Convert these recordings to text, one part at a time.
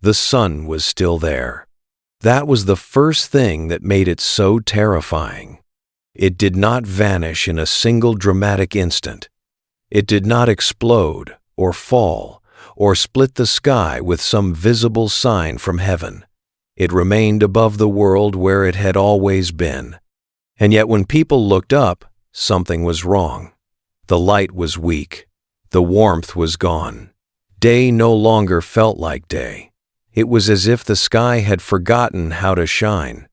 The sun was still there. That was the first thing that made it so terrifying. It did not vanish in a single dramatic instant. It did not explode or fall or split the sky with some visible sign from heaven. It remained above the world where it had always been. And yet when people looked up, something was wrong. The light was weak. The warmth was gone. Day no longer felt like day. It was as if the sky had forgotten how to shine.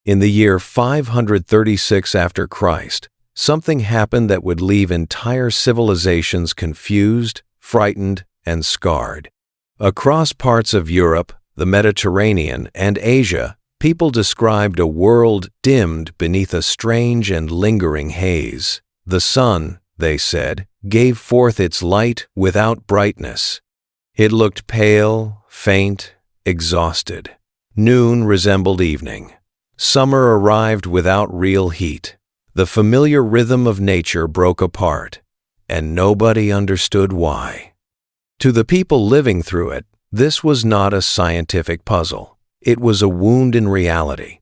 In the year 536 after Christ, something happened that would leave entire civilizations confused, frightened, and scarred. Across parts of Europe, the Mediterranean, and Asia, people described a world dimmed beneath a strange and lingering haze. The sun, they said, gave forth its light without brightness. It looked pale, faint, exhausted. Noon resembled evening. Summer arrived without real heat. The familiar rhythm of nature broke apart, and nobody understood why. To the people living through it, this was not a scientific puzzle. It was a wound in reality.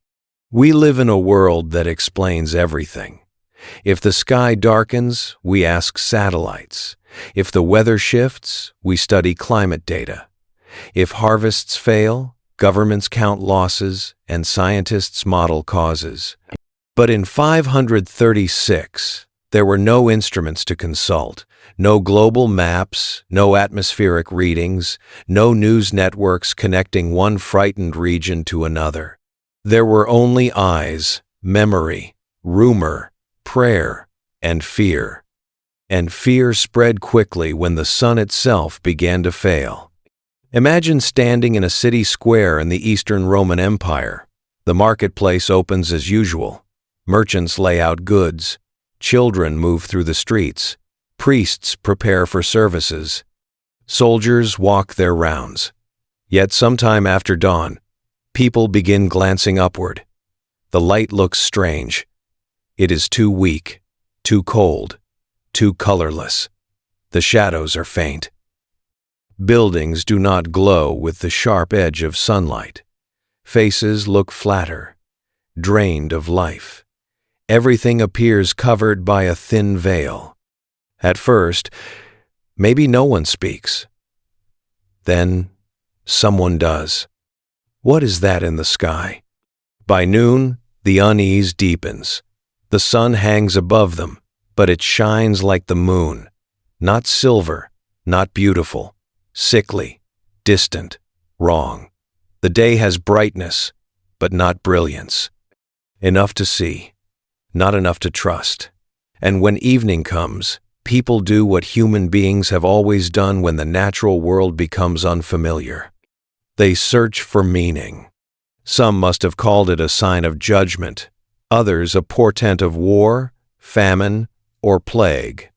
We live in a world that explains everything. If the sky darkens, we ask satellites. If the weather shifts, we study climate data. If harvests fail, governments count losses and scientists model causes. But in 536, there were no instruments to consult, no global maps, no atmospheric readings, no news networks connecting one frightened region to another. There were only eyes, memory, rumor, prayer, and fear. And fear spread quickly when the sun itself began to fail. Imagine standing in a city square in the Eastern Roman Empire. The marketplace opens as usual. Merchants lay out goods. Children move through the streets. Priests prepare for services. Soldiers walk their rounds. Yet sometime after dawn, people begin glancing upward. The light looks strange. It is too weak, too cold, too colorless. The shadows are faint. Buildings do not glow with the sharp edge of sunlight. Faces look flatter, drained of life. Everything appears covered by a thin veil. At first, maybe no one speaks. Then, someone does. What is that in the sky? By noon, the unease deepens. The sun hangs above them, but it shines like the moon. Not silver, not beautiful, sickly, distant, wrong. The day has brightness, but not brilliance. Enough to see, not enough to trust. And when evening comes, people do what human beings have always done when the natural world becomes unfamiliar. They search for meaning. Some must have called it a sign of judgment, others a portent of war, famine, or plague.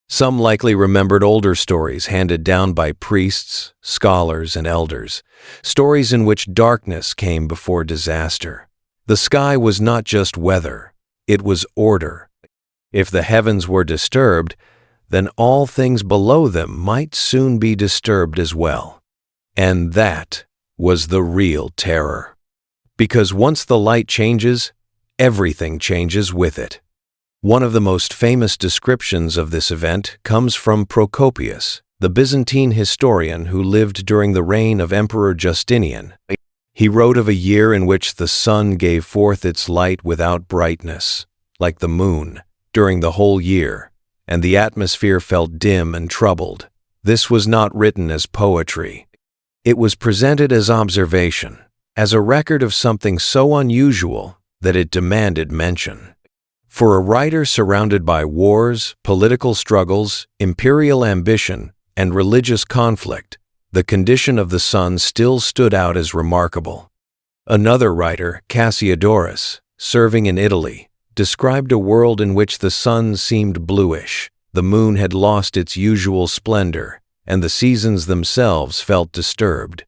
Some likely remembered older stories handed down by priests, scholars, and elders, stories in which darkness came before disaster. The sky was not just weather, it was order. If the heavens were disturbed, then all things below them might soon be disturbed as well. And that was the real terror. Because once the light changes, everything changes with it. One of the most famous descriptions of this event comes from Procopius, the Byzantine historian who lived during the reign of Emperor Justinian. He wrote of a year in which the sun gave forth its light without brightness, like the moon, during the whole year, and the atmosphere felt dim and troubled. This was not written as poetry. It was presented as observation, as a record of something so unusual that it demanded mention. For a writer surrounded by wars, political struggles, imperial ambition, and religious conflict, the condition of the sun still stood out as remarkable. Another writer, Cassiodorus, serving in Italy, described a world in which the sun seemed bluish, the moon had lost its usual splendor, and the seasons themselves felt disturbed.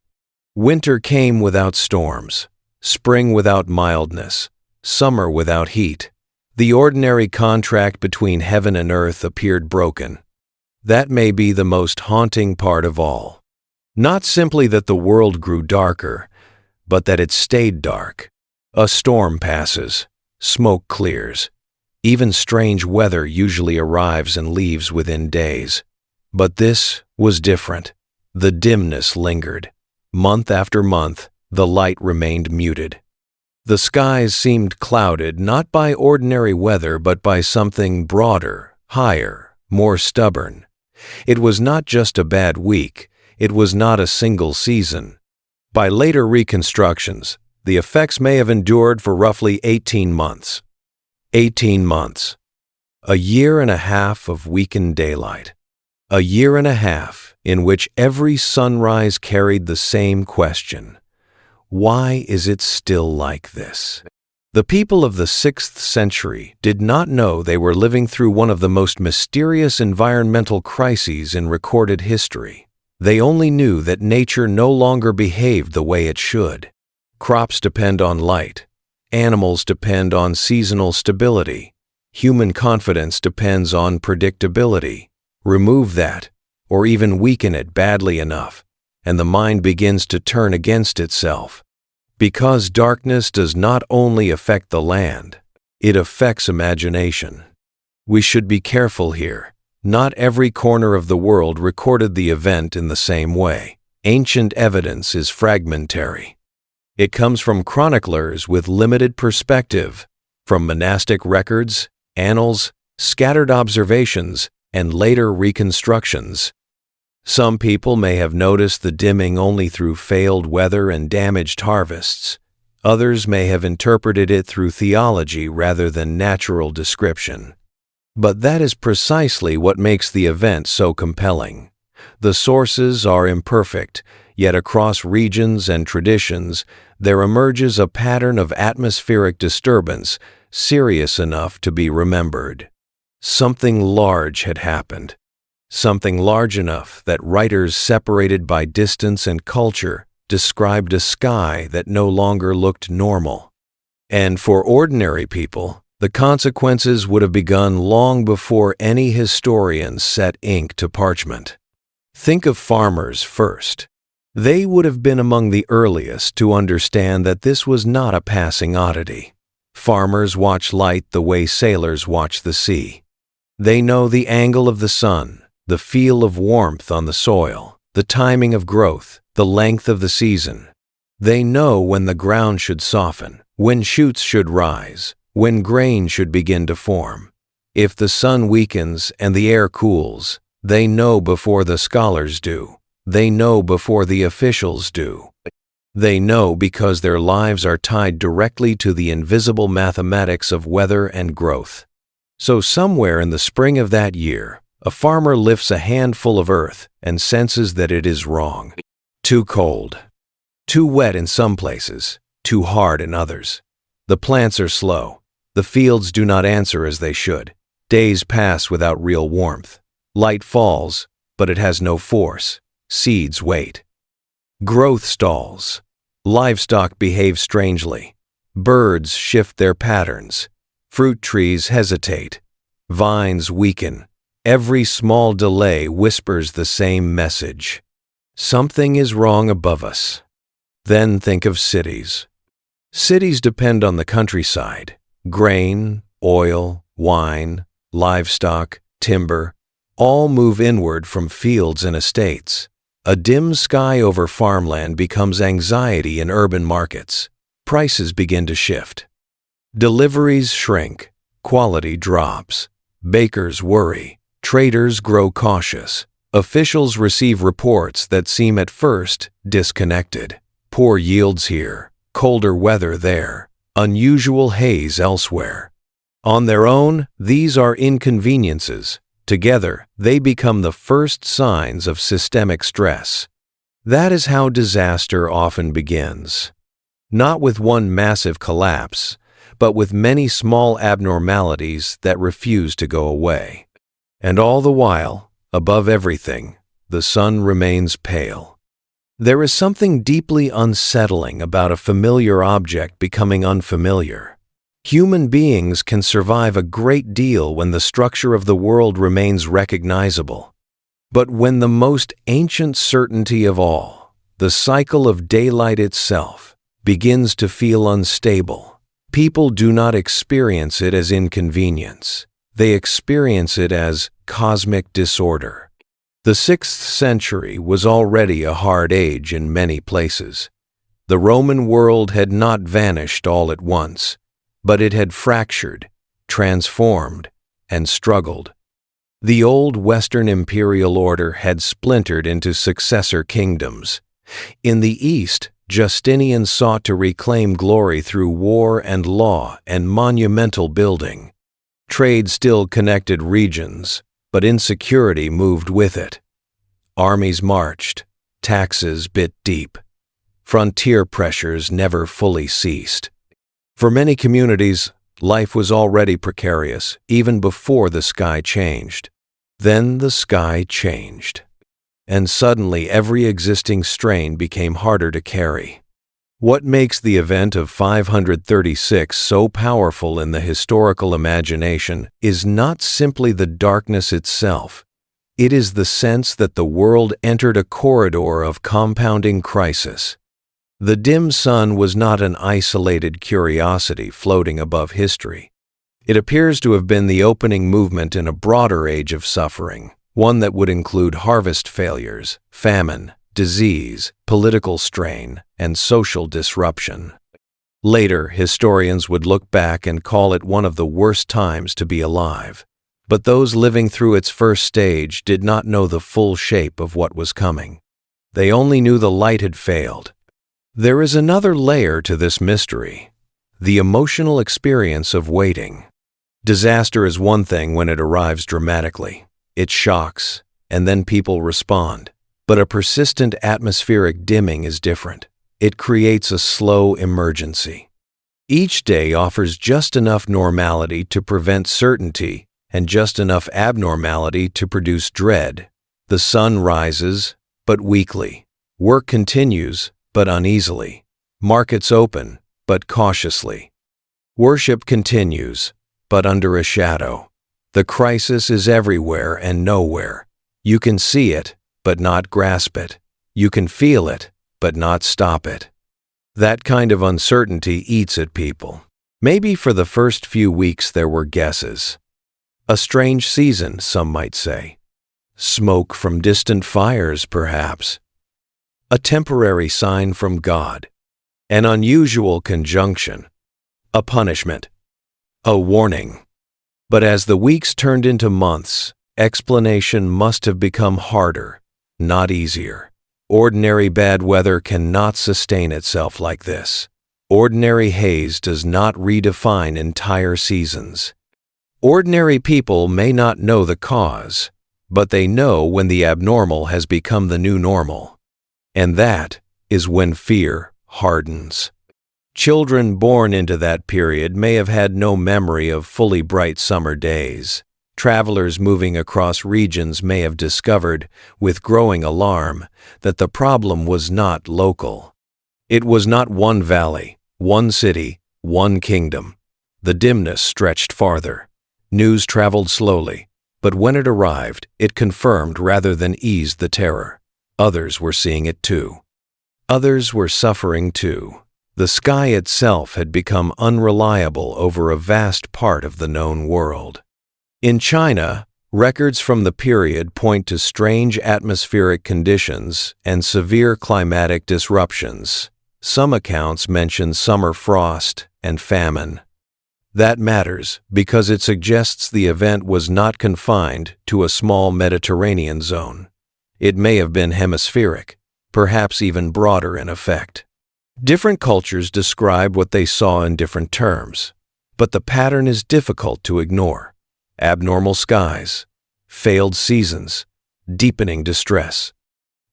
Winter came without storms, spring without mildness, summer without heat. The ordinary contract between heaven and earth appeared broken. That may be the most haunting part of all. Not simply that the world grew darker, but that it stayed dark. A storm passes, smoke clears. Even strange weather usually arrives and leaves within days. But this was different. The dimness lingered. Month after month, the light remained muted. The skies seemed clouded not by ordinary weather but by something broader, higher, more stubborn. It was not just a bad week. It was not a single season. By later reconstructions, the effects may have endured for roughly 18 months. 18 months. A year and a half of weakened daylight. A year and a half in which every sunrise carried the same question. Why is it still like this? The people of the 6th century did not know they were living through one of the most mysterious environmental crises in recorded history. They only knew that nature no longer behaved the way it should. Crops depend on light. Animals depend on seasonal stability. Human confidence depends on predictability. Remove that, or even weaken it badly enough, and the mind begins to turn against itself. Because darkness does not only affect the land, it affects imagination. We should be careful here. Not every corner of the world recorded the event in the same way. Ancient evidence is fragmentary. It comes from chroniclers with limited perspective, from monastic records, annals, scattered observations, and later reconstructions. Some people may have noticed the dimming only through failed weather and damaged harvests. Others may have interpreted it through theology rather than natural description. But that is precisely what makes the event so compelling. The sources are imperfect, yet across regions and traditions, there emerges a pattern of atmospheric disturbance serious enough to be remembered. Something large had happened. Something large enough that writers separated by distance and culture described a sky that no longer looked normal. And for ordinary people, the consequences would have begun long before any historian set ink to parchment. Think of farmers first. They would have been among the earliest to understand that this was not a passing oddity. Farmers watch light the way sailors watch the sea. They know the angle of the sun, the feel of warmth on the soil, the timing of growth, the length of the season. They know when the ground should soften, when shoots should rise, when grain should begin to form. If the sun weakens and the air cools, they know before the scholars do. They know before the officials do. They know because their lives are tied directly to the invisible mathematics of weather and growth. So somewhere in the spring of that year, a farmer lifts a handful of earth and senses that it is wrong. Too cold. Too wet in some places, too hard in others. The plants are slow. The fields do not answer as they should. Days pass without real warmth. Light falls, but it has no force. Seeds wait. Growth stalls. Livestock behave strangely. Birds shift their patterns. Fruit trees hesitate. Vines weaken. Every small delay whispers the same message. Something is wrong above us. Then think of cities. Cities depend on the countryside. Grain, oil, wine, livestock, timber, all move inward from fields and estates. A dim sky over farmland becomes anxiety in urban markets. Prices begin to shift. Deliveries shrink. Quality drops. Bakers worry. Traders grow cautious. Officials receive reports that seem at first disconnected. Poor yields here. Colder weather there. Unusual haze elsewhere. On their own, these are inconveniences. Together, they become the first signs of systemic stress. That is how disaster often begins. Not with one massive collapse, but with many small abnormalities that refuse to go away. And all the while, above everything, the sun remains pale. There is something deeply unsettling about a familiar object becoming unfamiliar. Human beings can survive a great deal when the structure of the world remains recognizable. But when the most ancient certainty of all, the cycle of daylight itself, begins to feel unstable, people do not experience it as inconvenience. They experience it as cosmic disorder. The 6th century was already a hard age in many places. The Roman world had not vanished all at once, but it had fractured, transformed, and struggled. The old Western imperial order had splintered into successor kingdoms. In the East, Justinian sought to reclaim glory through war and law and monumental building. Trade still connected regions, but insecurity moved with it. Armies marched, taxes bit deep. Frontier pressures never fully ceased. For many communities, life was already precarious, even before the sky changed. Then the sky changed, and suddenly every existing strain became harder to carry. What makes the event of 536 so powerful in the historical imagination is not simply the darkness itself. It is the sense that the world entered a corridor of compounding crisis. The dim sun was not an isolated curiosity floating above history. It appears to have been the opening movement in a broader age of suffering, one that would include harvest failures, famine, disease, political strain, and social disruption. Later, historians would look back and call it one of the worst times to be alive. But those living through its first stage did not know the full shape of what was coming. They only knew the light had failed. There is another layer to this mystery: the emotional experience of waiting. Disaster is one thing when it arrives dramatically. It shocks, and then people respond. But a persistent atmospheric dimming is different. It creates a slow emergency. Each day offers just enough normality to prevent certainty and just enough abnormality to produce dread. The sun rises, but weakly. Work continues, but uneasily. Markets open, but cautiously. Worship continues, but under a shadow. The crisis is everywhere and nowhere. You can see it, but not grasp it. You can feel it, but not stop it. That kind of uncertainty eats at people. Maybe for the first few weeks there were guesses. A strange season, some might say. Smoke from distant fires, perhaps. A temporary sign from God. An unusual conjunction. A punishment. A warning. But as the weeks turned into months, explanation must have become harder, not easier. Ordinary bad weather cannot sustain itself like this. Ordinary haze does not redefine entire seasons. Ordinary people may not know the cause, but they know when the abnormal has become the new normal. And that is when fear hardens. Children born into that period may have had no memory of fully bright summer days. Travelers moving across regions may have discovered, with growing alarm, that the problem was not local. It was not one valley, one city, one kingdom. The dimness stretched farther. News traveled slowly, but when it arrived, it confirmed rather than eased the terror. Others were seeing it too. Others were suffering too. The sky itself had become unreliable over a vast part of the known world. In China, records from the period point to strange atmospheric conditions and severe climatic disruptions. Some accounts mention summer frost and famine. That matters because it suggests the event was not confined to a small Mediterranean zone. It may have been hemispheric, perhaps even broader in effect. Different cultures describe what they saw in different terms, but the pattern is difficult to ignore. Abnormal skies, failed seasons, deepening distress.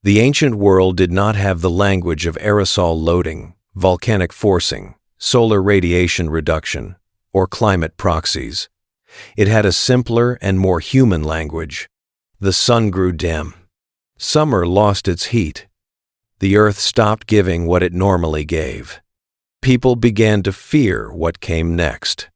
The ancient world did not have the language of aerosol loading, volcanic forcing, solar radiation reduction, or climate proxies. It had a simpler and more human language. The sun grew dim. Summer lost its heat. The earth stopped giving what it normally gave. People began to fear what came next.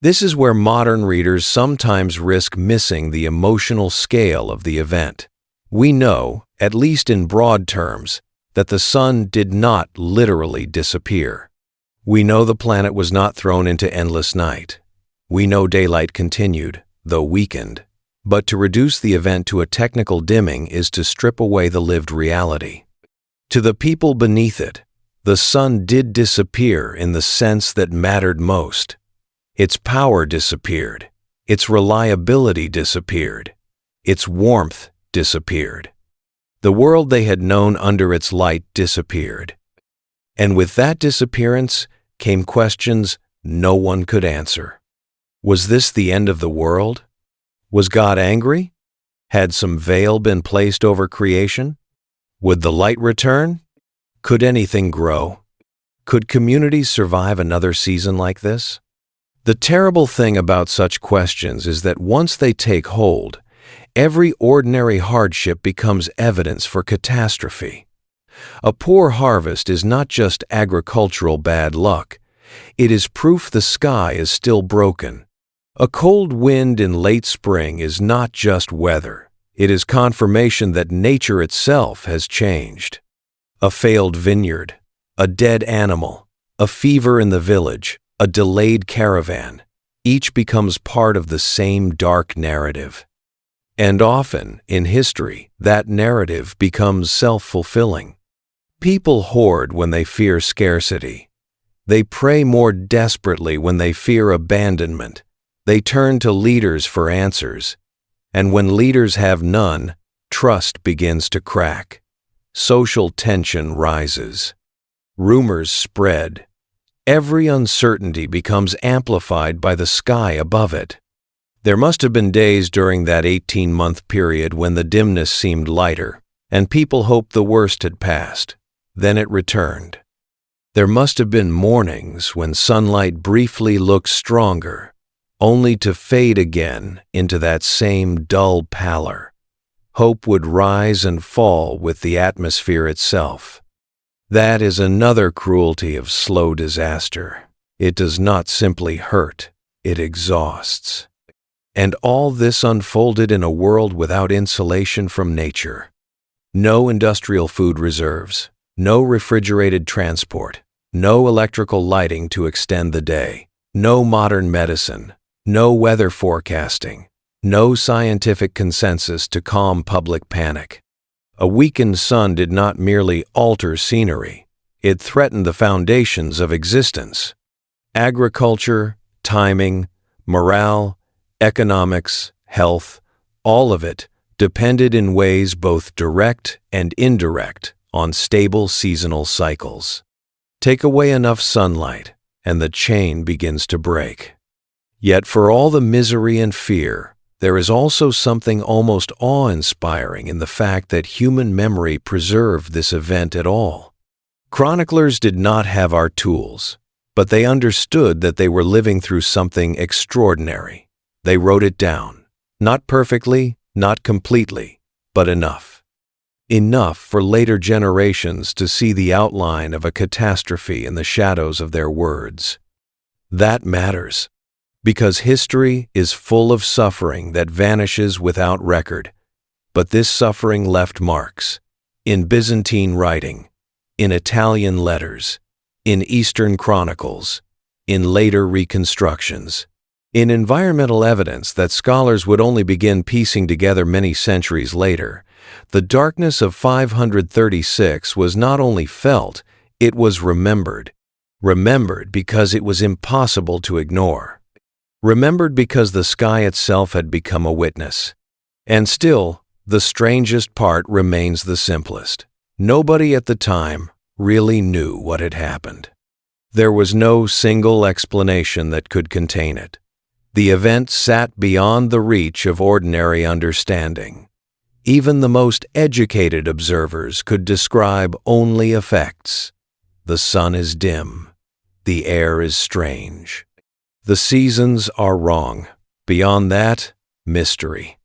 This is where modern readers sometimes risk missing the emotional scale of the event. We know, at least in broad terms, that the sun did not literally disappear. We know the planet was not thrown into endless night. We know daylight continued, though weakened. But to reduce the event to a technical dimming is to strip away the lived reality. To the people beneath it, the sun did disappear in the sense that mattered most. Its power disappeared. Its reliability disappeared. Its warmth disappeared. The world they had known under its light disappeared. And with that disappearance came questions no one could answer. Was this the end of the world? Was God angry? Had some veil been placed over creation? Would the light return? Could anything grow? Could communities survive another season like this? The terrible thing about such questions is that once they take hold, every ordinary hardship becomes evidence for catastrophe. A poor harvest is not just agricultural bad luck. It is proof the sky is still broken. A cold wind in late spring is not just weather. It is confirmation that nature itself has changed. A failed vineyard, a dead animal, a fever in the village, a delayed caravan, each becomes part of the same dark narrative. And often, in history, that narrative becomes self-fulfilling. People hoard when they fear scarcity. They pray more desperately when they fear abandonment. They turn to leaders for answers. And when leaders have none, trust begins to crack. Social tension rises. Rumors spread. Every uncertainty becomes amplified by the sky above it. There must have been days during that 18-month period when the dimness seemed lighter, and people hoped the worst had passed. Then it returned. There must have been mornings when sunlight briefly looked stronger, only to fade again into that same dull pallor. Hope would rise and fall with the atmosphere itself. That is another cruelty of slow disaster. It does not simply hurt, it exhausts. And all this unfolded in a world without insulation from nature. No industrial food reserves, no refrigerated transport, no electrical lighting to extend the day, no modern medicine, no weather forecasting, no scientific consensus to calm public panic. A weakened sun did not merely alter scenery, it threatened the foundations of existence. Agriculture, timing, morale, economics, health, all of it depended in ways both direct and indirect on stable seasonal cycles. Take away enough sunlight, and the chain begins to break. Yet for all the misery and fear, there is also something almost awe-inspiring in the fact that human memory preserved this event at all. Chroniclers did not have our tools, but they understood that they were living through something extraordinary. They wrote it down, not perfectly, not completely, but enough. Enough for later generations to see the outline of a catastrophe in the shadows of their words. That matters, because history is full of suffering that vanishes without record. But this suffering left marks, in Byzantine writing, in Italian letters, in Eastern chronicles, in later reconstructions, in environmental evidence that scholars would only begin piecing together many centuries later. The darkness of 536 was not only felt, it was remembered. Remembered because it was impossible to ignore. Remembered because the sky itself had become a witness. And still, the strangest part remains the simplest. Nobody at the time really knew what had happened. There was no single explanation that could contain it. The event sat beyond the reach of ordinary understanding. Even the most educated observers could describe only effects. The sun is dim. The air is strange. The seasons are wrong. Beyond that, mystery.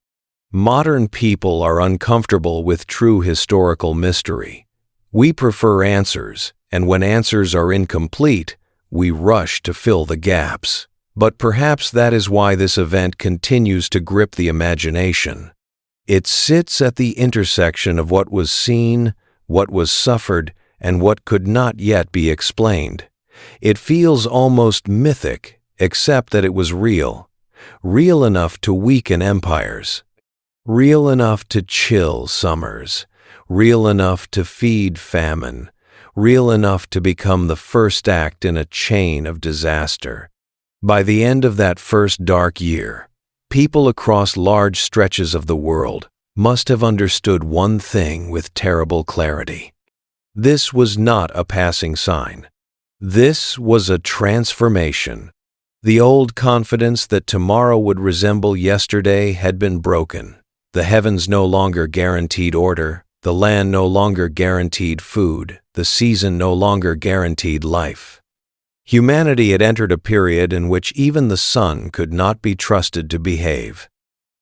Modern people are uncomfortable with true historical mystery. We prefer answers, and when answers are incomplete, we rush to fill the gaps. But perhaps that is why this event continues to grip the imagination. It sits at the intersection of what was seen, what was suffered, and what could not yet be explained. It feels almost mythic, except that it was real. Real enough to weaken empires. Real enough to chill summers. Real enough to feed famine. Real enough to become the first act in a chain of disaster. By the end of that first dark year, people across large stretches of the world must have understood one thing with terrible clarity. This was not a passing sign. This was a transformation. The old confidence that tomorrow would resemble yesterday had been broken. The heavens no longer guaranteed order, the land no longer guaranteed food, the season no longer guaranteed life. Humanity had entered a period in which even the sun could not be trusted to behave.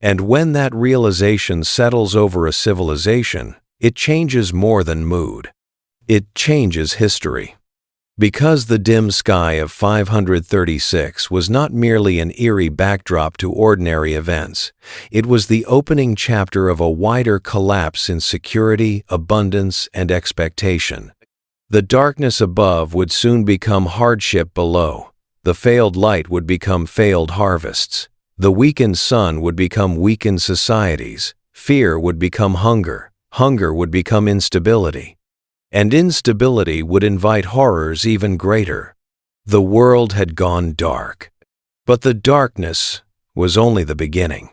And when that realization settles over a civilization, it changes more than mood. It changes history. Because the dim sky of 536 was not merely an eerie backdrop to ordinary events, it was the opening chapter of a wider collapse in security, abundance, and expectation. The darkness above would soon become hardship below. The failed light would become failed harvests. The weakened sun would become weakened societies. Fear would become hunger. Hunger would become instability. And instability would invite horrors even greater. The world had gone dark. But the darkness was only the beginning.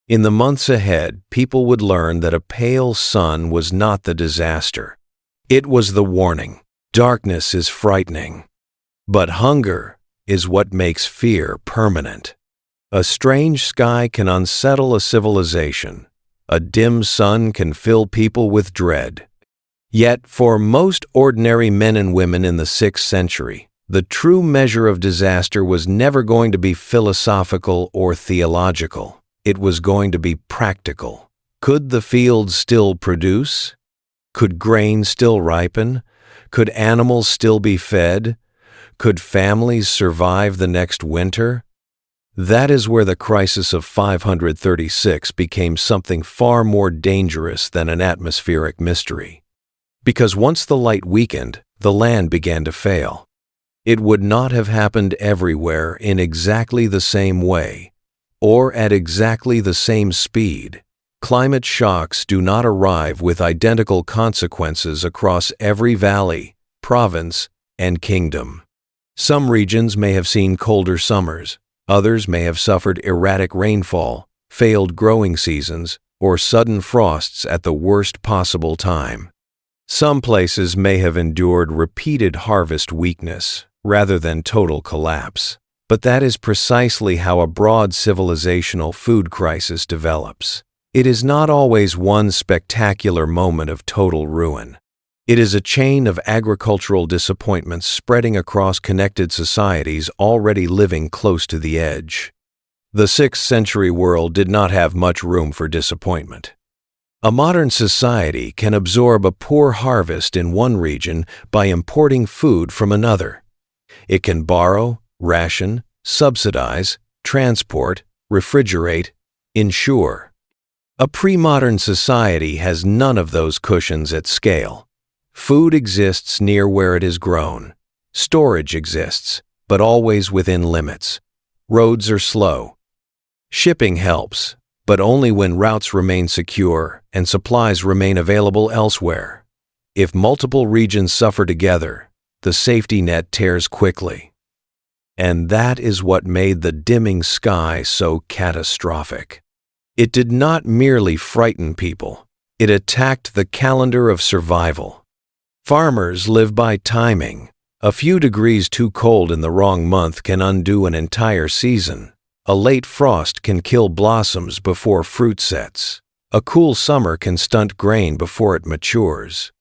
In the months ahead, people would learn that a pale sun was not the disaster. It was the warning. Darkness is frightening. But hunger is what makes fear permanent. A strange sky can unsettle a civilization. A dim sun can fill people with dread. Yet, for most ordinary men and women in the 6th century, the true measure of disaster was never going to be philosophical or theological. It was going to be practical. Could the fields still produce? Could grain still ripen? Could animals still be fed? Could families survive the next winter? That is where the crisis of 536 became something far more dangerous than an atmospheric mystery. Because once the light weakened, the land began to fail. It would not have happened everywhere in exactly the same way, or at exactly the same speed. Climate shocks do not arrive with identical consequences across every valley, province, and kingdom. Some regions may have seen colder summers, others may have suffered erratic rainfall, failed growing seasons, or sudden frosts at the worst possible time. Some places may have endured repeated harvest weakness rather than total collapse, but that is precisely how a broad civilizational food crisis develops. It is not always one spectacular moment of total ruin. It is a chain of agricultural disappointments spreading across connected societies already living close to the edge. The 6th century world did not have much room for disappointment. A modern society can absorb a poor harvest in one region by importing food from another. It can borrow, ration, subsidize, transport, refrigerate, insure. A pre-modern society has none of those cushions at scale. Food exists near where it is grown. Storage exists, but always within limits. Roads are slow. Shipping helps, but only when routes remain secure and supplies remain available elsewhere. If multiple regions suffer together, the safety net tears quickly. And that is what made the dimming sky so catastrophic. It did not merely frighten people, it attacked the calendar of survival. Farmers live by timing. A few degrees too cold in the wrong month can undo an entire season. A late frost can kill blossoms before fruit sets. A cool summer can stunt grain before it matures.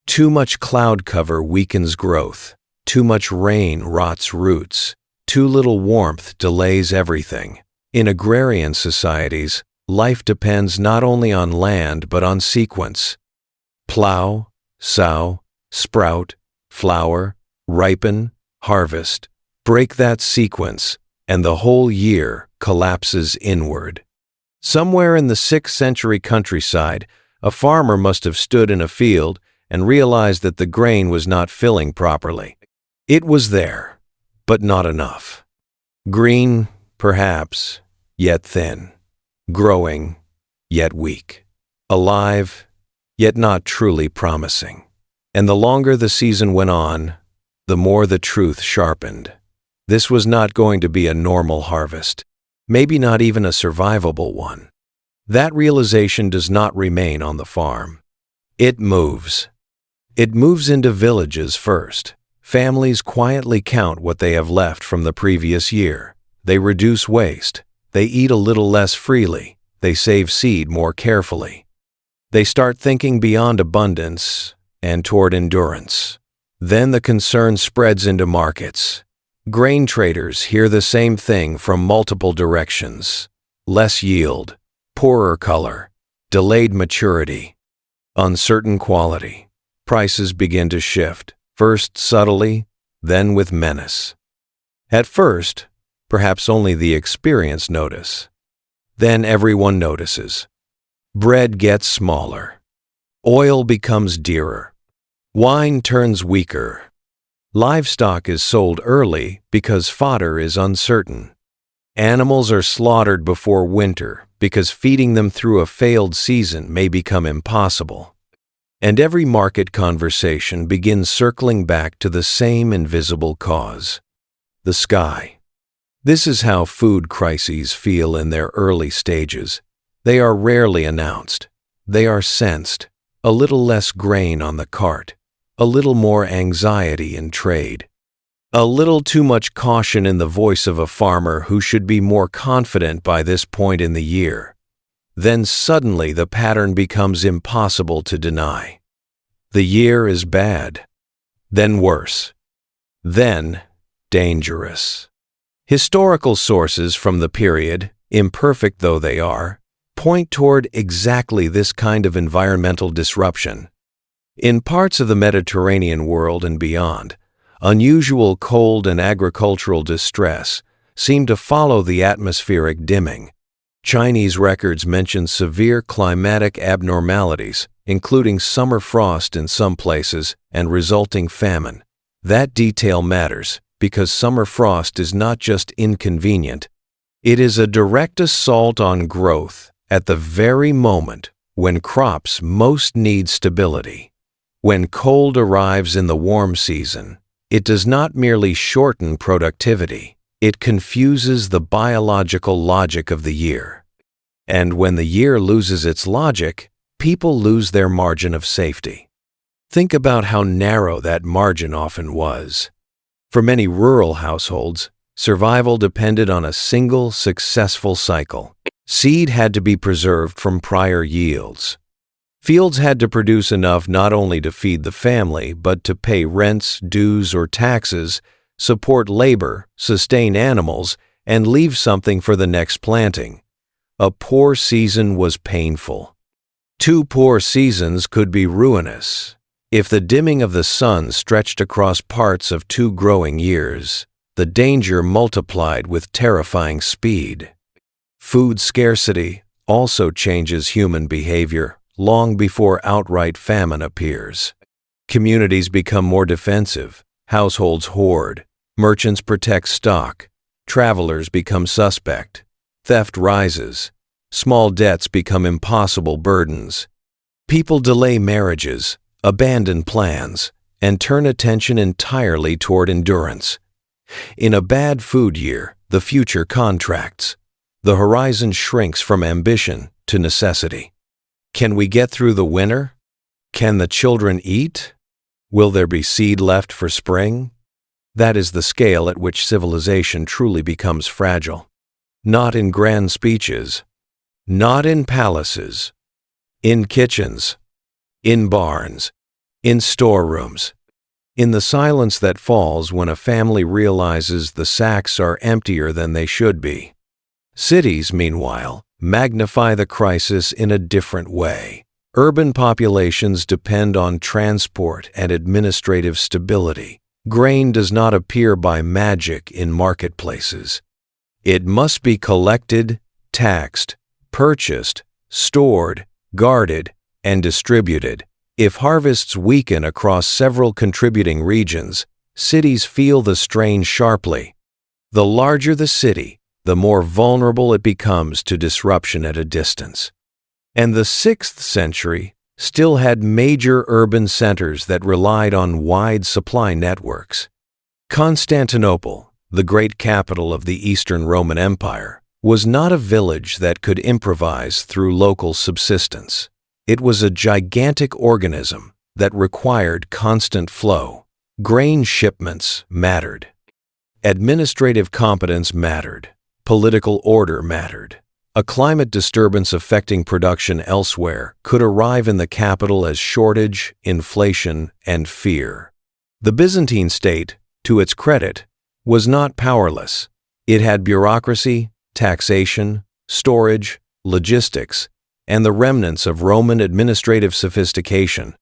Too much cloud cover weakens growth. Too much rain rots roots. Too little warmth delays everything. In agrarian societies, life depends not only on land but on sequence. Plow, sow, sprout, flower, ripen, harvest. Break that sequence, and the whole year collapses inward. Somewhere in the 6th century countryside, a farmer must have stood in a field and realized that the grain was not filling properly. It was there, but not enough. Green, perhaps, yet thin. Growing, yet weak. Alive, yet not truly promising. And the longer the season went on, the more the truth sharpened. This was not going to be a normal harvest, maybe not even a survivable one. That realization does not remain on the farm. It moves. It moves into villages first. Families quietly count what they have left from the previous year. They reduce waste. They eat a little less freely. They save seed more carefully. They start thinking beyond abundance and toward endurance. Then the concern spreads into markets. Grain traders hear the same thing from multiple directions. Less yield, poorer color, delayed maturity, uncertain quality. Prices begin to shift, first subtly, then with menace. At first, perhaps only the experienced notice. Then everyone notices. Bread gets smaller. Oil becomes dearer. Wine turns weaker. Livestock is sold early because fodder is uncertain. Animals are slaughtered before winter because feeding them through a failed season may become impossible. And every market conversation begins circling back to the same invisible cause: the sky. This is how food crises feel in their early stages. They are rarely announced. They are sensed. A little less grain on the cart. A little more anxiety in trade. A little too much caution in the voice of a farmer who should be more confident by this point in the year. Then suddenly the pattern becomes impossible to deny. The year is bad. Then worse. Then dangerous. Historical sources from the period, imperfect though they are, point toward exactly this kind of environmental disruption. In parts of the Mediterranean world and beyond, unusual cold and agricultural distress seem to follow the atmospheric dimming. Chinese records mention severe climatic abnormalities, including summer frost in some places and resulting famine. That detail matters because summer frost is not just inconvenient, it is a direct assault on growth at the very moment when crops most need stability. When cold arrives in the warm season, it does not merely shorten productivity, it confuses the biological logic of the year. And when the year loses its logic, people lose their margin of safety. Think about how narrow that margin often was. For many rural households, survival depended on a single successful cycle. Seed had to be preserved from prior yields. Fields had to produce enough not only to feed the family, but to pay rents, dues, or taxes, support labor, sustain animals, and leave something for the next planting. A poor season was painful. 2 poor seasons could be ruinous. If the dimming of the sun stretched across parts of 2 growing years, the danger multiplied with terrifying speed. Food scarcity also changes human behavior long before outright famine appears. Communities become more defensive, households hoard, merchants protect stock, travelers become suspect, theft rises, small debts become impossible burdens. People delay marriages, abandon plans, and turn attention entirely toward endurance. In a bad food year, the future contracts. The horizon shrinks from ambition to necessity. Can we get through the winter? Can the children eat? Will there be seed left for spring? That is the scale at which civilization truly becomes fragile. Not in grand speeches, not in palaces, in kitchens, in barns, in storerooms, in the silence that falls when a family realizes the sacks are emptier than they should be. Cities, meanwhile, magnify the crisis in a different way. Urban populations depend on transport and administrative stability. Grain does not appear by magic in marketplaces. It must be collected, taxed, purchased, stored, guarded, and distributed. If harvests weaken across several contributing regions, cities feel the strain sharply. The larger the city, the more vulnerable it becomes to disruption at a distance. And the 6th century still had major urban centers that relied on wide supply networks. Constantinople, the great capital of the Eastern Roman Empire, was not a village that could improvise through local subsistence. It was a gigantic organism that required constant flow. Grain shipments mattered. Administrative competence mattered. Political order mattered. A climate disturbance affecting production elsewhere could arrive in the capital as shortage, inflation, and fear. The Byzantine state, to its credit, was not powerless. It had bureaucracy, taxation, storage, logistics, and the remnants of Roman administrative sophistication.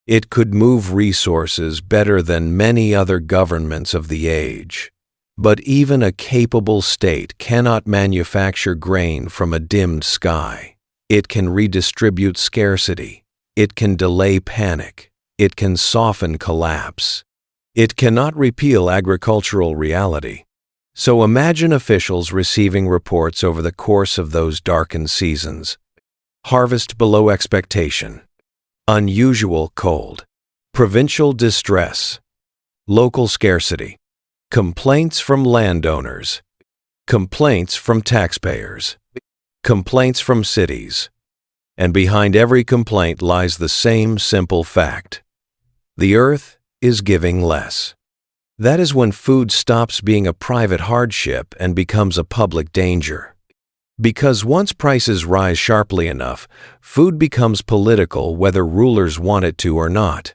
It could move resources better than many other governments of the age. But even a capable state cannot manufacture grain from a dimmed sky. It can redistribute scarcity. It can delay panic. It can soften collapse. It cannot repeal agricultural reality. So imagine officials receiving reports over the course of those darkened seasons. Harvest below expectation. Unusual cold. Provincial distress. Local scarcity. Complaints from landowners. Complaints from taxpayers. Complaints from cities. And behind every complaint lies the same simple fact. The earth is giving less. That is when food stops being a private hardship and becomes a public danger. Because once prices rise sharply enough, food becomes political whether rulers want it to or not.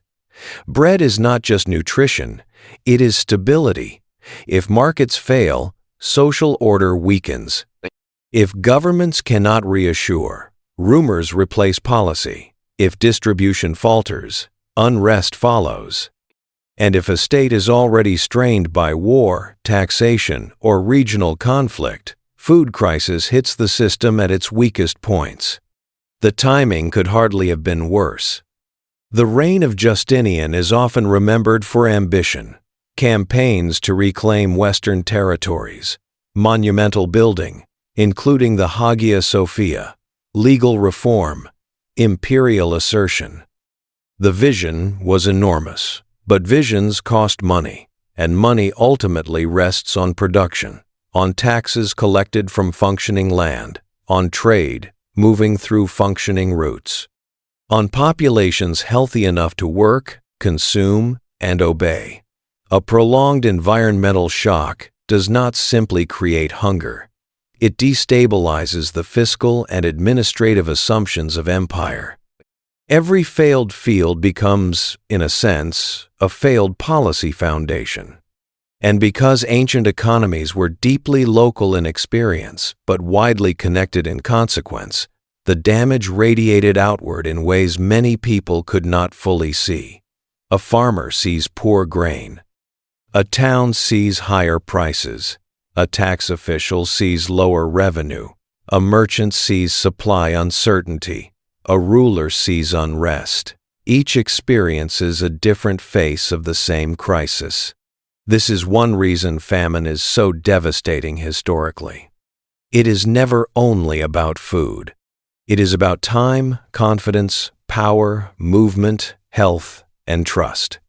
Bread is not just nutrition, it is stability. If markets fail, social order weakens. If governments cannot reassure, rumors replace policy. If distribution falters, unrest follows. And if a state is already strained by war, taxation, or regional conflict, food crisis hits the system at its weakest points. The timing could hardly have been worse. The reign of Justinian is often remembered for ambition, campaigns to reclaim Western territories, monumental building, including the Hagia Sophia, legal reform, imperial assertion. The vision was enormous, but visions cost money, and money ultimately rests on production, on taxes collected from functioning land, on trade moving through functioning routes, on populations healthy enough to work, consume, and obey. A prolonged environmental shock does not simply create hunger. It destabilizes the fiscal and administrative assumptions of empire. Every failed field becomes, in a sense, a failed policy foundation. And because ancient economies were deeply local in experience, but widely connected in consequence, the damage radiated outward in ways many people could not fully see. A farmer sees poor grain. A town sees higher prices. A tax official sees lower revenue. A merchant sees supply uncertainty. A ruler sees unrest. Each experiences a different face of the same crisis. This is one reason famine is so devastating historically. It is never only about food. It is about time, confidence, power, movement, health, and trust.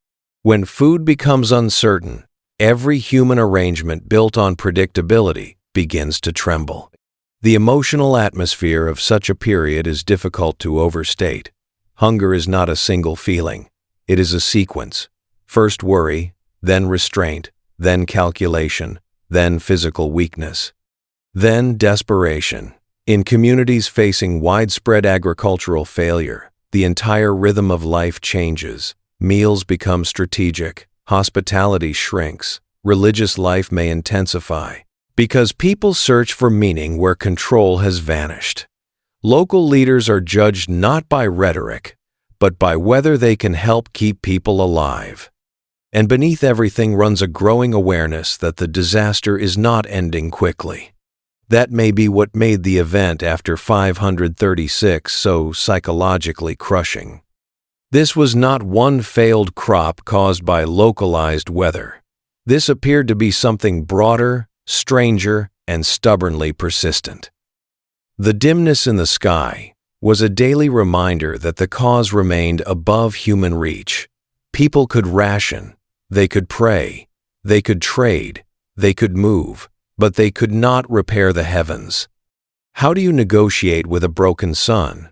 When food becomes uncertain, every human arrangement built on predictability begins to tremble. The emotional atmosphere of such a period is difficult to overstate. Hunger is not a single feeling. It is a sequence. First worry, then restraint, then calculation, then physical weakness, then desperation. In communities facing widespread agricultural failure, the entire rhythm of life changes. Meals become strategic, hospitality shrinks, religious life may intensify, because people search for meaning where control has vanished. Local leaders are judged not by rhetoric, but by whether they can help keep people alive. And beneath everything runs a growing awareness that the disaster is not ending quickly. That may be what made the event after 536 so psychologically crushing. This was not one failed crop caused by localized weather. This appeared to be something broader, stranger, and stubbornly persistent. The dimness in the sky was a daily reminder that the cause remained above human reach. People could ration, they could pray, they could trade, they could move, but they could not repair the heavens. How do you negotiate with a broken sun?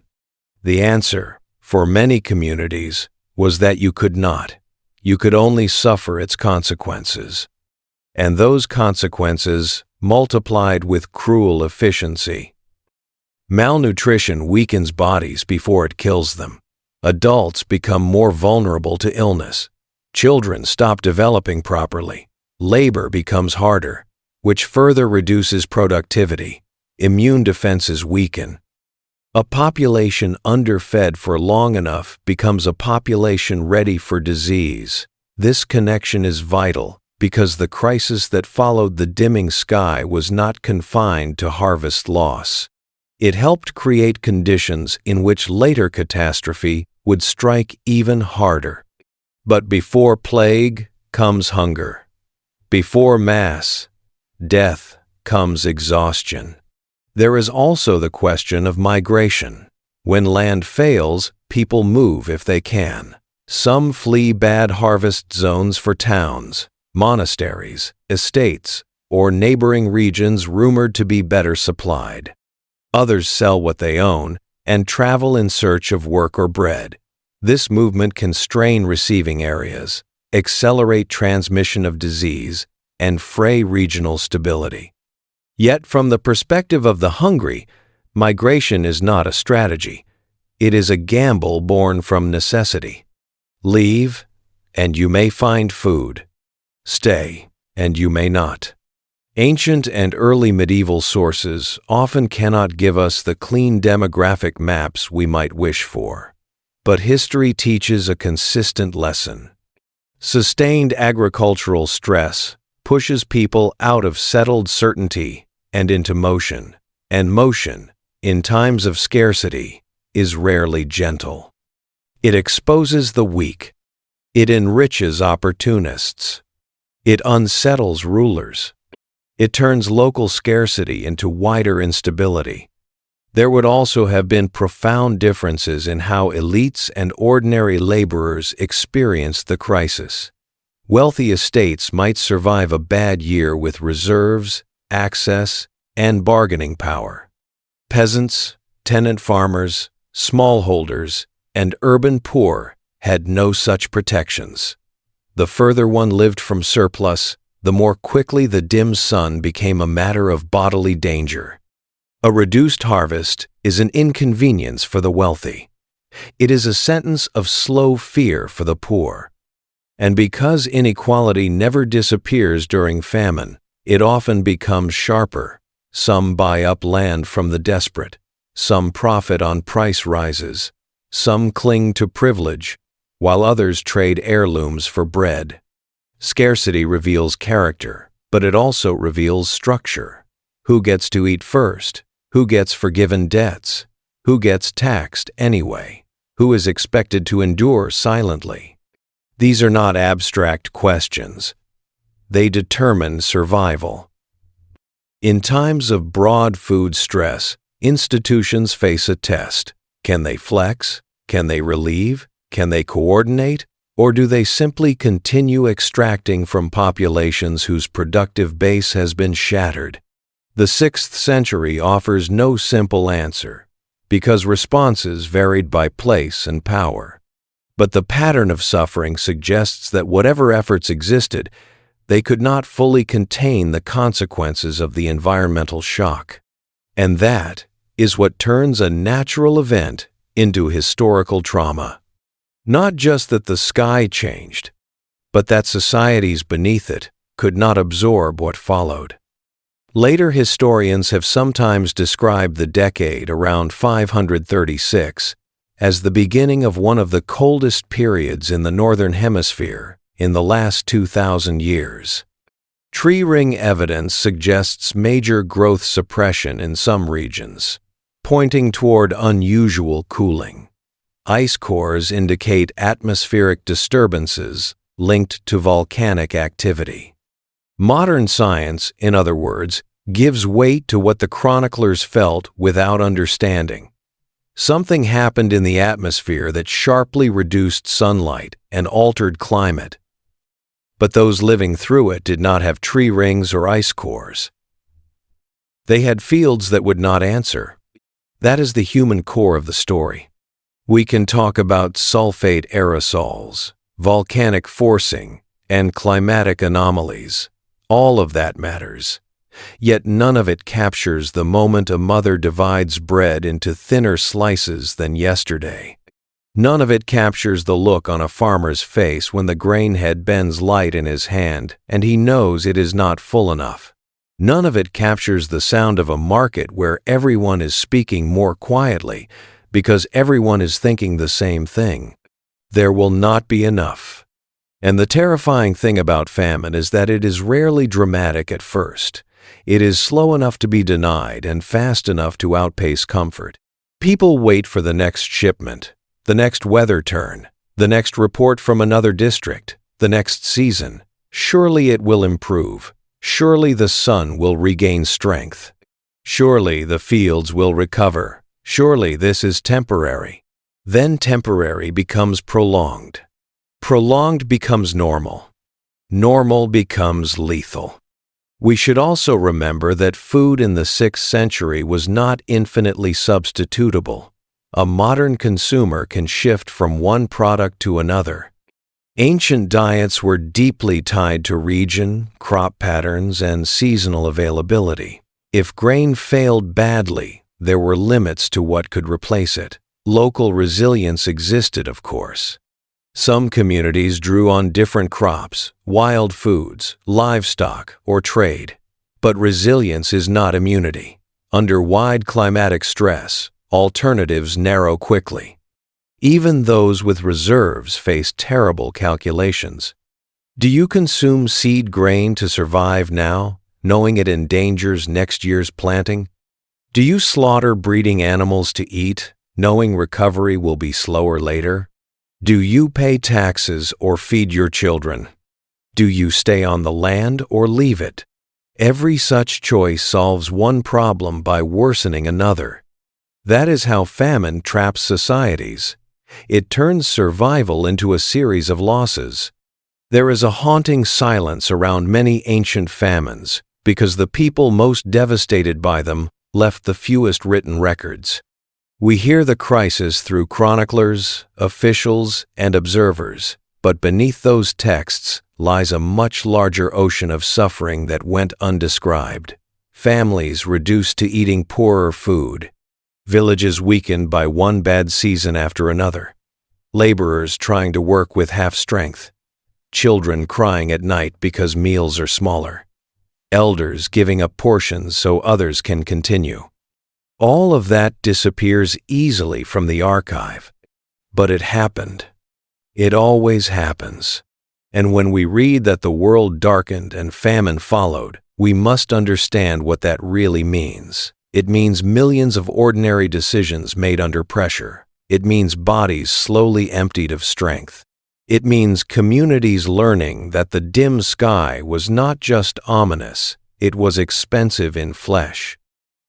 The answer, for many communities, was that you could not. You could only suffer its consequences. And those consequences multiplied with cruel efficiency. Malnutrition weakens bodies before it kills them. Adults become more vulnerable to illness. Children stop developing properly. Labor becomes harder, which further reduces productivity. Immune defenses weaken. A population underfed for long enough becomes a population ready for disease. This connection is vital because the crisis that followed the dimming sky was not confined to harvest loss. It helped create conditions in which later catastrophe would strike even harder. But before plague comes hunger. Before mass death comes exhaustion. There is also the question of migration. When land fails, people move if they can. Some flee bad harvest zones for towns, monasteries, estates, or neighboring regions rumored to be better supplied. Others sell what they own and travel in search of work or bread. This movement can strain receiving areas, accelerate transmission of disease, and fray regional stability. Yet, from the perspective of the hungry, migration is not a strategy. It is a gamble born from necessity. Leave, and you may find food. Stay, and you may not. Ancient and early medieval sources often cannot give us the clean demographic maps we might wish for. But history teaches a consistent lesson. Sustained agricultural stress pushes people out of settled certainty and into motion, and motion, in times of scarcity, is rarely gentle. It exposes the weak. It enriches opportunists. It unsettles rulers. It turns local scarcity into wider instability. There would also have been profound differences in how elites and ordinary laborers experienced the crisis. Wealthy estates might survive a bad year with reserves, access, and bargaining power. Peasants, tenant farmers, smallholders, and urban poor had no such protections. The further one lived from surplus, the more quickly the dim sun became a matter of bodily danger. A reduced harvest is an inconvenience for the wealthy. It is a sentence of slow fear for the poor. And because inequality never disappears during famine, it often becomes sharper. Some buy up land from the desperate. Some profit on price rises. Some cling to privilege, while others trade heirlooms for bread. Scarcity reveals character, but it also reveals structure. Who gets to eat first? Who gets forgiven debts? Who gets taxed anyway? Who is expected to endure silently? These are not abstract questions. They determine survival. In times of broad food stress, institutions face a test. Can they flex? Can they relieve? Can they coordinate? Or do they simply continue extracting from populations whose productive base has been shattered? The 6th century offers no simple answer, because responses varied by place and power. But the pattern of suffering suggests that whatever efforts existed, they could not fully contain the consequences of the environmental shock. And that is what turns a natural event into historical trauma. Not just that the sky changed, but that societies beneath it could not absorb what followed. Later historians have sometimes described the decade around 536 as the beginning of one of the coldest periods in the Northern Hemisphere in the last 2,000 years. Tree ring evidence suggests major growth suppression in some regions, pointing toward unusual cooling. Ice cores indicate atmospheric disturbances linked to volcanic activity. Modern science, in other words, gives weight to what the chroniclers felt without understanding. Something happened in the atmosphere that sharply reduced sunlight and altered climate. But those living through it did not have tree rings or ice cores. They had fields that would not answer. That is the human core of the story. We can talk about sulfate aerosols, volcanic forcing, and climatic anomalies. All of that matters. Yet none of it captures the moment a mother divides bread into thinner slices than yesterday. None of it captures the look on a farmer's face when the grain head bends light in his hand and he knows it is not full enough. None of it captures the sound of a market where everyone is speaking more quietly because everyone is thinking the same thing. There will not be enough. And the terrifying thing about famine is that it is rarely dramatic at first. It is slow enough to be denied and fast enough to outpace comfort. People wait for the next shipment, the next weather turn, the next report from another district, the next season. Surely it will improve. Surely the sun will regain strength. Surely the fields will recover. Surely this is temporary. Then temporary becomes prolonged. Prolonged becomes normal. Normal becomes lethal. We should also remember that food in the 6th century was not infinitely substitutable. A modern consumer can shift from one product to another. Ancient diets were deeply tied to region, crop patterns, and seasonal availability. If grain failed badly, there were limits to what could replace it. Local resilience existed, of course. Some communities drew on different crops, wild foods, livestock, or trade. But resilience is not immunity. Under wide climatic stress, alternatives narrow quickly. Even those with reserves face terrible calculations. Do you consume seed grain to survive now, knowing it endangers next year's planting? Do you slaughter breeding animals to eat, knowing recovery will be slower later? Do you pay taxes or feed your children? Do you stay on the land or leave it? Every such choice solves one problem by worsening another. That is how famine traps societies. It turns survival into a series of losses. There is a haunting silence around many ancient famines because the people most devastated by them left the fewest written records. We hear the crisis through chroniclers, officials, and observers, but beneath those texts lies a much larger ocean of suffering that went undescribed. Families reduced to eating poorer food, villages weakened by one bad season after another, laborers trying to work with half strength, children crying at night because meals are smaller, elders giving up portions so others can continue. All of that disappears easily from the archive. But it happened. It always happens. And when we read that the world darkened and famine followed, we must understand what that really means. It means millions of ordinary decisions made under pressure. It means bodies slowly emptied of strength. It means communities learning that the dim sky was not just ominous, it was expensive in flesh.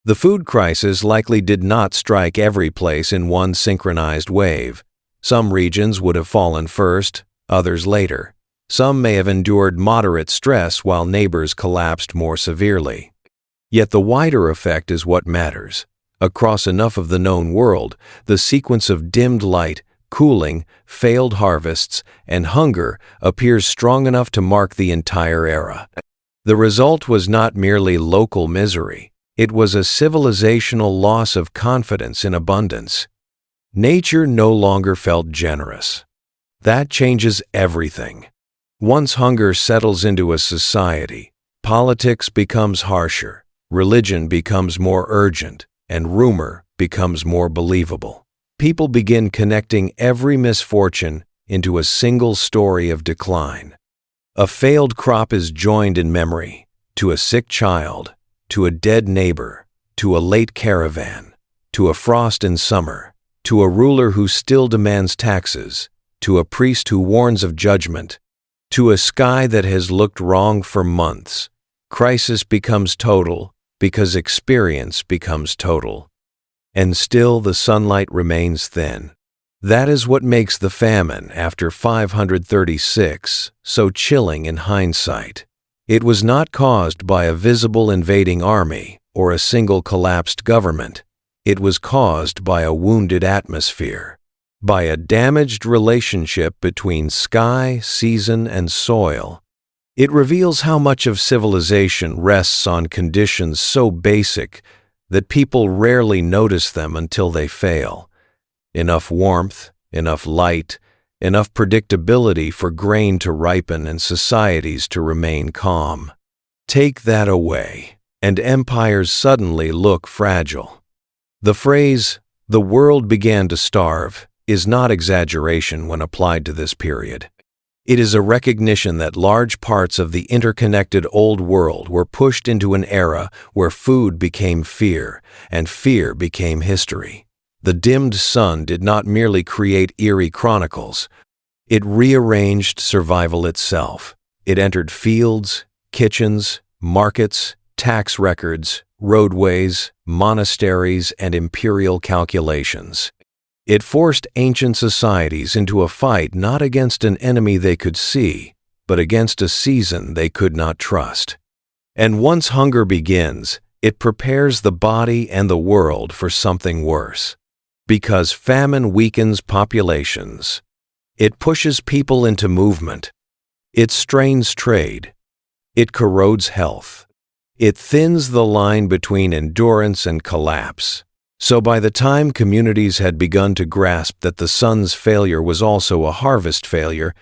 The food crisis likely did not strike every place in one synchronized wave. Some regions would have fallen first, others later. Some may have endured moderate stress while neighbors collapsed more severely. Yet the wider effect is what matters. Across enough of the known world, the sequence of dimmed light, cooling, failed harvests, and hunger appears strong enough to mark the entire era. The result was not merely local misery. It was a civilizational loss of confidence in abundance. Nature no longer felt generous. That changes everything. Once hunger settles into a society, politics becomes harsher, religion becomes more urgent, and rumor becomes more believable. People begin connecting every misfortune into a single story of decline. A failed crop is joined in memory to a sick child, to a dead neighbor, to a late caravan, to a frost in summer, to a ruler who still demands taxes, to a priest who warns of judgment, to a sky that has looked wrong for months. Crisis becomes total because experience becomes total. And still the sunlight remains thin. That is what makes the famine after 536 so chilling in hindsight. It was not caused by a visible invading army or a single collapsed government. It was caused by a wounded atmosphere, by a damaged relationship between sky, season, and soil. It reveals how much of civilization rests on conditions so basic that people rarely notice them until they fail. Enough warmth, enough light, enough predictability for grain to ripen and societies to remain calm. Take that away, and empires suddenly look fragile. The phrase, "the world began to starve," is not exaggeration when applied to this period. It is a recognition that large parts of the interconnected old world were pushed into an era where food became fear, and fear became history. The dimmed sun did not merely create eerie chronicles. It rearranged survival itself. It entered fields, kitchens, markets, tax records, roadways, monasteries, and imperial calculations. It forced ancient societies into a fight not against an enemy they could see, but against a season they could not trust. And once hunger begins, it prepares the body and the world for something worse. Because famine weakens populations. It pushes people into movement. It strains trade. It corrodes health. It thins the line between endurance and collapse. So by the time communities had begun to grasp that the sun's failure was also a harvest failure,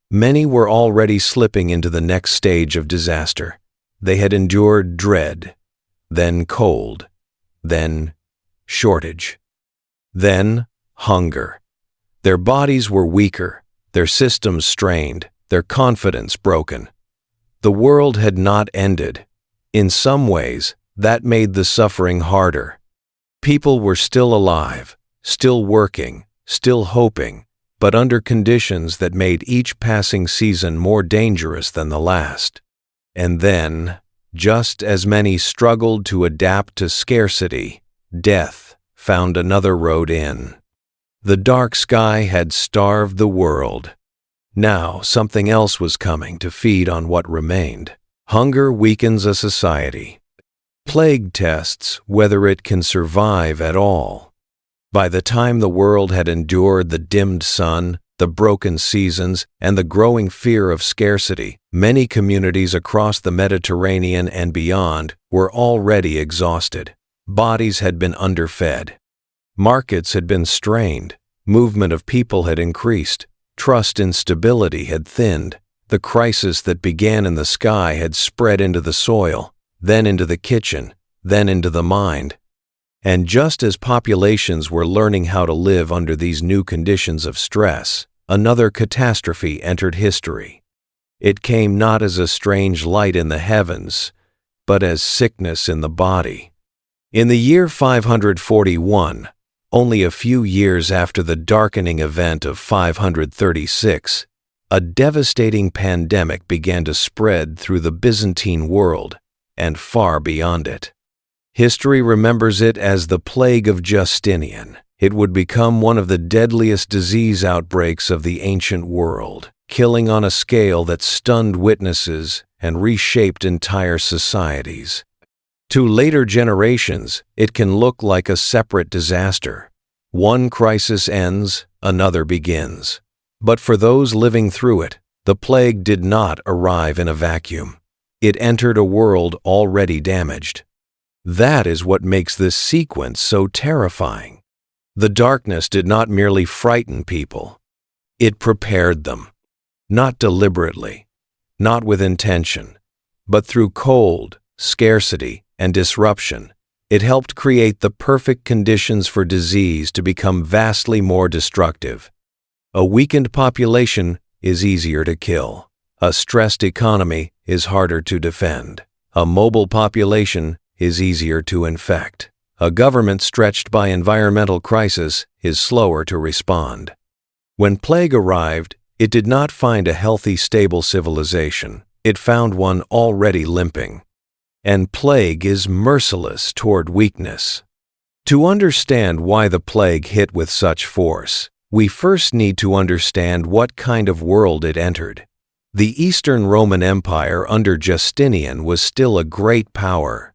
many were already slipping into the next stage of disaster. They had endured dread, then cold, then shortage. Then, hunger. Their bodies were weaker, their systems strained, their confidence broken. The world had not ended. In some ways, that made the suffering harder. People were still alive, still working, still hoping, but under conditions that made each passing season more dangerous than the last. And then, just as many struggled to adapt to scarcity, death found another road in. The dark sky had starved the world. Now something else was coming to feed on what remained. Hunger weakens a society. Plague tests whether it can survive at all. By the time the world had endured the dimmed sun, the broken seasons, and the growing fear of scarcity, many communities across the Mediterranean and beyond were already exhausted. Bodies had been underfed. Markets had been strained. Movement of people had increased. Trust in stability had thinned. The crisis that began in the sky had spread into the soil, then into the kitchen, then into the mind. And just as populations were learning how to live under these new conditions of stress, another catastrophe entered history. It came not as a strange light in the heavens, but as sickness in the body. In the year 541, only a few years after the darkening event of 536, a devastating pandemic began to spread through the Byzantine world and far beyond it. History remembers it as the Plague of Justinian. It would become one of the deadliest disease outbreaks of the ancient world, killing on a scale that stunned witnesses and reshaped entire societies. To later generations, it can look like a separate disaster. One crisis ends, another begins. But for those living through it, the plague did not arrive in a vacuum. It entered a world already damaged. That is what makes this sequence so terrifying. The darkness did not merely frighten people. It prepared them. Not deliberately, not with intention, but through cold, scarcity, and disruption. It helped create the perfect conditions for disease to become vastly more destructive. A weakened population is easier to kill. A stressed economy is harder to defend. A mobile population is easier to infect. A government stretched by environmental crisis is slower to respond. When plague arrived, it did not find a healthy, stable civilization. It found one already limping. And plague is merciless toward weakness. To understand why the plague hit with such force, we first need to understand what kind of world it entered. The Eastern Roman Empire under Justinian was still a great power.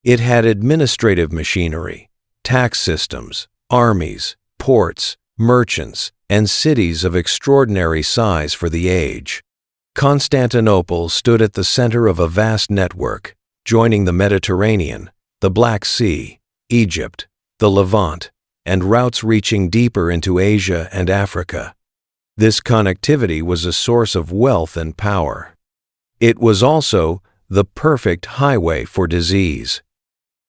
It had administrative machinery, tax systems, armies, ports, merchants, and cities of extraordinary size for the age. Constantinople stood at the center of a vast network, joining the Mediterranean, the Black Sea, Egypt, the Levant, and routes reaching deeper into Asia and Africa. This connectivity was a source of wealth and power. It was also the perfect highway for disease.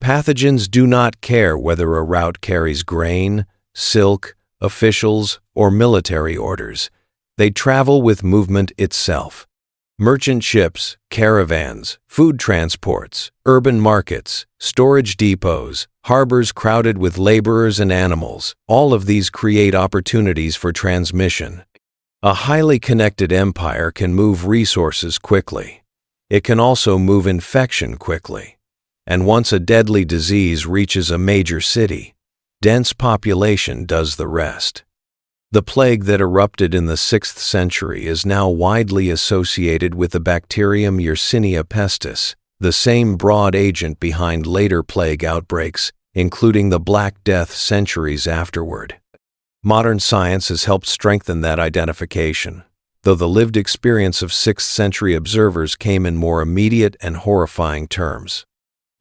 Pathogens do not care whether a route carries grain, silk, officials, or military orders. They travel with movement itself. Merchant ships, caravans, food transports, urban markets, storage depots, harbors crowded with laborers and animals, all of these create opportunities for transmission. A highly connected empire can move resources quickly. It can also move infection quickly. And once a deadly disease reaches a major city, dense population does the rest. The plague that erupted in the 6th century is now widely associated with the bacterium Yersinia pestis, the same broad agent behind later plague outbreaks, including the Black Death centuries afterward. Modern science has helped strengthen that identification, though the lived experience of 6th century observers came in more immediate and horrifying terms.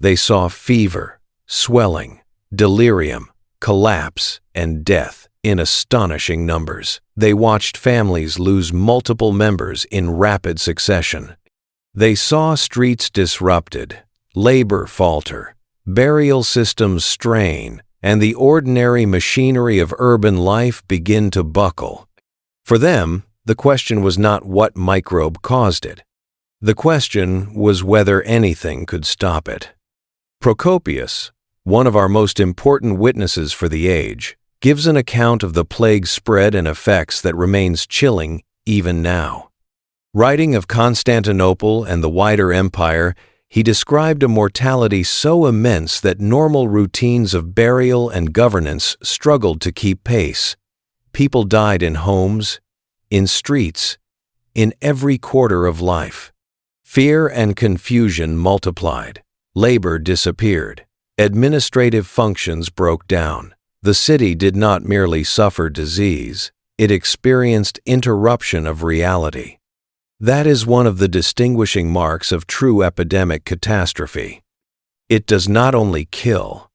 They saw fever, swelling, delirium, collapse, and death in astonishing numbers. They watched families lose multiple members in rapid succession. They saw streets disrupted, labor falter, burial systems strain, and the ordinary machinery of urban life begin to buckle. For them, the question was not what microbe caused it. The question was whether anything could stop it. Procopius, one of our most important witnesses for the age, gives an account of the plague's spread and effects that remains chilling even now. Writing of Constantinople and the wider empire, he described a mortality so immense that normal routines of burial and governance struggled to keep pace. People died in homes, in streets, in every quarter of life. Fear and confusion multiplied. Labor disappeared. Administrative functions broke down. The city did not merely suffer disease, it experienced interruption of reality. That is one of the distinguishing marks of true epidemic catastrophe. It does not only kill,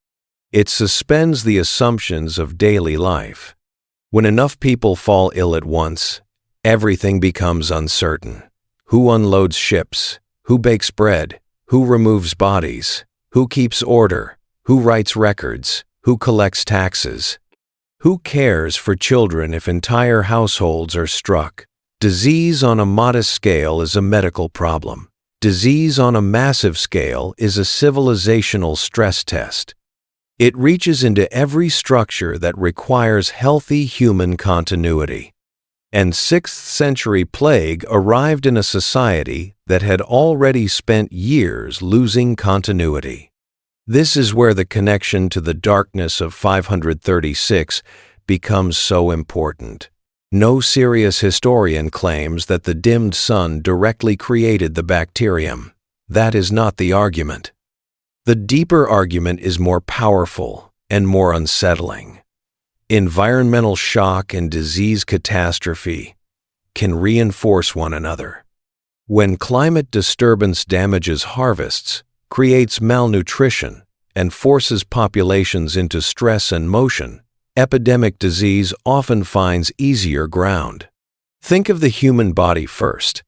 it suspends the assumptions of daily life. When enough people fall ill at once, everything becomes uncertain. Who unloads ships? Who bakes bread? Who removes bodies? Who keeps order? Who writes records? Who collects taxes? Who cares for children if entire households are struck? Disease on a modest scale is a medical problem. Disease on a massive scale is a civilizational stress test. It reaches into every structure that requires healthy human continuity. And 6th century plague arrived in a society that had already spent years losing continuity. This is where the connection to the darkness of 536 becomes so important. No serious historian claims that the dimmed sun directly created the bacterium. That is not the argument. The deeper argument is more powerful and more unsettling. Environmental shock and disease catastrophe can reinforce one another. When climate disturbance damages harvests, creates malnutrition, and forces populations into stress and motion, epidemic disease often finds easier ground. Think of the human body first.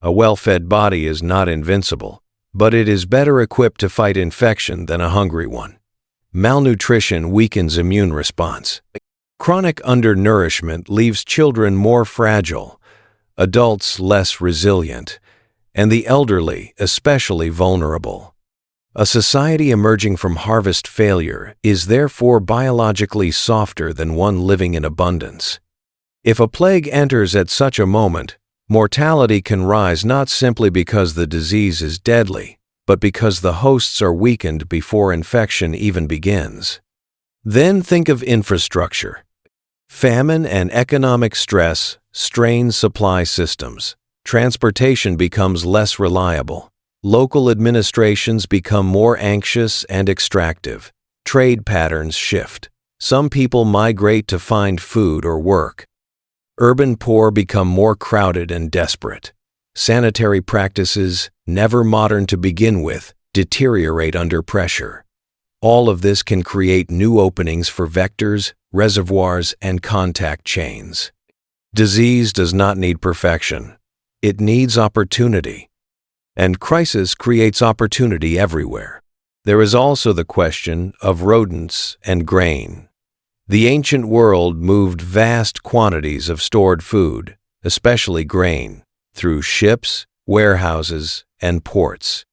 A well-fed body is not invincible, but it is better equipped to fight infection than a hungry one. Malnutrition weakens immune response. Chronic undernourishment leaves children more fragile, adults less resilient, and the elderly especially vulnerable. A society emerging from harvest failure is therefore biologically softer than one living in abundance. If a plague enters at such a moment, mortality can rise not simply because the disease is deadly, but because the hosts are weakened before infection even begins. Then think of infrastructure. Famine and economic stress strain supply systems. Transportation becomes less reliable. Local administrations become more anxious and extractive. Trade patterns shift. Some people migrate to find food or work. Urban poor become more crowded and desperate. Sanitary practices, never modern to begin with, deteriorate under pressure. All of this can create new openings for vectors, reservoirs, and contact chains. Disease does not need perfection. It needs opportunity. And crisis creates opportunity everywhere. There is also the question of rodents and grain. The ancient world moved vast quantities of stored food, especially grain, through ships, warehouses, and ports.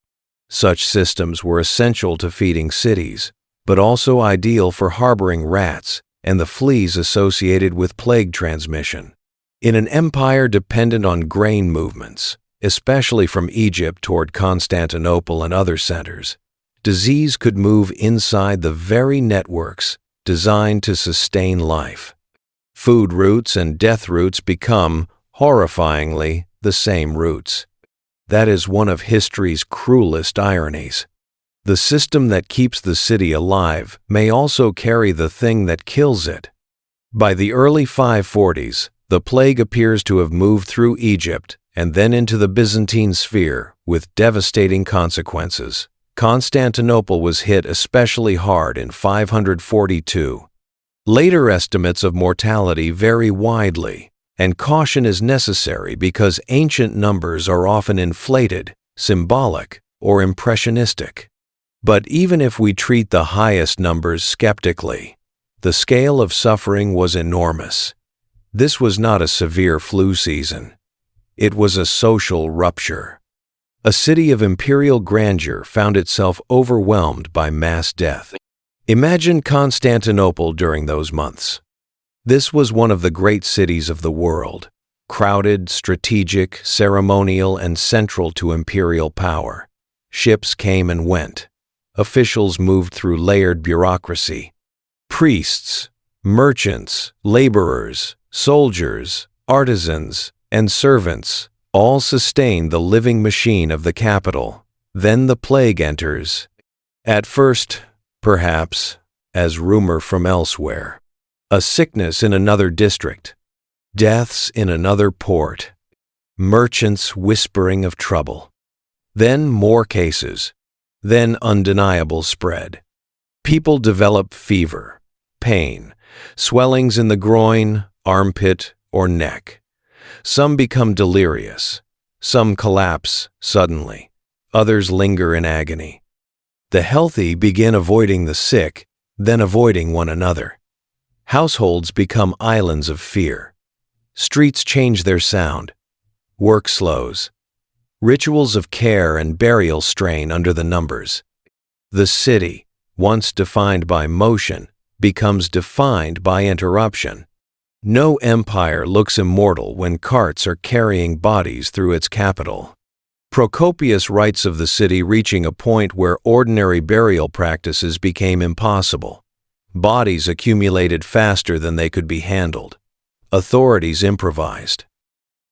Such systems were essential to feeding cities, but also ideal for harboring rats and the fleas associated with plague transmission. In an empire dependent on grain movements, especially from Egypt toward Constantinople and other centers, disease could move inside the very networks designed to sustain life. Food routes and death routes become, horrifyingly, the same routes. That is one of history's cruelest ironies. The system that keeps the city alive may also carry the thing that kills it. By the early 540s, the plague appears to have moved through Egypt and then into the Byzantine sphere with devastating consequences. Constantinople was hit especially hard in 542. Later estimates of mortality vary widely, and caution is necessary because ancient numbers are often inflated, symbolic, or impressionistic. But even if we treat the highest numbers skeptically, the scale of suffering was enormous. This was not a severe flu season. It was a social rupture. A city of imperial grandeur found itself overwhelmed by mass death. Imagine Constantinople during those months. This was one of the great cities of the world, crowded, strategic, ceremonial, and central to imperial power. Ships came and went. Officials moved through layered bureaucracy. Priests, merchants, laborers, soldiers, artisans, and servants all sustained the living machine of the capital. Then the plague enters. At first, perhaps, as rumor from elsewhere. A sickness in another district. Deaths in another port. Merchants whispering of trouble. Then more cases. Then undeniable spread. People develop fever, pain, swellings in the groin, armpit, or neck. Some become delirious. Some collapse suddenly. Others linger in agony. The healthy begin avoiding the sick, then avoiding one another. Households become islands of fear. Streets change their sound. Work slows. Rituals of care and burial strain under the numbers. The city, once defined by motion, becomes defined by interruption. No empire looks immortal when carts are carrying bodies through its capital. Procopius writes of the city reaching a point where ordinary burial practices became impossible. Bodies accumulated faster than they could be handled. Authorities improvised.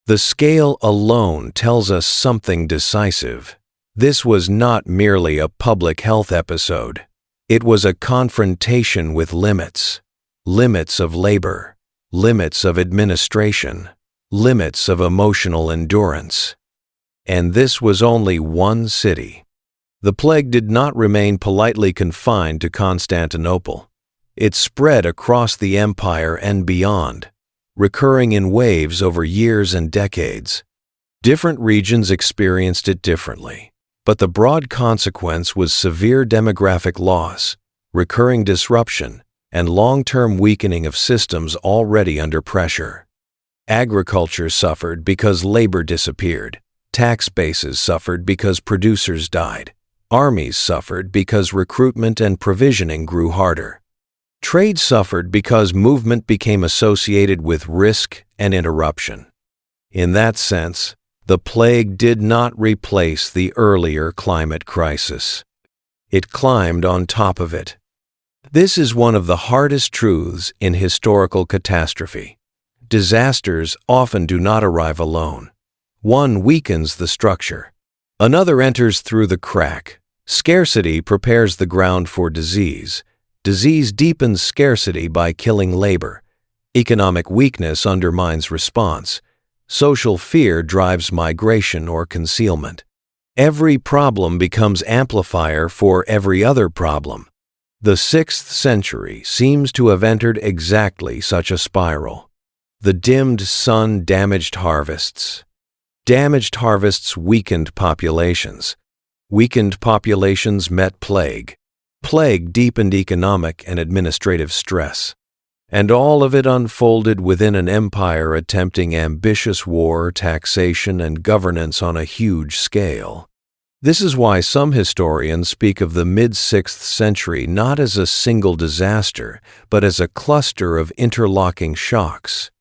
The scale alone tells us something decisive. This was not merely a public health episode. It was a confrontation with limits. Limits of labor. Limits of administration. Limits of emotional endurance. And this was only one city. The plague did not remain politely confined to Constantinople. It spread across the empire and beyond, recurring in waves over years and decades. Different regions experienced it differently, but the broad consequence was severe demographic loss, recurring disruption, and long-term weakening of systems already under pressure. Agriculture suffered because labor disappeared. Tax bases suffered because producers died. Armies suffered because recruitment and provisioning grew harder. Trade suffered because movement became associated with risk and interruption. In that sense, the plague did not replace the earlier climate crisis. It climbed on top of it. This is one of the hardest truths in historical catastrophe. Disasters often do not arrive alone. One weakens the structure. Another enters through the crack. Scarcity prepares the ground for disease. Disease deepens scarcity by killing labor. Economic weakness undermines response. Social fear drives migration or concealment. Every problem becomes amplifier for every other problem. The 6th century seems to have entered exactly such a spiral. The dimmed sun damaged harvests. Damaged harvests weakened populations. Weakened populations met plague. Plague deepened economic and administrative stress. And all of it unfolded within an empire attempting ambitious war, taxation, and governance on a huge scale. This is why some historians speak of the mid-6th century not as a single disaster, but as a cluster of interlocking shocks.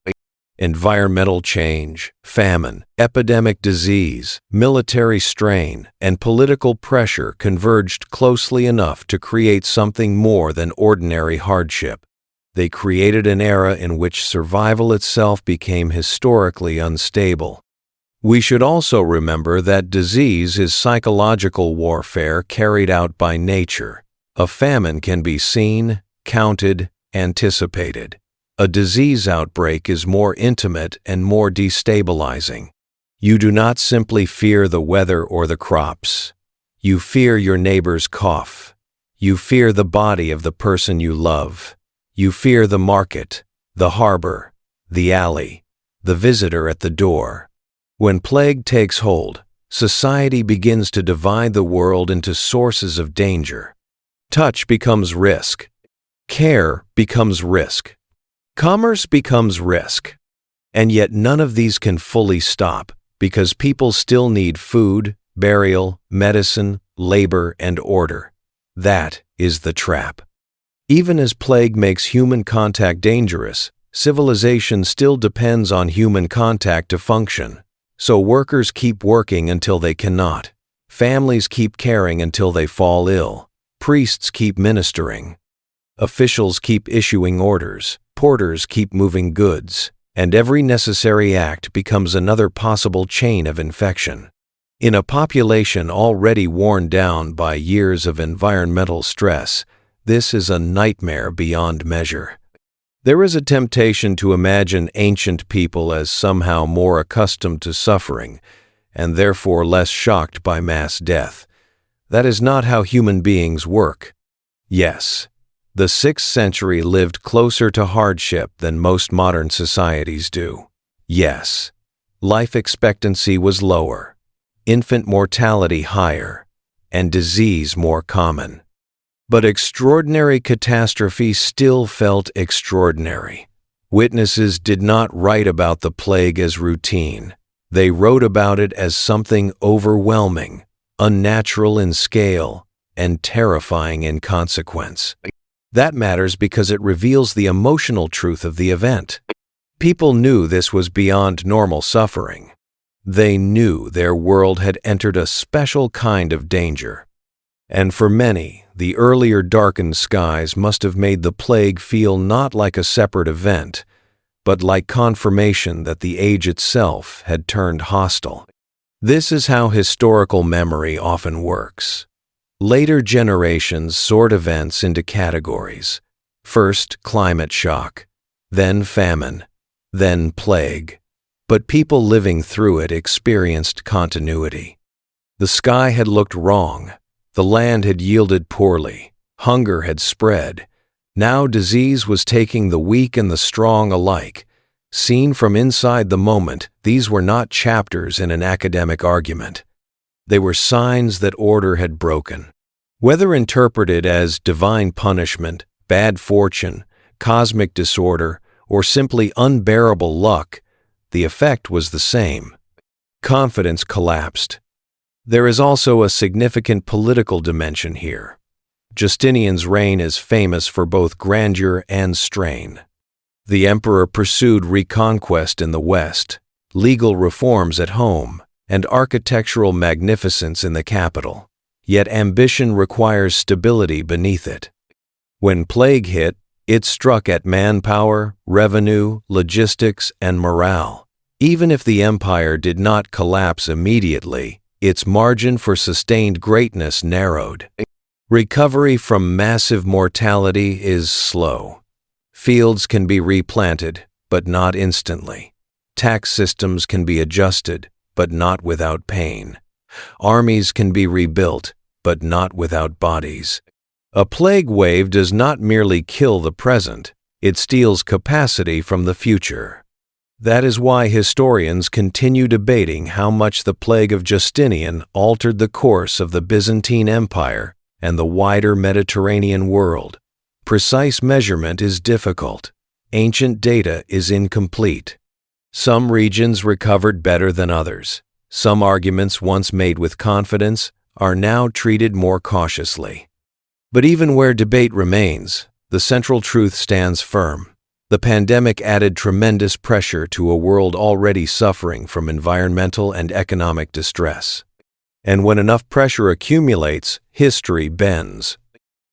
Environmental change, famine, epidemic disease, military strain, and political pressure converged closely enough to create something more than ordinary hardship. They created an era in which survival itself became historically unstable. We should also remember that disease is psychological warfare carried out by nature. A famine can be seen, counted, anticipated. A disease outbreak is more intimate and more destabilizing. You do not simply fear the weather or the crops. You fear your neighbor's cough. You fear the body of the person you love. You fear the market, the harbor, the alley, the visitor at the door. When plague takes hold, society begins to divide the world into sources of danger. Touch becomes risk. Care becomes risk. Commerce becomes risk. And yet none of these can fully stop because people still need food, burial, medicine, labor, and order. That is the trap. Even as plague makes human contact dangerous, civilization still depends on human contact to function. So workers keep working until they cannot. Families keep caring until they fall ill. Priests keep ministering. Officials keep issuing orders. Porters keep moving goods. And every necessary act becomes another possible chain of infection. In a population already worn down by years of environmental stress, this is a nightmare beyond measure. There is a temptation to imagine ancient people as somehow more accustomed to suffering, and therefore less shocked by mass death. That is not how human beings work. Yes, the 6th century lived closer to hardship than most modern societies do. Yes, life expectancy was lower, infant mortality higher, and disease more common. But extraordinary catastrophe still felt extraordinary. Witnesses did not write about the plague as routine. They wrote about it as something overwhelming, unnatural in scale, and terrifying in consequence. That matters because it reveals the emotional truth of the event. People knew this was beyond normal suffering. They knew their world had entered a special kind of danger. And for many, the earlier darkened skies must have made the plague feel not like a separate event, but like confirmation that the age itself had turned hostile. This is how historical memory often works. Later generations sort events into categories. First, climate shock, then famine, then plague. But people living through it experienced continuity. The sky had looked wrong. The land had yielded poorly. Hunger had spread. Now disease was taking the weak and the strong alike. Seen from inside the moment, these were not chapters in an academic argument. They were signs that order had broken. Whether interpreted as divine punishment, bad fortune, cosmic disorder, or simply unbearable luck, the effect was the same. Confidence collapsed. There is also a significant political dimension here. Justinian's reign is famous for both grandeur and strain. The emperor pursued reconquest in the West, legal reforms at home, and architectural magnificence in the capital. Yet ambition requires stability beneath it. When plague hit, it struck at manpower, revenue, logistics, and morale. Even if the empire did not collapse immediately, its margin for sustained greatness narrowed. Recovery from massive mortality is slow. Fields can be replanted, but not instantly. Tax systems can be adjusted, but not without pain. Armies can be rebuilt, but not without bodies. A plague wave does not merely kill the present, it steals capacity from the future. That is why historians continue debating how much the plague of Justinian altered the course of the Byzantine Empire and the wider Mediterranean world. Precise measurement is difficult. Ancient data is incomplete. Some regions recovered better than others. Some arguments once made with confidence are now treated more cautiously. But even where debate remains, the central truth stands firm. The pandemic added tremendous pressure to a world already suffering from environmental and economic distress. And when enough pressure accumulates, history bends.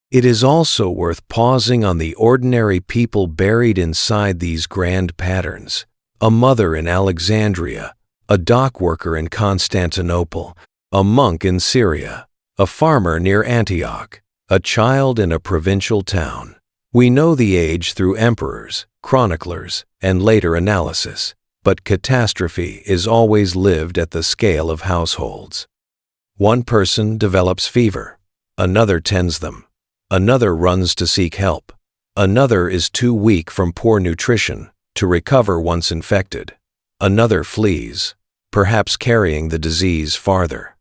It is also worth pausing on the ordinary people buried inside these grand patterns. A mother in Alexandria, a dock worker in Constantinople, a monk in Syria, a farmer near Antioch, a child in a provincial town. We know the age through emperors, chroniclers, and later analysis, but catastrophe is always lived at the scale of households. One person develops fever, another tends them, another runs to seek help, another is too weak from poor nutrition to recover once infected, another flees, perhaps carrying the disease farther.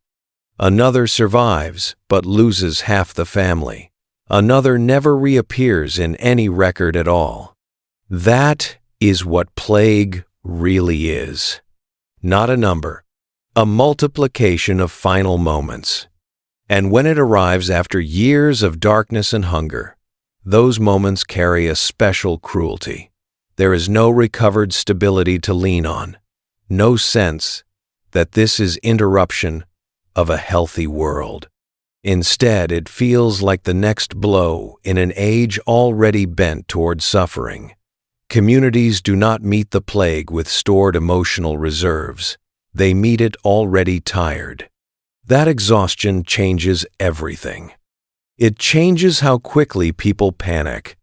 Another survives but loses half the family. Another never reappears in any record at all. That is what plague really is. Not a number, a multiplication of final moments. And when it arrives after years of darkness and hunger, those moments carry a special cruelty. There is no recovered stability to lean on, no sense that this is interruption of a healthy world. Instead, it feels like the next blow in an age already bent toward suffering. Communities do not meet the plague with stored emotional reserves. They meet it already tired. That exhaustion changes everything. It changes how quickly people panic.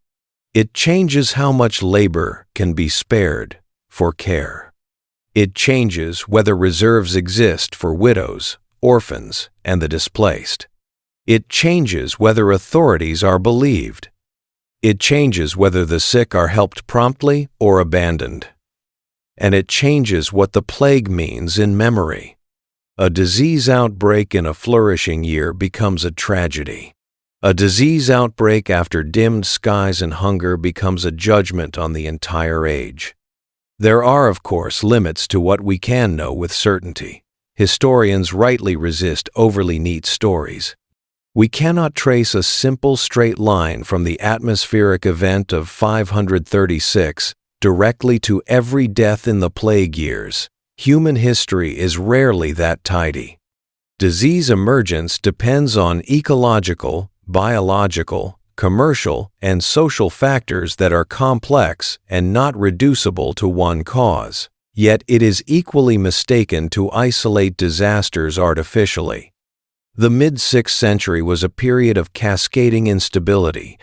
It changes how much labor can be spared for care. It changes whether reserves exist for widows, orphans, and the displaced. It changes whether authorities are believed. It changes whether the sick are helped promptly or abandoned. And it changes what the plague means in memory. A disease outbreak in a flourishing year becomes a tragedy. A disease outbreak after dimmed skies and hunger becomes a judgment on the entire age. There are, of course, limits to what we can know with certainty. Historians rightly resist overly neat stories. We cannot trace a simple straight line from the atmospheric event of 536 directly to every death in the plague years. Human history is rarely that tidy. Disease emergence depends on ecological, biological, commercial, and social factors that are complex and not reducible to one cause. Yet it is equally mistaken to isolate disasters artificially. The mid-6th century was a period of cascading instability,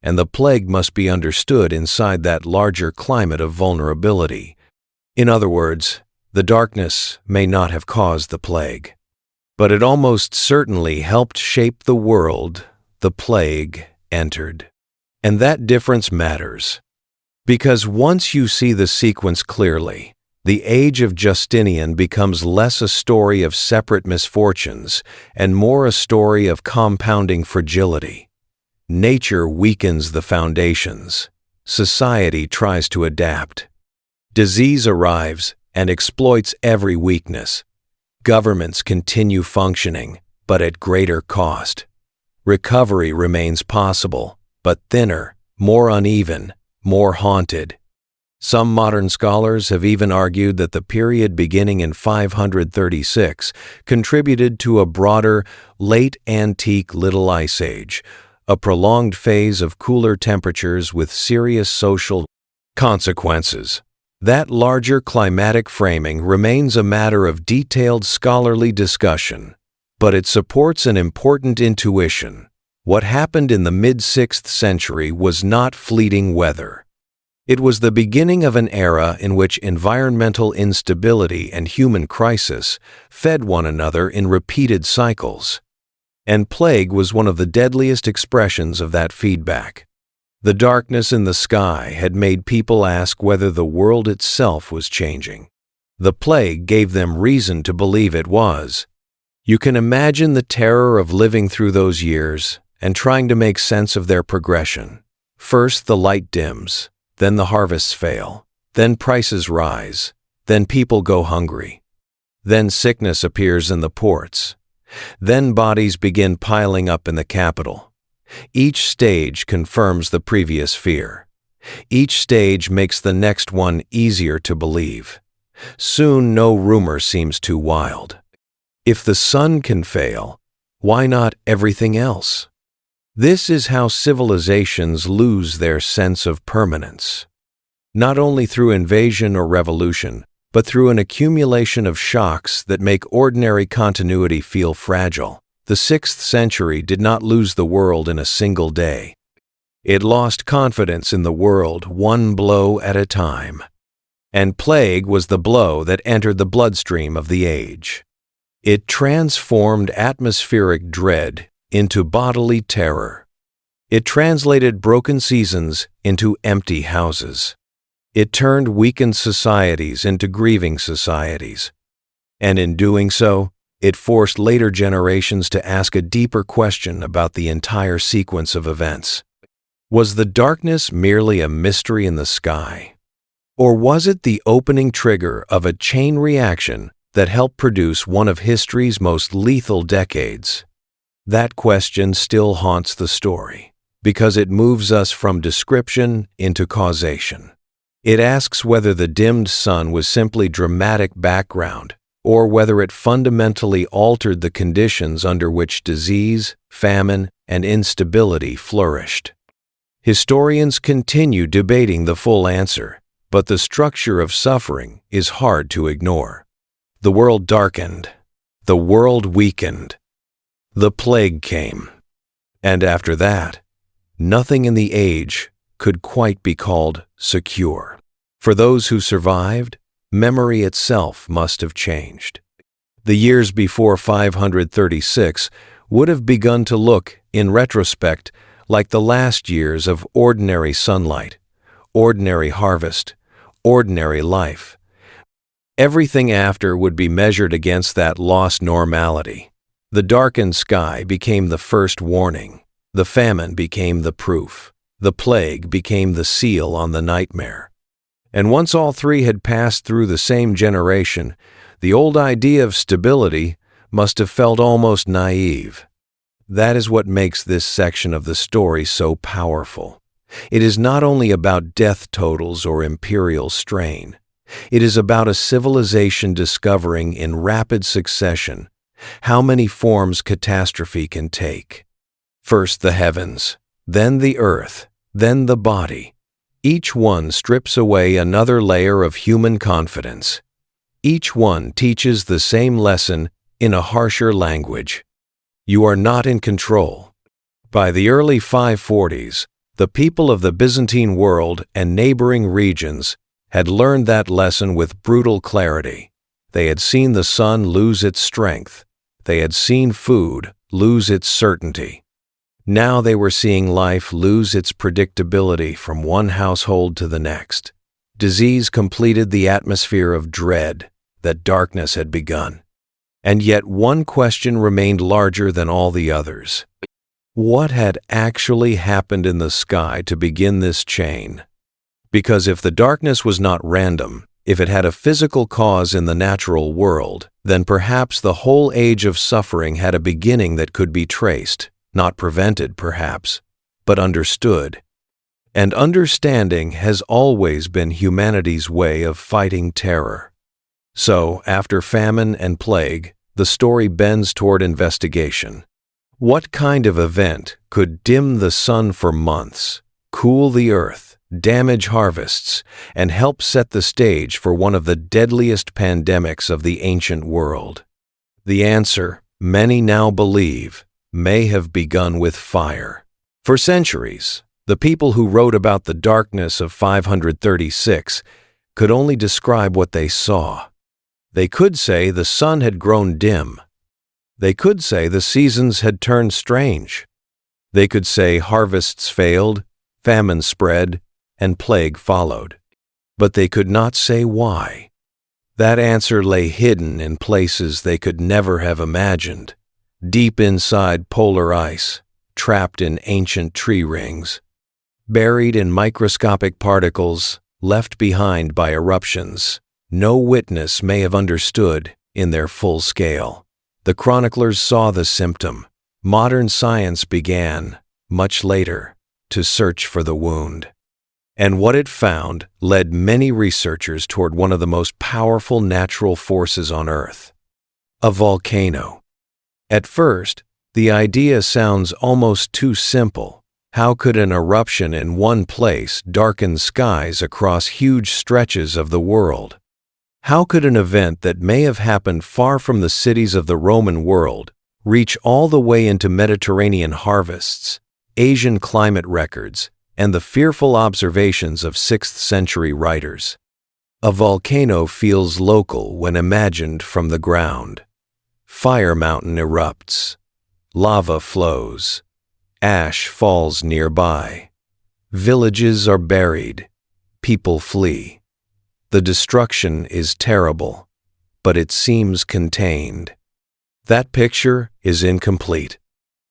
and the plague must be understood inside that larger climate of vulnerability. In other words, the darkness may not have caused the plague, but it almost certainly helped shape the world the plague entered. And that difference matters, because once you see the sequence clearly, the age of Justinian becomes less a story of separate misfortunes and more a story of compounding fragility. Nature weakens the foundations. Society tries to adapt. Disease arrives, and exploits every weakness. Governments continue functioning, but at greater cost. Recovery remains possible, but thinner, more uneven, more haunted. Some modern scholars have even argued that the period beginning in 536 contributed to a broader, late antique Little Ice Age, a prolonged phase of cooler temperatures with serious social consequences. That larger climatic framing remains a matter of detailed scholarly discussion, but it supports an important intuition. What happened in the mid-6th century was not fleeting weather. It was the beginning of an era in which environmental instability and human crisis fed one another in repeated cycles. And plague was one of the deadliest expressions of that feedback. The darkness in the sky had made people ask whether the world itself was changing. The plague gave them reason to believe it was. You can imagine the terror of living through those years and trying to make sense of their progression. First, the light dims. Then the harvests fail. Then prices rise. Then people go hungry. Then sickness appears in the ports. Then bodies begin piling up in the capital. Each stage confirms the previous fear. Each stage makes the next one easier to believe. Soon no rumor seems too wild. If the sun can fail, why not everything else? This is how civilizations lose their sense of permanence. Not only through invasion or revolution, but through an accumulation of shocks that make ordinary continuity feel fragile. The 6th century did not lose the world in a single day. It lost confidence in the world one blow at a time. And plague was the blow that entered the bloodstream of the age. It transformed atmospheric dread into bodily terror. It translated broken seasons into empty houses. It turned weakened societies into grieving societies. And in doing so, it forced later generations to ask a deeper question about the entire sequence of events. Was the darkness merely a mystery in the sky? Or was it the opening trigger of a chain reaction that helped produce one of history's most lethal decades? That question still haunts the story, because it moves us from description into causation. It asks whether the dimmed sun was simply dramatic background, or whether it fundamentally altered the conditions under which disease, famine, and instability flourished. Historians continue debating the full answer, but the structure of suffering is hard to ignore. The world darkened. The world weakened. The plague came. And after that, nothing in the age could quite be called secure. For those who survived, memory itself must have changed. The years before 536 would have begun to look, in retrospect, like the last years of ordinary sunlight, ordinary harvest, ordinary life. Everything after would be measured against that lost normality. The darkened sky became the first warning. The famine became the proof. The plague became the seal on the nightmare. And once all three had passed through the same generation, the old idea of stability must have felt almost naive. That is what makes this section of the story so powerful. It is not only about death totals or imperial strain. It is about a civilization discovering in rapid succession how many forms catastrophe can take. First the heavens, then the earth, then the body. Each one strips away another layer of human confidence. Each one teaches the same lesson in a harsher language. You are not in control. By the early 540s, the people of the Byzantine world and neighboring regions had learned that lesson with brutal clarity. They had seen the sun lose its strength. They had seen food lose its certainty. Now they were seeing life lose its predictability from one household to the next. Disease completed the atmosphere of dread that darkness had begun. And yet one question remained larger than all the others. What had actually happened in the sky to begin this chain? Because if the darkness was not random, If it had a physical cause in the natural world, then perhaps the whole age of suffering had a beginning that could be traced, not prevented perhaps, but understood. And understanding has always been humanity's way of fighting terror. So, after famine and plague, the story bends toward investigation. What kind of event could dim the sun for months, cool the earth, damage harvests, and help set the stage for one of the deadliest pandemics of the ancient world? The answer, many now believe, may have begun with fire. For centuries, the people who wrote about the darkness of 536 could only describe what they saw. They could say the sun had grown dim. They could say the seasons had turned strange. They could say harvests failed, famine spread, and plague followed. But they could not say why. That answer lay hidden in places they could never have imagined, deep inside polar ice, trapped in ancient tree rings, buried in microscopic particles left behind by eruptions no witness may have understood in their full scale. The chroniclers saw the symptom. Modern science began, much later, to search for the wound. And what it found led many researchers toward one of the most powerful natural forces on Earth: a volcano. At first, the idea sounds almost too simple. How could an eruption in one place darken skies across huge stretches of the world? How could an event that may have happened far from the cities of the Roman world reach all the way into Mediterranean harvests, Asian climate records, and the fearful observations of 6th-century writers? A volcano feels local when imagined from the ground. Fire mountain erupts. Lava flows. Ash falls nearby. Villages are buried. People flee. The destruction is terrible, but it seems contained. That picture is incomplete.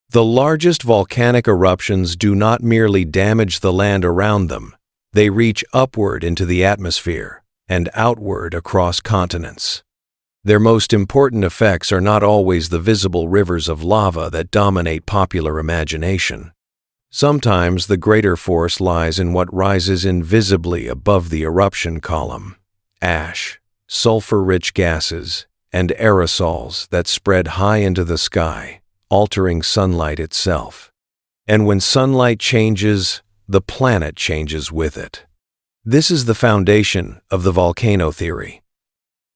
The largest volcanic eruptions do not merely damage the land around them, they reach upward into the atmosphere and outward across continents. Their most important effects are not always the visible rivers of lava that dominate popular imagination. Sometimes the greater force lies in what rises invisibly above the eruption column: ash, sulfur-rich gases, and aerosols that spread high into the sky, altering sunlight itself. And when sunlight changes, the planet changes with it. This is the foundation of the volcano theory.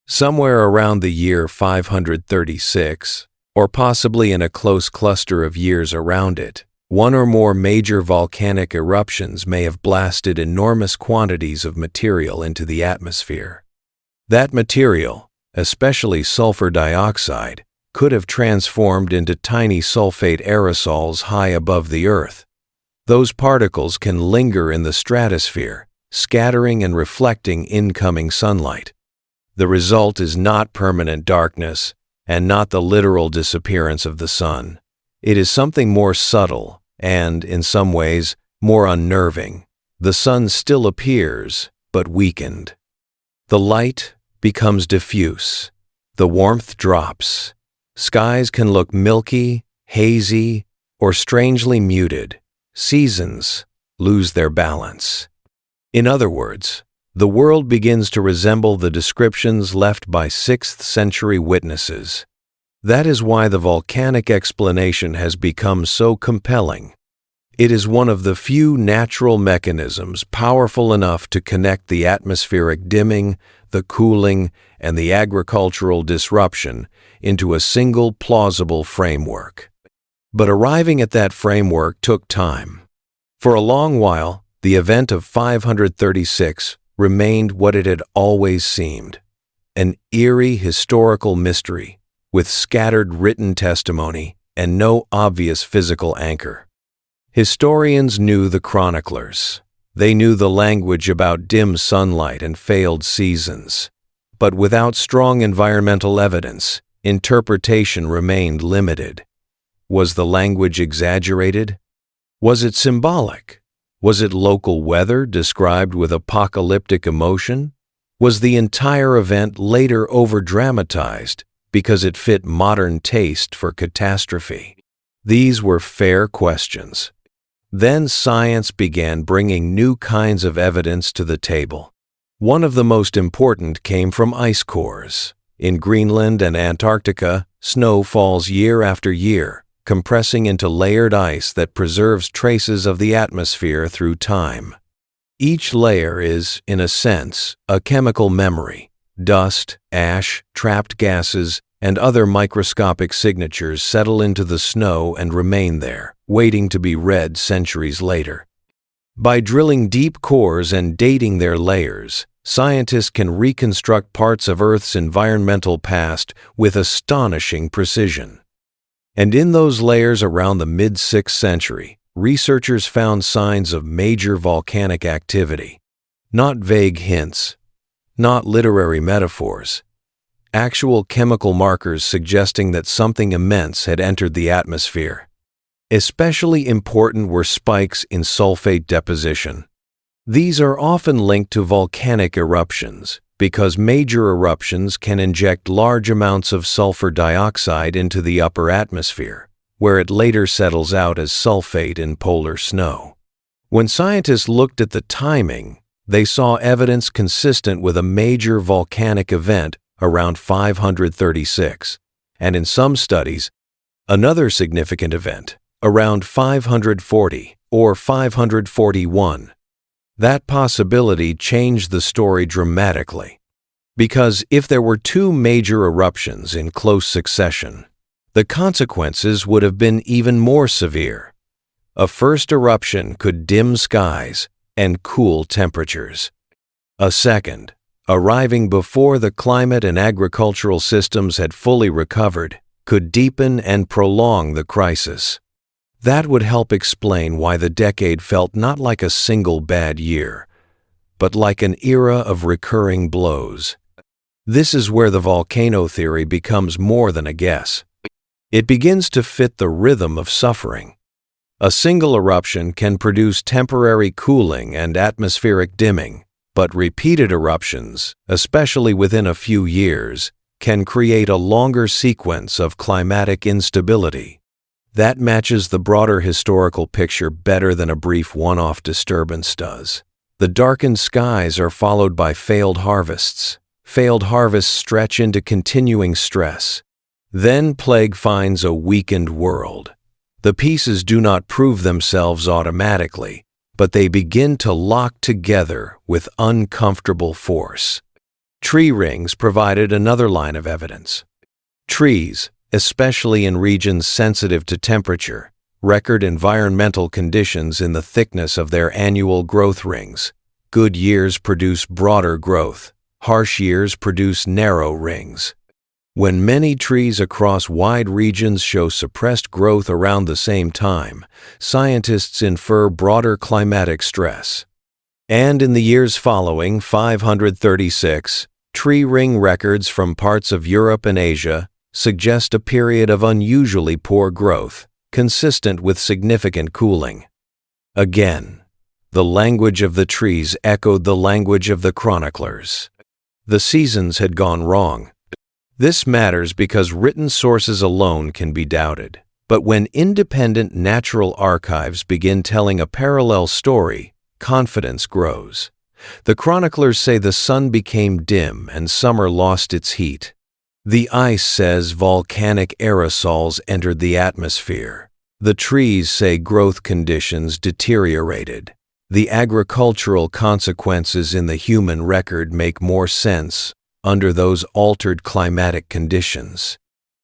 Somewhere around the year 536, or possibly in a close cluster of years around it, one or more major volcanic eruptions may have blasted enormous quantities of material into the atmosphere. That material, especially sulfur dioxide, could have transformed into tiny sulfate aerosols high above the Earth. Those particles can linger in the stratosphere, scattering and reflecting incoming sunlight. The result is not permanent darkness, and not the literal disappearance of the sun. It is something more subtle, and, in some ways, more unnerving. The sun still appears, but weakened. The light becomes diffuse. The warmth drops. Skies can look milky, hazy, or strangely muted. Seasons lose their balance. In other words, the world begins to resemble the descriptions left by 6th-century witnesses. That is why the volcanic explanation has become so compelling. It is one of the few natural mechanisms powerful enough to connect the atmospheric dimming, the cooling, and the agricultural disruption into a single plausible framework. But arriving at that framework took time. For a long while, the event of 536 remained what it had always seemed: an eerie historical mystery, with scattered written testimony and no obvious physical anchor. Historians knew the chroniclers. They knew the language about dim sunlight and failed seasons. But without strong environmental evidence, interpretation remained limited. Was the language exaggerated? Was it symbolic? Was it local weather described with apocalyptic emotion? Was the entire event later over-dramatized because it fit modern taste for catastrophe? These were fair questions. Then science began bringing new kinds of evidence to the table. One of the most important came from ice cores. In Greenland and Antarctica, snow falls year after year, compressing into layered ice that preserves traces of the atmosphere through time. Each layer is, in a sense, a chemical memory. Dust, ash, trapped gases, and other microscopic signatures settle into the snow and remain there, waiting to be read centuries later. By drilling deep cores and dating their layers, scientists can reconstruct parts of Earth's environmental past with astonishing precision. And in those layers around the mid-6th century, researchers found signs of major volcanic activity. Not vague hints, not literary metaphors. Actual chemical markers suggesting that something immense had entered the atmosphere. Especially important were spikes in sulfate deposition. These are often linked to volcanic eruptions because major eruptions can inject large amounts of sulfur dioxide into the upper atmosphere, where it later settles out as sulfate in polar snow. When scientists looked at the timing, they saw evidence consistent with a major volcanic event around 536, and in some studies, another significant event around 540 or 541. That possibility changed the story dramatically, because if there were two major eruptions in close succession, the consequences would have been even more severe. A first eruption could dim skies and cool temperatures. A second, arriving before the climate and agricultural systems had fully recovered, could deepen and prolong the crisis. That would help explain why the decade felt not like a single bad year, but like an era of recurring blows. This is where the volcano theory becomes more than a guess. It begins to fit the rhythm of suffering. A single eruption can produce temporary cooling and atmospheric dimming, but repeated eruptions, especially within a few years, can create a longer sequence of climatic instability. That matches the broader historical picture better than a brief one-off disturbance does. The darkened skies are followed by failed harvests. Failed harvests stretch into continuing stress. Then plague finds a weakened world. The pieces do not prove themselves automatically, but they begin to lock together with uncomfortable force. Tree rings provided another line of evidence. Trees, especially in regions sensitive to temperature, record environmental conditions in the thickness of their annual growth rings. Good years produce broader growth. Harsh years produce narrow rings. When many trees across wide regions show suppressed growth around the same time, scientists infer broader climatic stress. And in the years following 536, tree ring records from parts of Europe and Asia suggest a period of unusually poor growth, consistent with significant cooling. Again, the language of the trees echoed the language of the chroniclers. The seasons had gone wrong. This matters because written sources alone can be doubted. But when independent natural archives begin telling a parallel story, confidence grows. The chroniclers say the sun became dim and summer lost its heat. The ice says volcanic aerosols entered the atmosphere. The trees say growth conditions deteriorated. The agricultural consequences in the human record make more sense under those altered climatic conditions.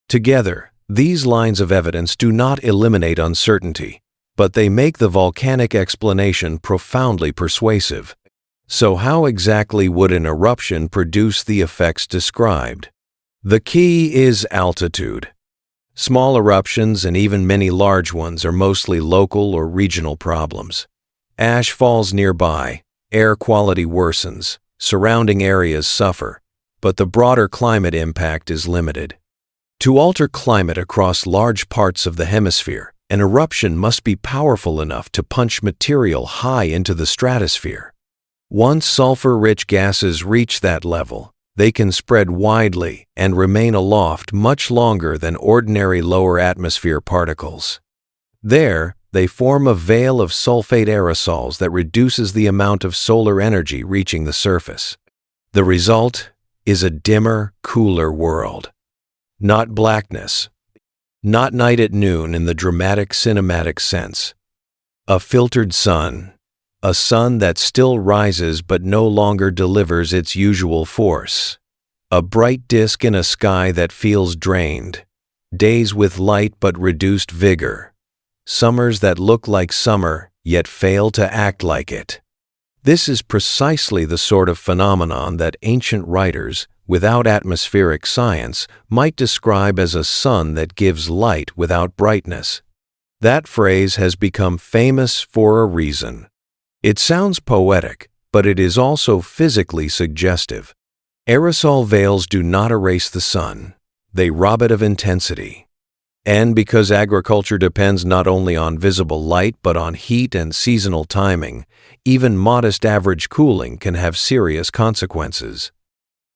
Together, these lines of evidence do not eliminate uncertainty, but they make the volcanic explanation profoundly persuasive. So how exactly would an eruption produce the effects described? The key is altitude. Small eruptions and even many large ones are mostly local or regional problems. Ash falls nearby, air quality worsens, surrounding areas suffer, but the broader climate impact is limited. To alter climate across large parts of the hemisphere, an eruption must be powerful enough to punch material high into the stratosphere. Once sulfur-rich gases reach that level, they can spread widely and remain aloft much longer than ordinary lower atmosphere particles. There, they form a veil of sulfate aerosols that reduces the amount of solar energy reaching the surface. The result is a dimmer, cooler world. Not blackness. Not night at noon in the dramatic cinematic sense. A filtered sun. A sun that still rises but no longer delivers its usual force. A bright disk in a sky that feels drained. Days with light but reduced vigor. Summers that look like summer yet fail to act like it. This is precisely the sort of phenomenon that ancient writers, without atmospheric science, might describe as a sun that gives light without brightness. That phrase has become famous for a reason. It sounds poetic, but it is also physically suggestive. Aerosol veils do not erase the sun. They rob it of intensity. And because agriculture depends not only on visible light but on heat and seasonal timing, even modest average cooling can have serious consequences.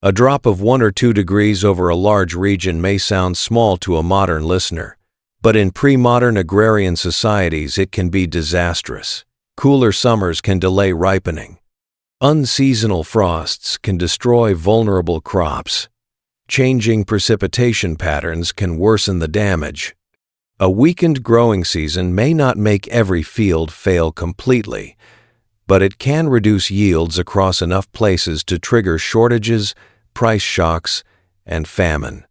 A drop of 1 or 2 degrees over a large region may sound small to a modern listener, but in pre-modern agrarian societies it can be disastrous. Cooler summers can delay ripening. Unseasonal frosts can destroy vulnerable crops. Changing precipitation patterns can worsen the damage. A weakened growing season may not make every field fail completely, but it can reduce yields across enough places to trigger shortages, price shocks, and famine.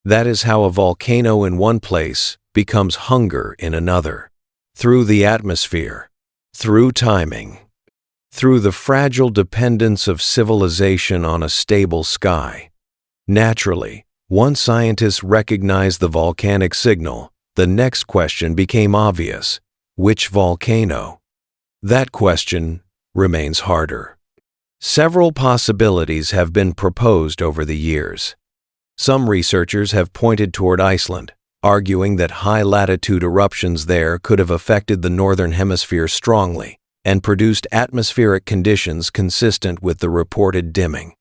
That is how a volcano in one place becomes hunger in another. Through the atmosphere. Through timing. Through the fragile dependence of civilization on a stable sky. Naturally, once scientists recognized the volcanic signal, the next question became obvious. Which volcano? That question remains harder. Several possibilities have been proposed over the years. Some researchers have pointed toward Iceland, arguing that high-latitude eruptions there could have affected the northern hemisphere strongly and produced atmospheric conditions consistent with the reported dimming.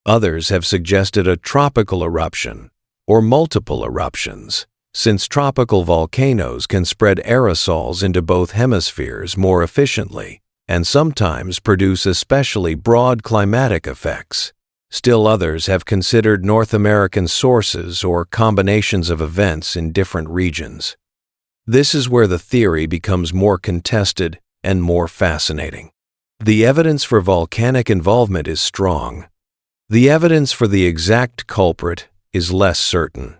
Others have suggested a tropical eruption, or multiple eruptions, since tropical volcanoes can spread aerosols into both hemispheres more efficiently and sometimes produce especially broad climatic effects. Still others have considered North American sources or combinations of events in different regions. This is where the theory becomes more contested and more fascinating. The evidence for volcanic involvement is strong. The evidence for the exact culprit is less certain.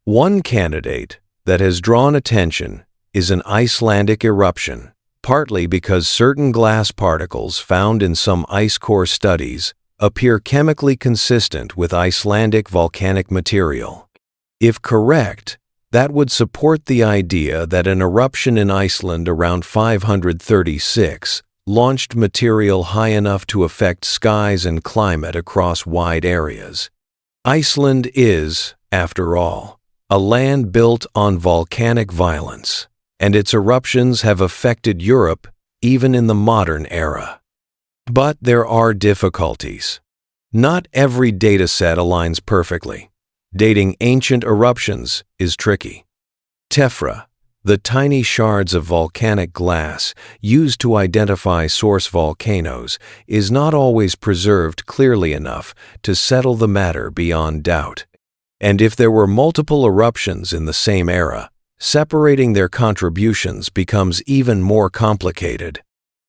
One candidate that has drawn attention is an Icelandic eruption, partly because certain glass particles found in some ice core studies appear chemically consistent with Icelandic volcanic material. If correct, that would support the idea that an eruption in Iceland around 536 launched material high enough to affect skies and climate across wide areas. Iceland is, after all, a land built on volcanic violence, and its eruptions have affected Europe even in the modern era. But there are difficulties. Not every data set aligns perfectly. Dating ancient eruptions is tricky. Tephra, the tiny shards of volcanic glass used to identify source volcanoes, is not always preserved clearly enough to settle the matter beyond doubt. And if there were multiple eruptions in the same era, separating their contributions becomes even more complicated.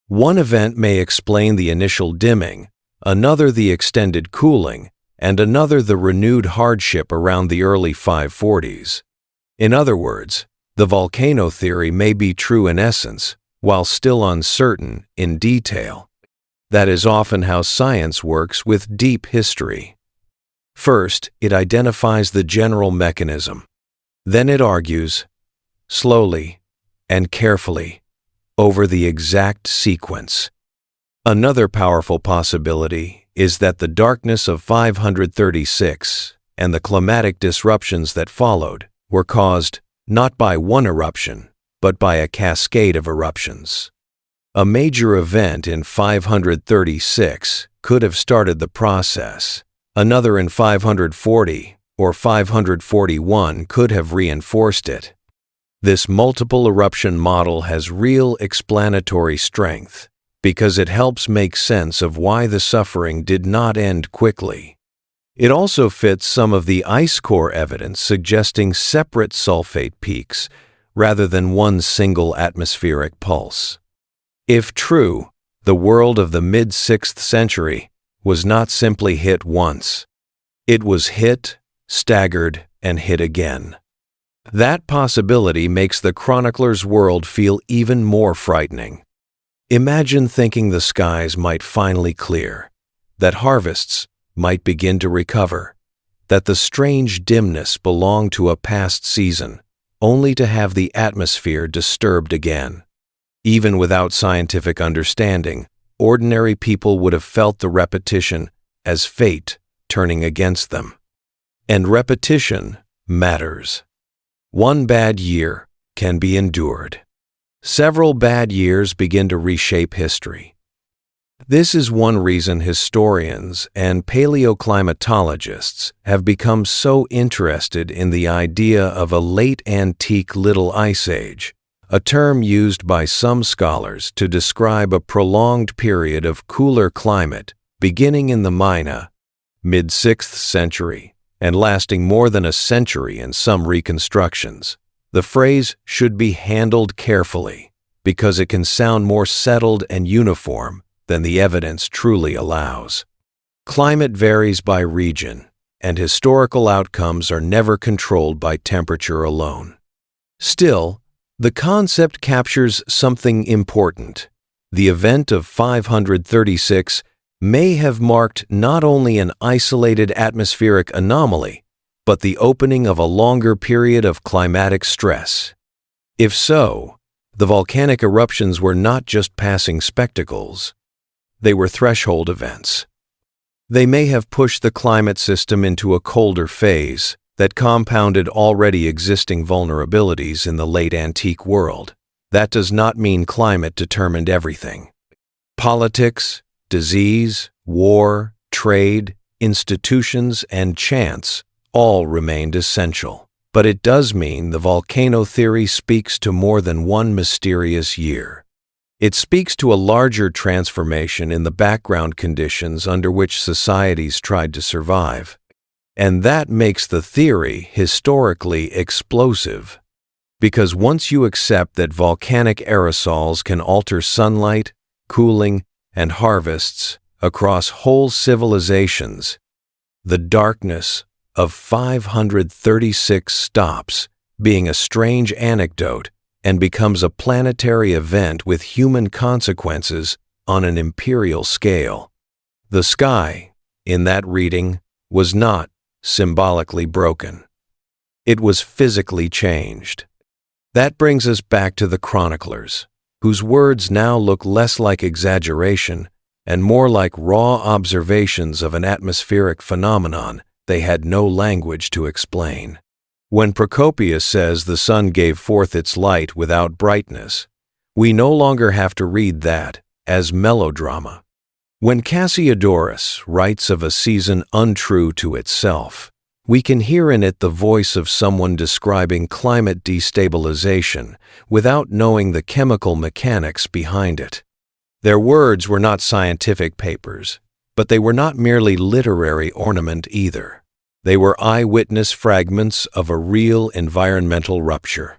One event may explain the initial dimming, another the extended cooling, and another the renewed hardship around the early 540s. In other words, the volcano theory may be true in essence, while still uncertain in detail. That is often how science works with deep history. First, it identifies the general mechanism. Then it argues, slowly and carefully, over the exact sequence. Another powerful possibility is that the darkness of 536 and the climatic disruptions that followed were caused not by one eruption, but by a cascade of eruptions. A major event in 536 could have started the process. Another in 540 or 541 could have reinforced it. This multiple eruption model has real explanatory strength because it helps make sense of why the suffering did not end quickly. It also fits some of the ice core evidence suggesting separate sulfate peaks rather than one single atmospheric pulse. If true, the world of the mid-6th century was not simply hit once. It was hit, staggered, and hit again. That possibility makes the chronicler's world feel even more frightening. Imagine thinking the skies might finally clear, that harvests might begin to recover, that the strange dimness belonged to a past season, only to have the atmosphere disturbed again. Even without scientific understanding, ordinary people would have felt the repetition as fate turning against them. And repetition matters. One bad year can be endured. Several bad years begin to reshape history. This is one reason historians and paleoclimatologists have become so interested in the idea of a late antique Little Ice Age, a term used by some scholars to describe a prolonged period of cooler climate beginning in the Mina, mid-6th century, and lasting more than a century in some reconstructions. The phrase should be handled carefully because it can sound more settled and uniform than the evidence truly allows. Climate varies by region, and historical outcomes are never controlled by temperature alone. Still, the concept captures something important. The event of 536 may have marked not only an isolated atmospheric anomaly, but the opening of a longer period of climatic stress. If so, the volcanic eruptions were not just passing spectacles. They were threshold events. They may have pushed the climate system into a colder phase that compounded already existing vulnerabilities in the late antique world. That does not mean climate determined everything. Politics, disease, war, trade, institutions, and chance all remained essential. But it does mean the volcano theory speaks to more than one mysterious year. It speaks to a larger transformation in the background conditions under which societies tried to survive. And that makes the theory historically explosive. Because once you accept that volcanic aerosols can alter sunlight, cooling, and harvests across whole civilizations, the darkness of 536 stops being a strange anecdote and becomes a planetary event with human consequences on an imperial scale. The sky, in that reading, was not symbolically broken. It was physically changed. That brings us back to the chroniclers, whose words now look less like exaggeration and more like raw observations of an atmospheric phenomenon they had no language to explain. When Procopius says the sun gave forth its light without brightness, we no longer have to read that as melodrama. When Cassiodorus writes of a season untrue to itself, we can hear in it the voice of someone describing climate destabilization without knowing the chemical mechanics behind it. Their words were not scientific papers, but they were not merely literary ornament either. They were eyewitness fragments of a real environmental rupture.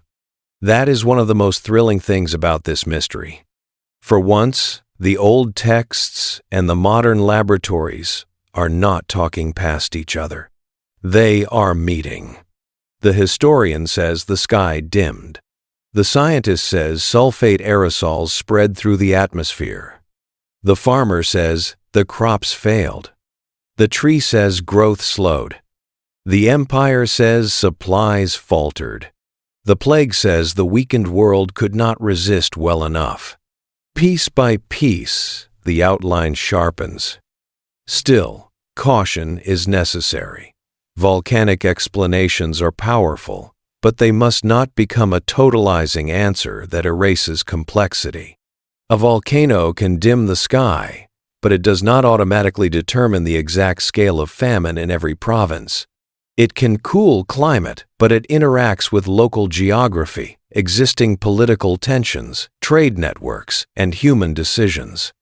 That is one of the most thrilling things about this mystery. For once, the old texts and the modern laboratories are not talking past each other. They are meeting. The historian says the sky dimmed. The scientist says sulfate aerosols spread through the atmosphere. The farmer says the crops failed. The tree says growth slowed. The empire says supplies faltered. The plague says the weakened world could not resist well enough. Piece by piece, the outline sharpens. Still, caution is necessary. Volcanic explanations are powerful, but they must not become a totalizing answer that erases complexity. A volcano can dim the sky, but it does not automatically determine the exact scale of famine in every province. It can cool climate, but it interacts with local geography, existing political tensions, trade networks, and human decisions.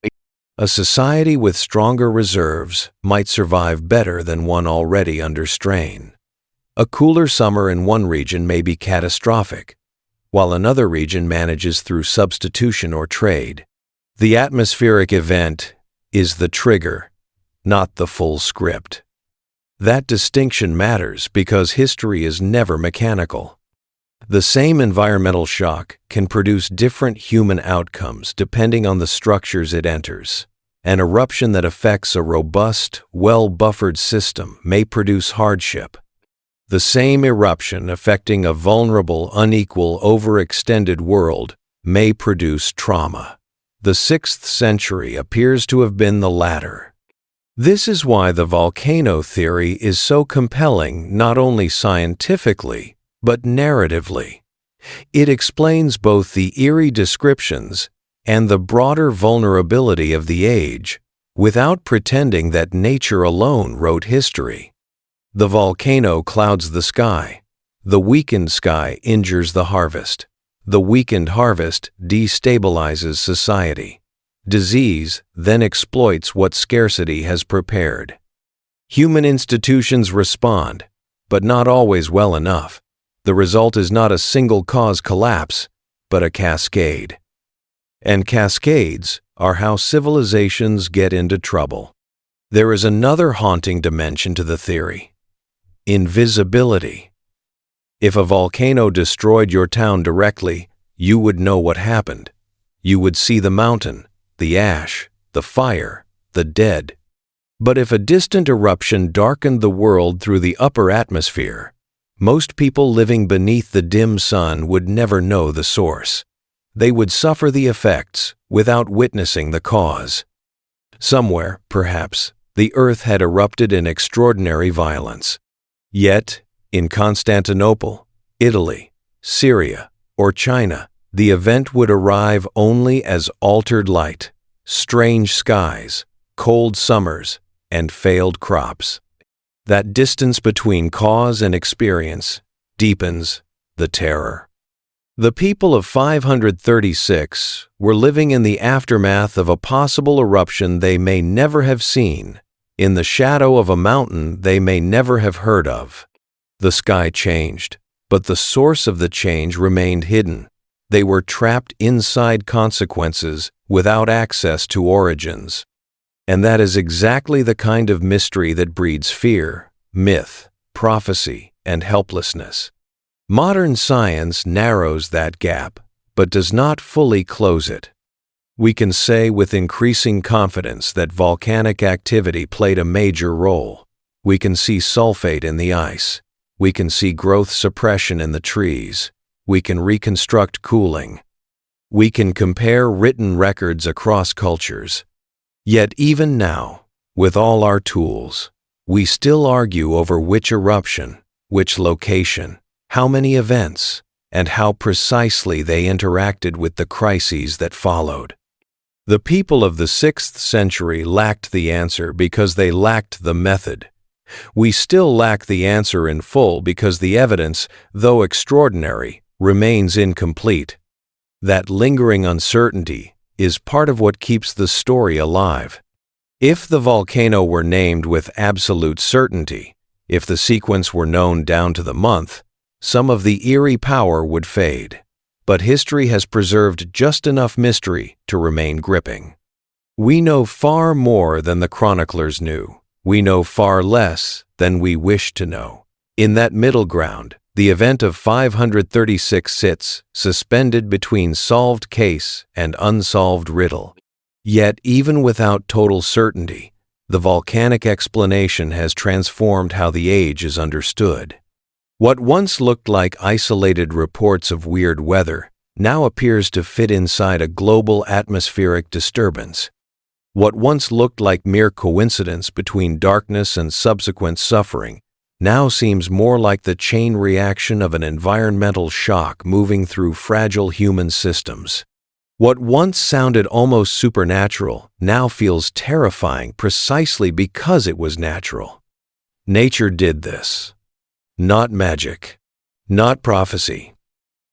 A society with stronger reserves might survive better than one already under strain. A cooler summer in one region may be catastrophic, while another region manages through substitution or trade. The atmospheric event is the trigger, not the full script. That distinction matters because history is never mechanical. The same environmental shock can produce different human outcomes depending on the structures it enters. An eruption that affects a robust, well-buffered system may produce hardship. The same eruption affecting a vulnerable, unequal, overextended world may produce trauma. The 6th century appears to have been the latter. This is why the volcano theory is so compelling not only scientifically, but narratively. It explains both the eerie descriptions and the broader vulnerability of the age without pretending that nature alone wrote history. The volcano clouds the sky. The weakened sky injures the harvest. The weakened harvest destabilizes society. Disease then exploits what scarcity has prepared. Human institutions respond, but not always well enough. The result is not a single-cause collapse, but a cascade. And cascades are how civilizations get into trouble. There is another haunting dimension to the theory: invisibility. If a volcano destroyed your town directly, you would know what happened. You would see the mountain, the ash, the fire, the dead. But if a distant eruption darkened the world through the upper atmosphere, most people living beneath the dim sun would never know the source. They would suffer the effects without witnessing the cause. Somewhere, perhaps, the earth had erupted in extraordinary violence. Yet, in Constantinople, Italy, Syria, or China, the event would arrive only as altered light, strange skies, cold summers, and failed crops. That distance between cause and experience deepens the terror. The people of 536 were living in the aftermath of a possible eruption they may never have seen, in the shadow of a mountain they may never have heard of. The sky changed, but the source of the change remained hidden. They were trapped inside consequences without access to origins. And that is exactly the kind of mystery that breeds fear, myth, prophecy, and helplessness. Modern science narrows that gap, but does not fully close it. We can say with increasing confidence that volcanic activity played a major role. We can see sulfate in the ice. We can see growth suppression in the trees. We can reconstruct cooling. We can compare written records across cultures. Yet even now, with all our tools, we still argue over which eruption, which location, how many events, and how precisely they interacted with the crises that followed. The people of the 6th century lacked the answer because they lacked the method. We still lack the answer in full because the evidence, though extraordinary, remains incomplete. That lingering uncertainty is part of what keeps the story alive. If the volcano were named with absolute certainty, if the sequence were known down to the month, some of the eerie power would fade. But history has preserved just enough mystery to remain gripping. We know far more than the chroniclers knew. We know far less than we wish to know. In that middle ground, the event of 536 sits suspended between solved case and unsolved riddle. Yet, even without total certainty, the volcanic explanation has transformed how the age is understood. What once looked like isolated reports of weird weather now appears to fit inside a global atmospheric disturbance. What once looked like mere coincidence between darkness and subsequent suffering now seems more like the chain reaction of an environmental shock moving through fragile human systems. What once sounded almost supernatural now feels terrifying precisely because it was natural. Nature did this. Not magic, not prophecy,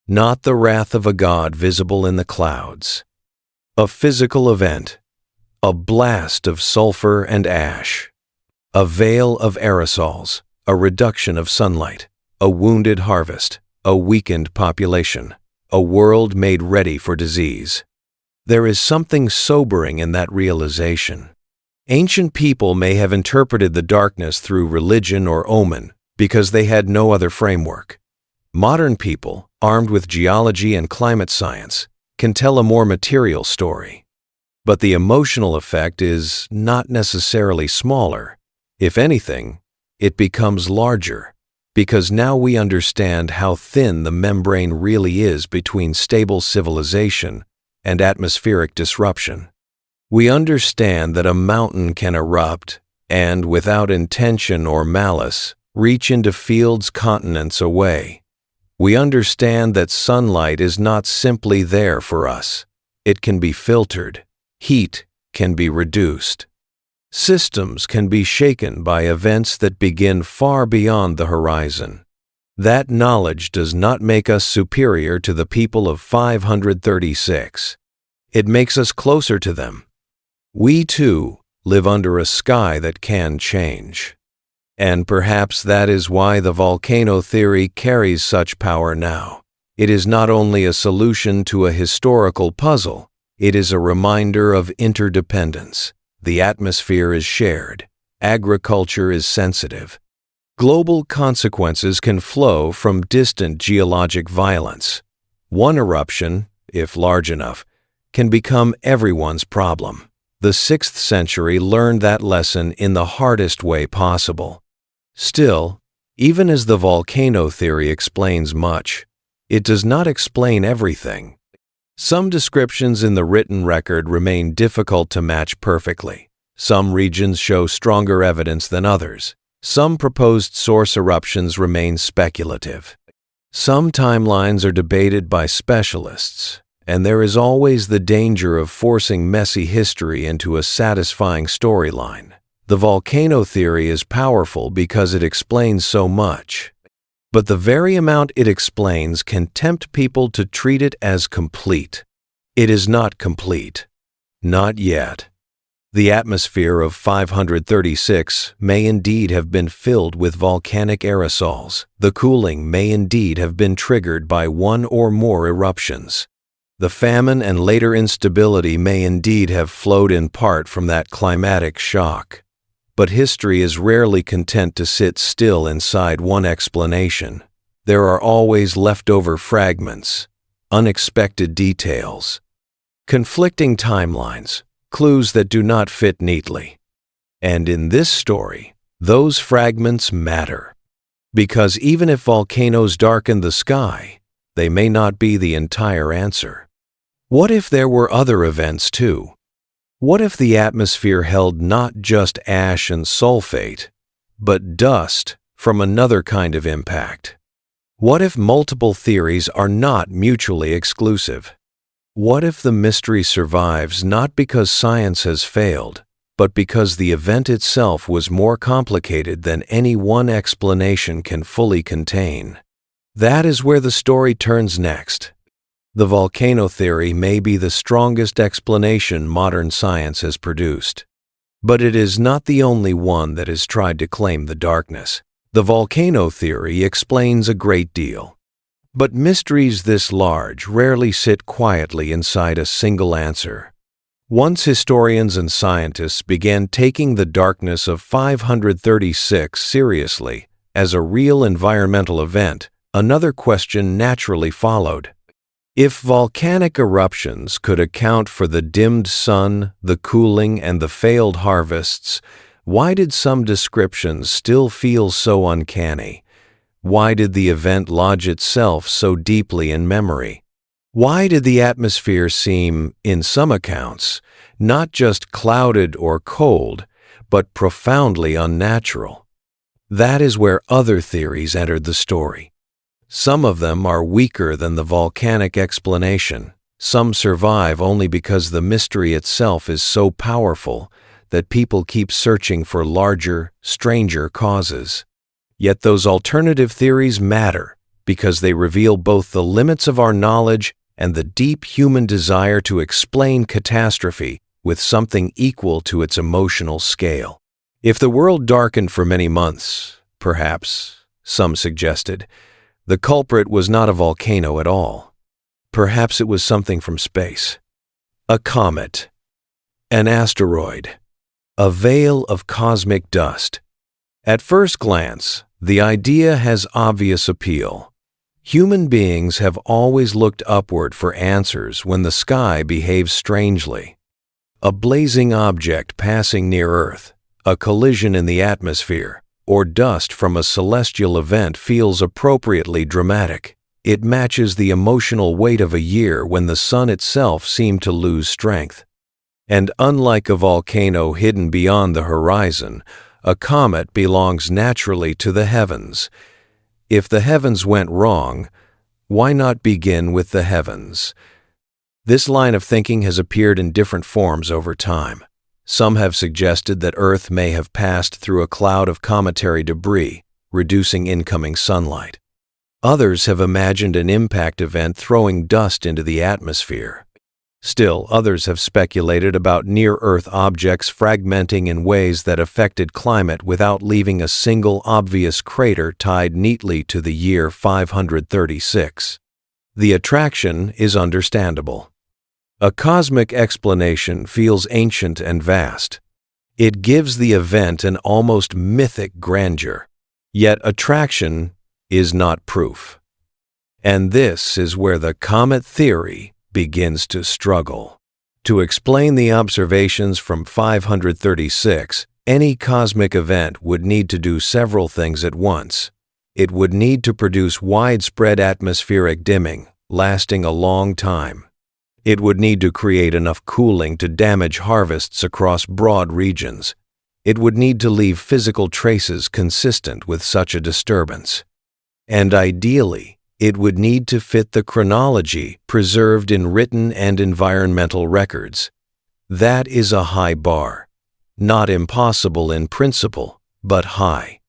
not the wrath of a god visible in the clouds. A physical event, a blast of sulfur and ash, a veil of aerosols, a reduction of sunlight, a wounded harvest, a weakened population, a world made ready for disease. There is something sobering in that realization. Ancient people may have interpreted the darkness through religion or omen because they had no other framework. Modern people, armed with geology and climate science, can tell a more material story. But the emotional effect is not necessarily smaller. If anything, it becomes larger, because now we understand how thin the membrane really is between stable civilization and atmospheric disruption. We understand that a mountain can erupt and, without intention or malice, reach into fields continents away. We understand that sunlight is not simply there for us. It can be filtered. Heat can be reduced. Systems can be shaken by events that begin far beyond the horizon. That knowledge does not make us superior to the people of 536. It makes us closer to them. We, too, live under a sky that can change. And perhaps that is why the volcano theory carries such power now. It is not only a solution to a historical puzzle, it is a reminder of interdependence. The atmosphere is shared. Agriculture is sensitive. Global consequences can flow from distant geologic violence. One eruption, if large enough, can become everyone's problem. The 6th century learned that lesson in the hardest way possible. Still, even as the volcano theory explains much, it does not explain everything. Some descriptions in the written record remain difficult to match perfectly. Some regions show stronger evidence than others. Some proposed source eruptions remain speculative. Some timelines are debated by specialists, and there is always the danger of forcing messy history into a satisfying storyline. The volcano theory is powerful because it explains so much. But the very amount it explains can tempt people to treat it as complete. It is not complete. Not yet. The atmosphere of 536 may indeed have been filled with volcanic aerosols. The cooling may indeed have been triggered by one or more eruptions. The famine and later instability may indeed have flowed in part from that climatic shock. But history is rarely content to sit still inside one explanation. There are always leftover fragments, unexpected details, conflicting timelines, clues that do not fit neatly. And in this story, those fragments matter. Because even if volcanoes darken the sky, they may not be the entire answer. What if there were other events too? What if the atmosphere held not just ash and sulfate, but dust from another kind of impact? What if multiple theories are not mutually exclusive? What if the mystery survives not because science has failed, but because the event itself was more complicated than any one explanation can fully contain? That is where the story turns next. The volcano theory may be the strongest explanation modern science has produced. But it is not the only one that has tried to claim the darkness. The volcano theory explains a great deal. But mysteries this large rarely sit quietly inside a single answer. Once historians and scientists began taking the darkness of 536 seriously as a real environmental event, another question naturally followed. If volcanic eruptions could account for the dimmed sun, the cooling, and the failed harvests, why did some descriptions still feel so uncanny? Why did the event lodge itself so deeply in memory? Why did the atmosphere seem, in some accounts, not just clouded or cold, but profoundly unnatural? That is where other theories entered the story. Some of them are weaker than the volcanic explanation. Some survive only because the mystery itself is so powerful that people keep searching for larger, stranger causes. Yet those alternative theories matter because they reveal both the limits of our knowledge and the deep human desire to explain catastrophe with something equal to its emotional scale. If the world darkened for many months, perhaps, some suggested, the culprit was not a volcano at all. Perhaps it was something from space. A comet, an asteroid, a veil of cosmic dust. At first glance, the idea has obvious appeal. Human beings have always looked upward for answers when the sky behaves strangely. A blazing object passing near Earth, a collision in the atmosphere, or dust from a celestial event feels appropriately dramatic. It matches the emotional weight of a year when the sun itself seemed to lose strength. And unlike a volcano hidden beyond the horizon, a comet belongs naturally to the heavens. If the heavens went wrong, why not begin with the heavens? This line of thinking has appeared in different forms over time. Some have suggested that Earth may have passed through a cloud of cometary debris, reducing incoming sunlight. Others have imagined an impact event throwing dust into the atmosphere. Still, others have speculated about near-Earth objects fragmenting in ways that affected climate without leaving a single obvious crater tied neatly to the year 536. The attraction is understandable. A cosmic explanation feels ancient and vast. It gives the event an almost mythic grandeur. Yet attraction is not proof. And this is where the comet theory begins to struggle. To explain the observations from 536, any cosmic event would need to do several things at once. It would need to produce widespread atmospheric dimming, lasting a long time. It would need to create enough cooling to damage harvests across broad regions. It would need to leave physical traces consistent with such a disturbance. And ideally, it would need to fit the chronology preserved in written and environmental records. That is a high bar. Not impossible in principle, but high.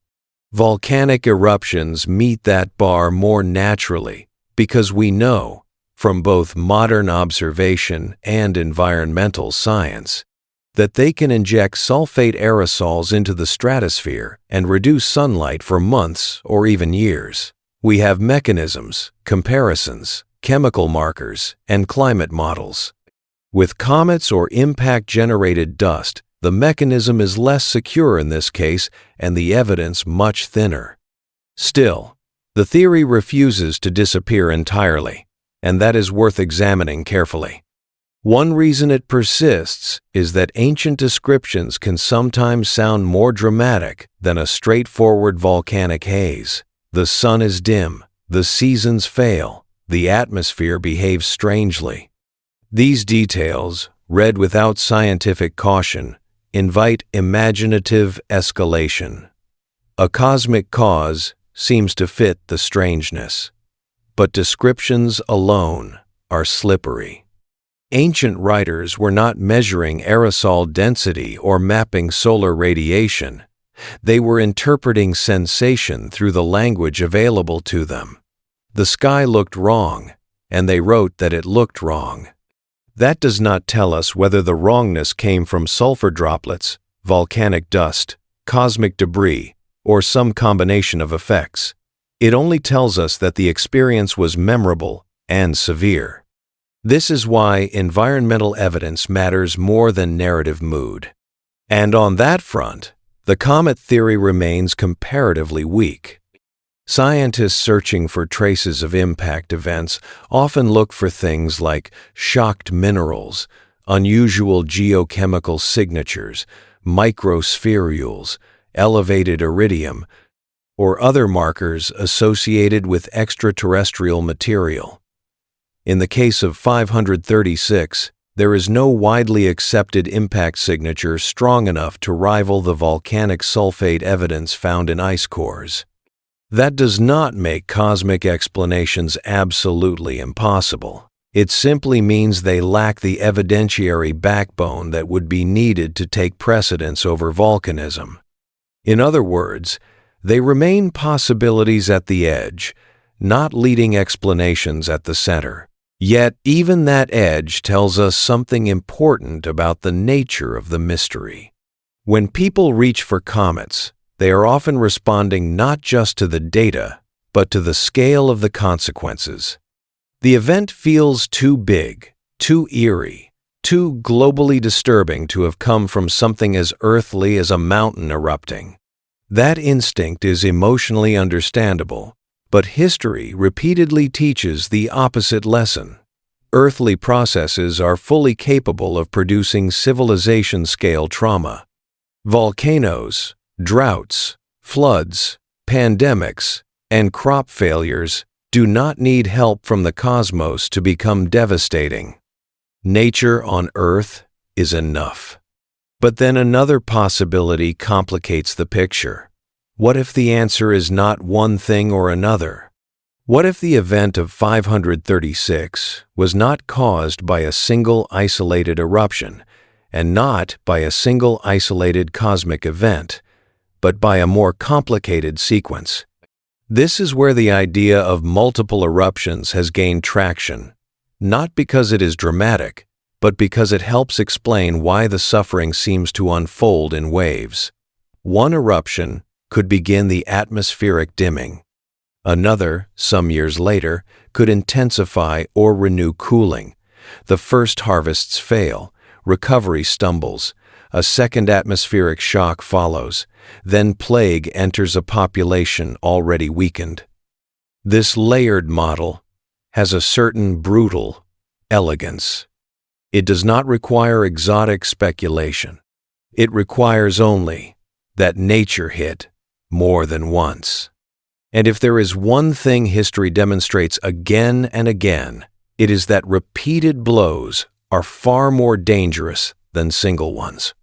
Volcanic eruptions meet that bar more naturally because we know, from both modern observation and environmental science, that they can inject sulfate aerosols into the stratosphere and reduce sunlight for months or even years. We have mechanisms, comparisons, chemical markers, and climate models. With comets or impact-generated dust, the mechanism is less secure in this case and the evidence much thinner. Still, the theory refuses to disappear entirely, and that is worth examining carefully. One reason it persists is that ancient descriptions can sometimes sound more dramatic than a straightforward volcanic haze. The sun is dim, the seasons fail, the atmosphere behaves strangely. These details, read without scientific caution, invite imaginative escalation. A cosmic cause seems to fit the strangeness, but descriptions alone are slippery. Ancient writers were not measuring aerosol density or mapping solar radiation. They were interpreting sensation through the language available to them. The sky looked wrong, and they wrote that it looked wrong. That does not tell us whether the wrongness came from sulfur droplets, volcanic dust, cosmic debris, or some combination of effects. It only tells us that the experience was memorable and severe. This is why environmental evidence matters more than narrative mood. And on that front, the comet theory remains comparatively weak. Scientists searching for traces of impact events often look for things like shocked minerals, unusual geochemical signatures, microspherules, elevated iridium, or other markers associated with extraterrestrial material. In the case of 536, there is no widely accepted impact signature strong enough to rival the volcanic sulfate evidence found in ice cores. That does not make cosmic explanations absolutely impossible. It simply means they lack the evidentiary backbone that would be needed to take precedence over volcanism. In other words, they remain possibilities at the edge, not leading explanations at the center. Yet, even that edge tells us something important about the nature of the mystery. When people reach for comets, they are often responding not just to the data, but to the scale of the consequences. The event feels too big, too eerie, too globally disturbing to have come from something as earthly as a mountain erupting. That instinct is emotionally understandable, but history repeatedly teaches the opposite lesson. Earthly processes are fully capable of producing civilization-scale trauma. Volcanoes, droughts, floods, pandemics, and crop failures do not need help from the cosmos to become devastating. Nature on Earth is enough. But then another possibility complicates the picture. What if the answer is not one thing or another? What if the event of 536 was not caused by a single isolated eruption, and not by a single isolated cosmic event, but by a more complicated sequence? This is where the idea of multiple eruptions has gained traction, not because it is dramatic, but because it helps explain why the suffering seems to unfold in waves. One eruption could begin the atmospheric dimming. Another, some years later, could intensify or renew cooling. The first harvests fail, recovery stumbles, a second atmospheric shock follows, then plague enters a population already weakened. This layered model has a certain brutal elegance. It does not require exotic speculation. It requires only that nature hit more than once. And if there is one thing history demonstrates again and again, it is that repeated blows are far more dangerous than single ones.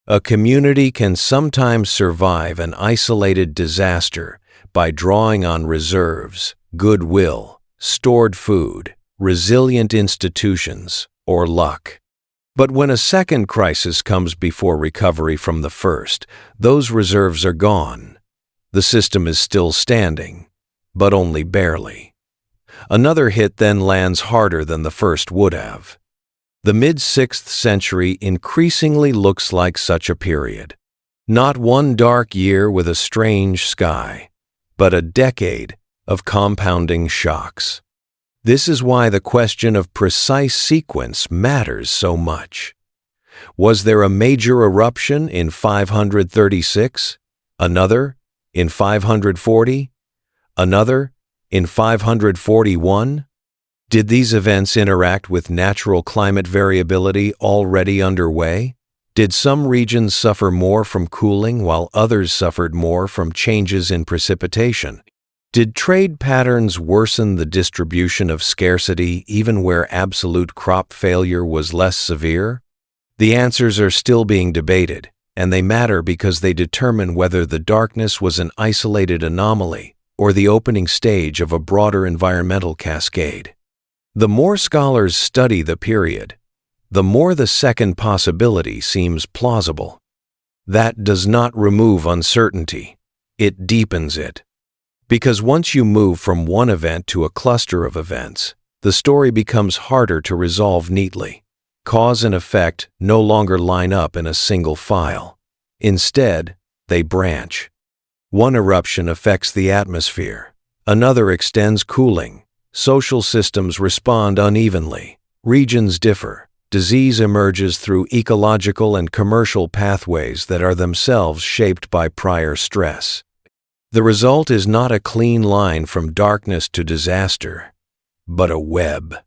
A community can sometimes survive an isolated disaster by drawing on reserves, goodwill, stored food, resilient institutions, or luck. But when a second crisis comes before recovery from the first, those reserves are gone. The system is still standing, but only barely. Another hit then lands harder than the first would have. The mid-6th century increasingly looks like such a period. Not one dark year with a strange sky, but a decade of compounding shocks. This is why the question of precise sequence matters so much. Was there a major eruption in 536? Another in 540? Another in 541? Did these events interact with natural climate variability already underway? Did some regions suffer more from cooling while others suffered more from changes in precipitation? Did trade patterns worsen the distribution of scarcity even where absolute crop failure was less severe? The answers are still being debated, and they matter because they determine whether the darkness was an isolated anomaly or the opening stage of a broader environmental cascade. The more scholars study the period, the more the second possibility seems plausible. That does not remove uncertainty, it deepens it. Because once you move from one event to a cluster of events, the story becomes harder to resolve neatly. Cause and effect no longer line up in a single file. Instead, they branch. One eruption affects the atmosphere. Another extends cooling. Social systems respond unevenly. Regions differ. Disease emerges through ecological and commercial pathways that are themselves shaped by prior stress. The result is not a clean line from darkness to disaster, but a web.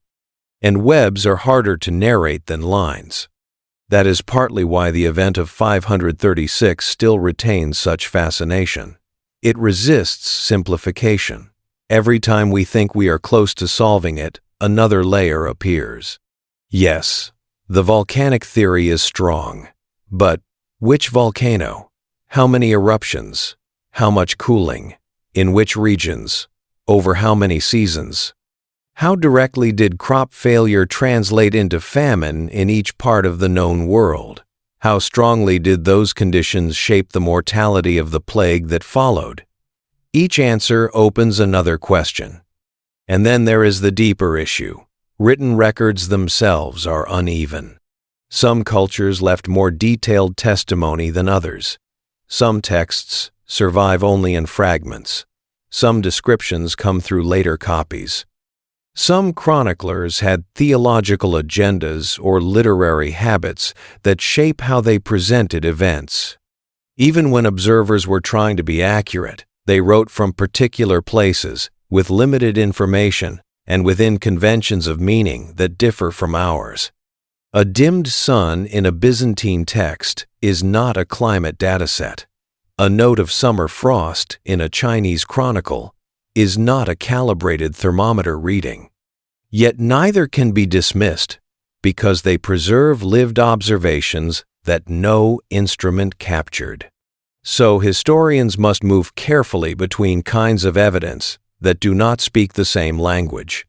And webs are harder to narrate than lines. That is partly why the event of 536 still retains such fascination. It resists simplification. Every time we think we are close to solving it, another layer appears. Yes, the volcanic theory is strong. But which volcano? How many eruptions? How much cooling? In which regions? Over how many seasons? How directly did crop failure translate into famine in each part of the known world? How strongly did those conditions shape the mortality of the plague that followed? Each answer opens another question. And then there is the deeper issue. Written records themselves are uneven. Some cultures left more detailed testimony than others. Some texts survive only in fragments. Some descriptions come through later copies. Some chroniclers had theological agendas or literary habits that shape how they presented events. Even when observers were trying to be accurate, they wrote from particular places, with limited information, and within conventions of meaning that differ from ours. A dimmed sun in a Byzantine text is not a climate dataset. A note of summer frost in a Chinese chronicle is not a calibrated thermometer reading. Yet neither can be dismissed because they preserve lived observations that no instrument captured. So historians must move carefully between kinds of evidence that do not speak the same language.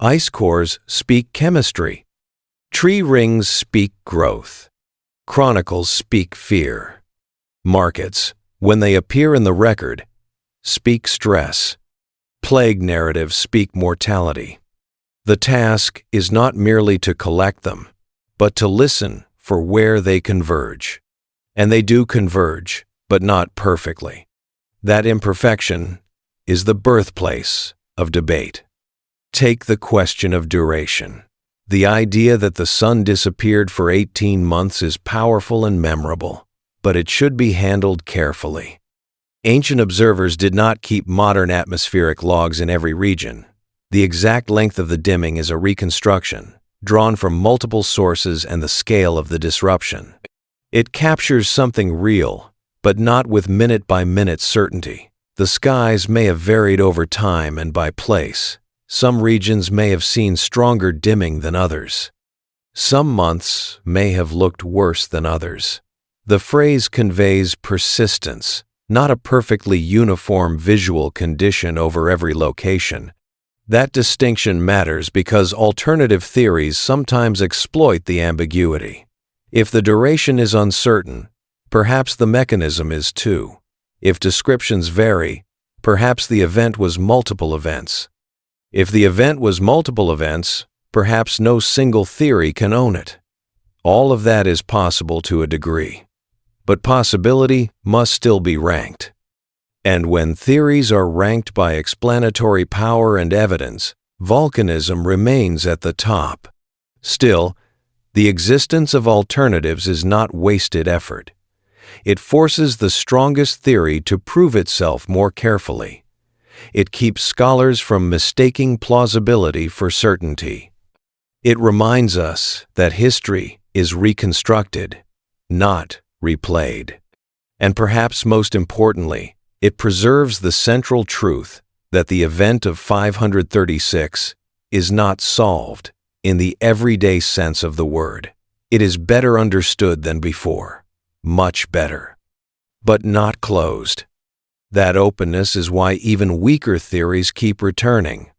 Ice cores speak chemistry. Tree rings speak growth. Chronicles speak fear. Markets, when they appear in the record, speak stress. Plague narratives speak mortality. The task is not merely to collect them, but to listen for where they converge. And they do converge, but not perfectly. That imperfection is the birthplace of debate. Take the question of duration. The idea that the sun disappeared for 18 months is powerful and memorable, but it should be handled carefully. Ancient observers did not keep modern atmospheric logs in every region. The exact length of the dimming is a reconstruction, drawn from multiple sources and the scale of the disruption. It captures something real, but not with minute-by-minute certainty. The skies may have varied over time and by place. Some regions may have seen stronger dimming than others. Some months may have looked worse than others. The phrase conveys persistence, not a perfectly uniform visual condition over every location. That distinction matters because alternative theories sometimes exploit the ambiguity. If the duration is uncertain, perhaps the mechanism is too. If descriptions vary, perhaps the event was multiple events. If the event was multiple events, perhaps no single theory can own it. All of that is possible to a degree. But possibility must still be ranked. And when theories are ranked by explanatory power and evidence, volcanism remains at the top. Still, the existence of alternatives is not wasted effort. It forces the strongest theory to prove itself more carefully. It keeps scholars from mistaking plausibility for certainty. It reminds us that history is reconstructed, not replayed. And perhaps most importantly, it preserves the central truth that the event of 536 is not solved in the everyday sense of the word. It is better understood than before, much better, but not closed. That openness is why even weaker theories keep returning.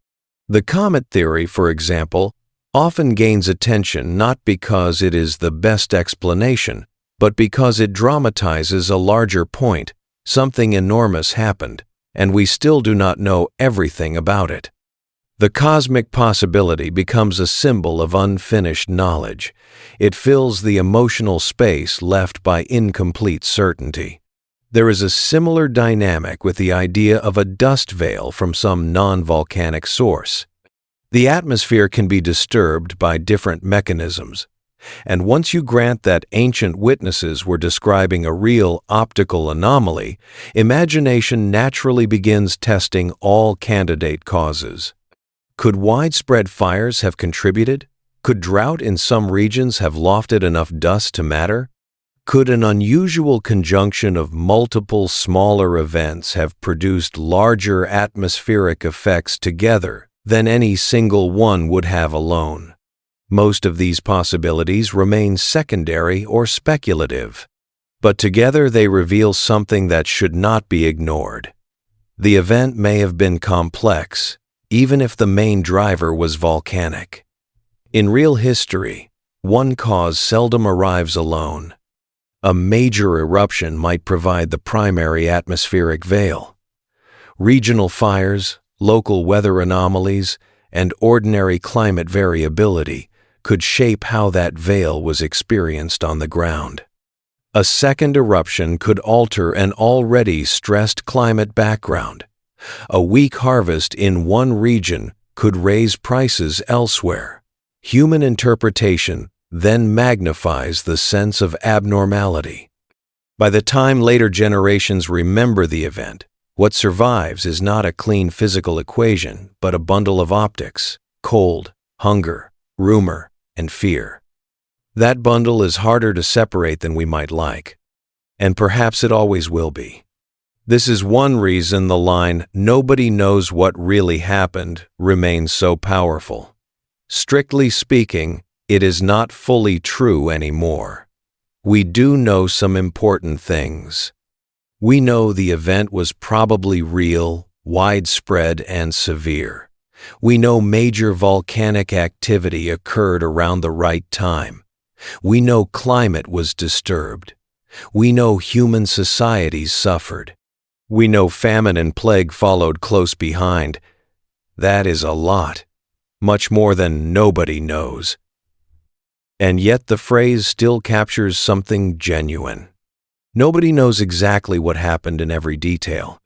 The comet theory, for example, often gains attention not because it is the best explanation, but because it dramatizes a larger point. Something enormous happened, and we still do not know everything about it. The cosmic possibility becomes a symbol of unfinished knowledge. It fills the emotional space left by incomplete certainty. There is a similar dynamic with the idea of a dust veil from some non-volcanic source. The atmosphere can be disturbed by different mechanisms, and once you grant that ancient witnesses were describing a real optical anomaly, imagination naturally begins testing all candidate causes. Could widespread fires have contributed? Could drought in some regions have lofted enough dust to matter? Could an unusual conjunction of multiple smaller events have produced larger atmospheric effects together than any single one would have alone? Most of these possibilities remain secondary or speculative, but together they reveal something that should not be ignored. The event may have been complex, even if the main driver was volcanic. In real history, one cause seldom arrives alone. A major eruption might provide the primary atmospheric veil. Regional fires, local weather anomalies, and ordinary climate variability could shape how that veil was experienced on the ground. A second eruption could alter an already stressed climate background. A weak harvest in one region could raise prices elsewhere. Human interpretation then magnifies the sense of abnormality. By the time later generations remember the event, what survives is not a clean physical equation, but a bundle of optics: cold, hunger, rumor, and fear. That bundle is harder to separate than we might like, and perhaps it always will be. This is one reason the line, "Nobody knows what really happened," remains so powerful. Strictly speaking, it is not fully true anymore. We do know some important things. We know the event was probably real, widespread, and severe. We know major volcanic activity occurred around the right time. We know climate was disturbed. We know human societies suffered. We know famine and plague followed close behind. That is a lot, much more than nobody knows. And yet the phrase still captures something genuine. Nobody knows exactly what happened in every detail.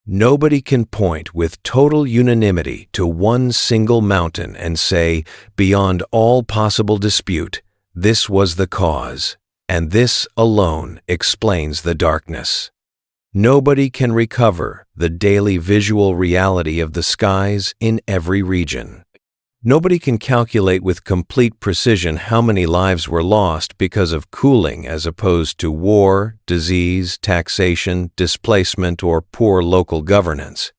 Nobody can point with total unanimity to one single mountain and say, beyond all possible dispute, this was the cause, and this alone explains the darkness. Nobody can recover the daily visual reality of the skies in every region. Nobody can calculate with complete precision how many lives were lost because of cooling as opposed to war, disease, taxation, displacement, or poor local governance.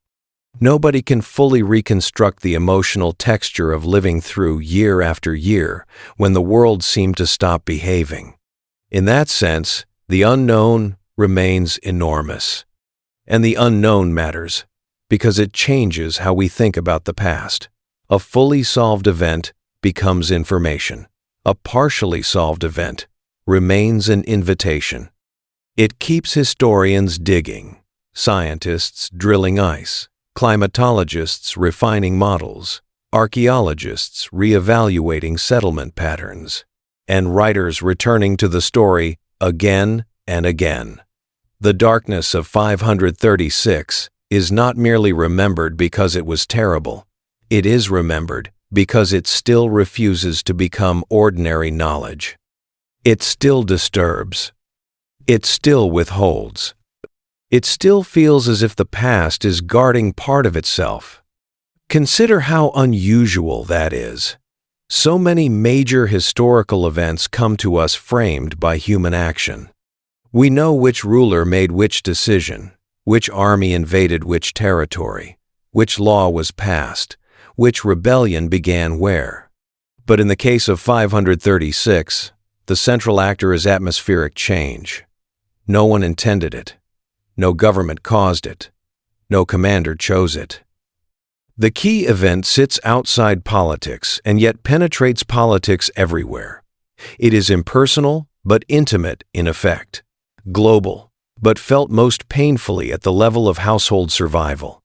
Nobody can fully reconstruct the emotional texture of living through year after year when the world seemed to stop behaving. In that sense, the unknown remains enormous. And the unknown matters because it changes how we think about the past. A fully solved event becomes information. A partially solved event remains an invitation. It keeps historians digging, scientists drilling ice, climatologists refining models, archaeologists reevaluating settlement patterns, and writers returning to the story again and again. The darkness of 536 is not merely remembered because it was terrible. It is remembered because it still refuses to become ordinary knowledge. It still disturbs. It still withholds. It still feels as if the past is guarding part of itself. Consider how unusual that is. So many major historical events come to us framed by human action. We know which ruler made which decision, which army invaded which territory, which law was passed, which rebellion began where. But in the case of 536, the central actor is atmospheric change. No one intended it. No government caused it. No commander chose it. The key event sits outside politics and yet penetrates politics everywhere. It is impersonal but intimate in effect, global but felt most painfully at the level of household survival.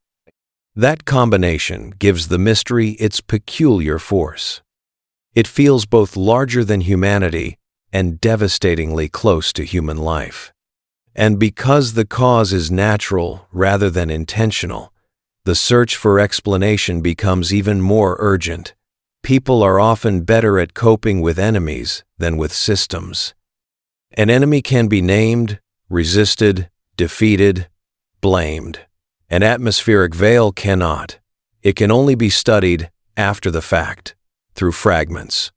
That combination gives the mystery its peculiar force. It feels both larger than humanity and devastatingly close to human life. And because the cause is natural rather than intentional, the search for explanation becomes even more urgent. People are often better at coping with enemies than with systems. An enemy can be named, resisted, defeated, blamed. An atmospheric veil cannot. It can only be studied after the fact, through fragments.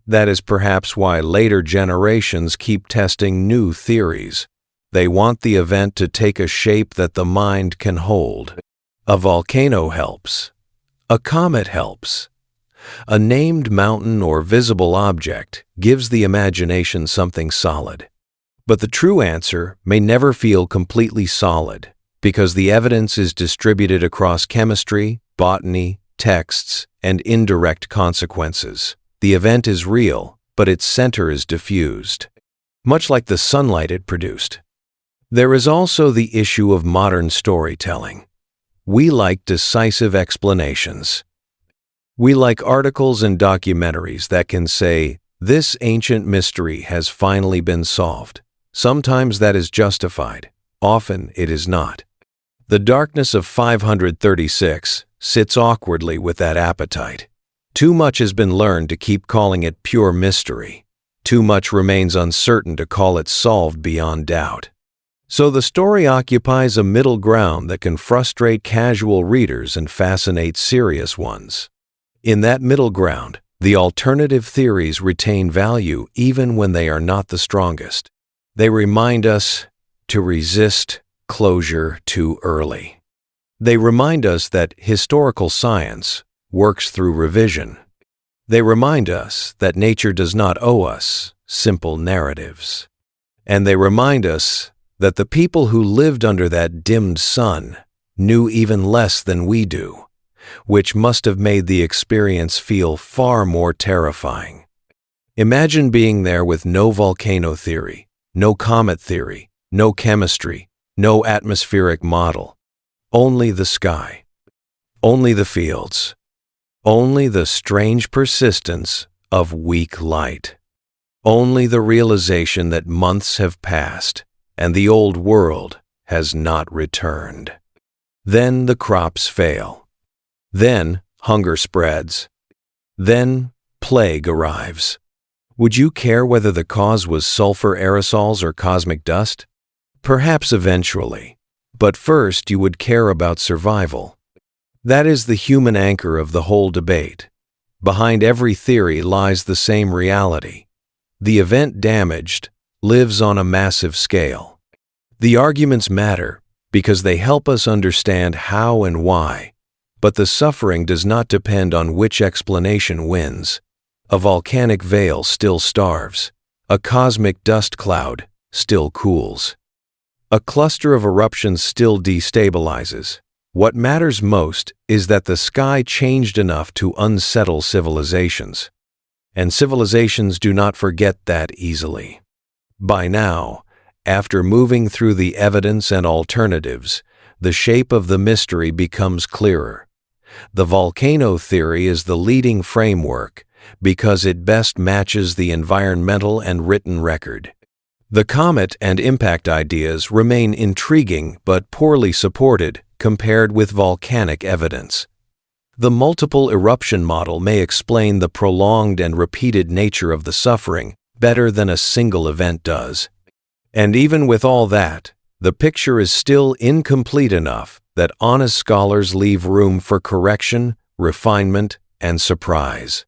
That is perhaps why later generations keep testing new theories. They want the event to take a shape that the mind can hold. A volcano helps. A comet helps. A named mountain or visible object gives the imagination something solid. But the true answer may never feel completely solid, because the evidence is distributed across chemistry, botany, texts, and indirect consequences. The event is real, but its center is diffused, much like the sunlight it produced. There is also the issue of modern storytelling. We like decisive explanations. We like articles and documentaries that can say, "This ancient mystery has finally been solved." Sometimes that is justified, often it is not. The darkness of 536 sits awkwardly with that appetite. Too much has been learned to keep calling it pure mystery. Too much remains uncertain to call it solved beyond doubt. So the story occupies a middle ground that can frustrate casual readers and fascinate serious ones. In that middle ground, the alternative theories retain value even when they are not the strongest. They remind us to resist closure too early. They remind us that historical science works through revision. They remind us that nature does not owe us simple narratives. And they remind us that the people who lived under that dimmed sun knew even less than we do, which must have made the experience feel far more terrifying. Imagine being there with no volcano theory, no comet theory, no chemistry, no atmospheric model. Only the sky. Only the fields. Only the strange persistence of weak light. Only the realization that months have passed and the old world has not returned. Then the crops fail. Then hunger spreads. Then plague arrives. Would you care whether the cause was sulfur aerosols or cosmic dust? Perhaps eventually, but first you would care about survival. That is the human anchor of the whole debate. Behind every theory lies the same reality. The event damaged lives on a massive scale. The arguments matter because they help us understand how and why, but the suffering does not depend on which explanation wins. A volcanic veil still starves. A cosmic dust cloud still cools. A cluster of eruptions still destabilizes. What matters most is that the sky changed enough to unsettle civilizations. And civilizations do not forget that easily. By now, after moving through the evidence and alternatives, the shape of the mystery becomes clearer. The volcano theory is the leading framework because it best matches the environmental and written record. The comet and impact ideas remain intriguing but poorly supported compared with volcanic evidence. The multiple eruption model may explain the prolonged and repeated nature of the suffering better than a single event does. And even with all that, the picture is still incomplete enough that honest scholars leave room for correction, refinement, and surprise.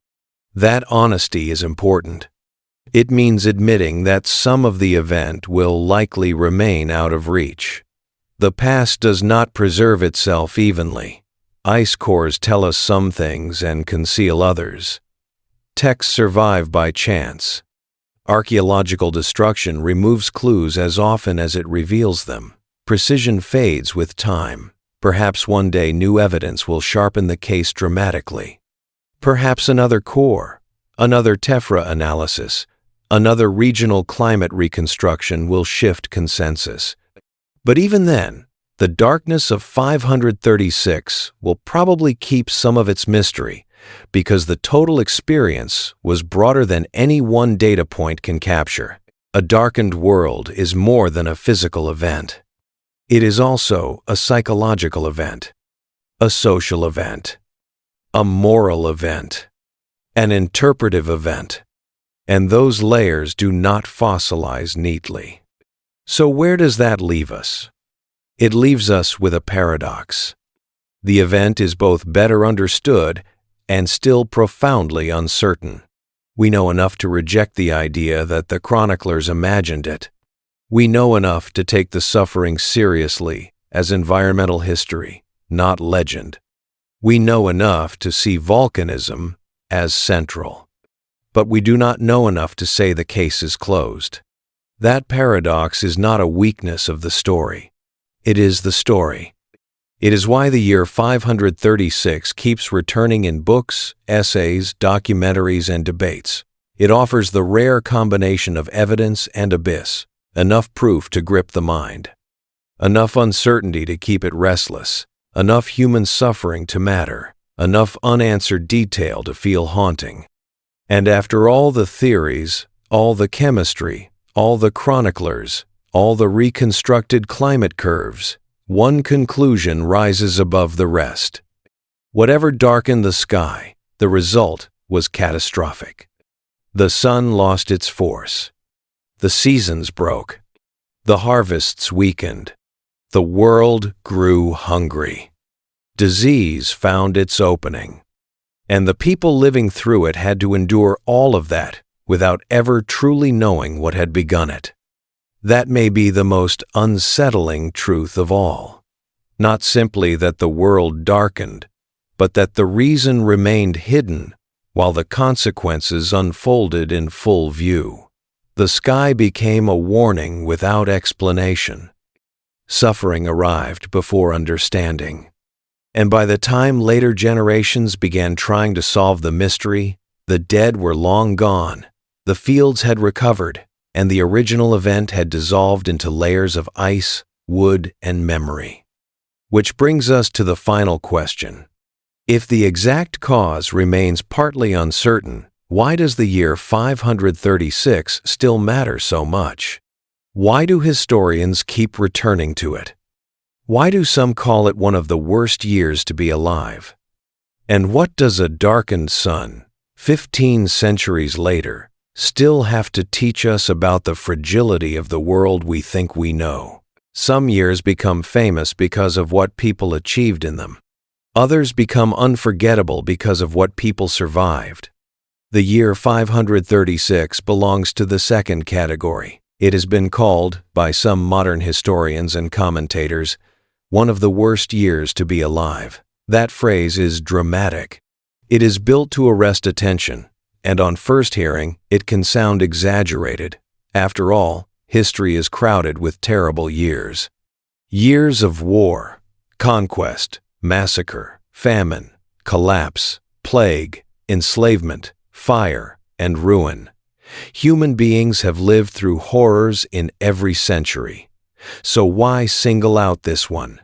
That honesty is important. It means admitting that some of the event will likely remain out of reach. The past does not preserve itself evenly. Ice cores tell us some things and conceal others. Texts survive by chance. Archaeological destruction removes clues as often as it reveals them. Precision fades with time. Perhaps one day new evidence will sharpen the case dramatically. Perhaps another core, another tephra analysis, another regional climate reconstruction will shift consensus. But even then, the darkness of 536 will probably keep some of its mystery because the total experience was broader than any one data point can capture. A darkened world is more than a physical event. It is also a psychological event, a social event, a moral event, an interpretive event, and those layers do not fossilize neatly. So where does that leave us? It leaves us with a paradox. The event is both better understood and still profoundly uncertain. We know enough to reject the idea that the chroniclers imagined it. We know enough to take the suffering seriously as environmental history, not legend. We know enough to see volcanism as central. But we do not know enough to say the case is closed. That paradox is not a weakness of the story. It is the story. It is why the year 536 keeps returning in books, essays, documentaries, and debates. It offers the rare combination of evidence and abyss, enough proof to grip the mind, enough uncertainty to keep it restless, enough human suffering to matter, enough unanswered detail to feel haunting. And after all the theories, all the chemistry, all the chroniclers, all the reconstructed climate curves, one conclusion rises above the rest. Whatever darkened the sky, the result was catastrophic. The sun lost its force. The seasons broke. The harvests weakened. The world grew hungry. Disease found its opening. And the people living through it had to endure all of that without ever truly knowing what had begun it. That may be the most unsettling truth of all. Not simply that the world darkened, but that the reason remained hidden while the consequences unfolded in full view. The sky became a warning without explanation. Suffering arrived before understanding. And by the time later generations began trying to solve the mystery, the dead were long gone, the fields had recovered, and the original event had dissolved into layers of ice, wood, and memory. Which brings us to the final question. If the exact cause remains partly uncertain, why does the year 536 still matter so much? Why do historians keep returning to it? Why do some call it one of the worst years to be alive? And what does a darkened sun, 15 centuries later, still have to teach us about the fragility of the world we think we know? Some years become famous because of what people achieved in them. Others become unforgettable because of what people survived. The year 536 belongs to the second category. It has been called, by some modern historians and commentators, one of the worst years to be alive. That phrase is dramatic. It is built to arrest attention, and on first hearing, it can sound exaggerated. After all, history is crowded with terrible years. Years of war, conquest, massacre, famine, collapse, plague, enslavement, fire, and ruin. Human beings have lived through horrors in every century. So why single out this one?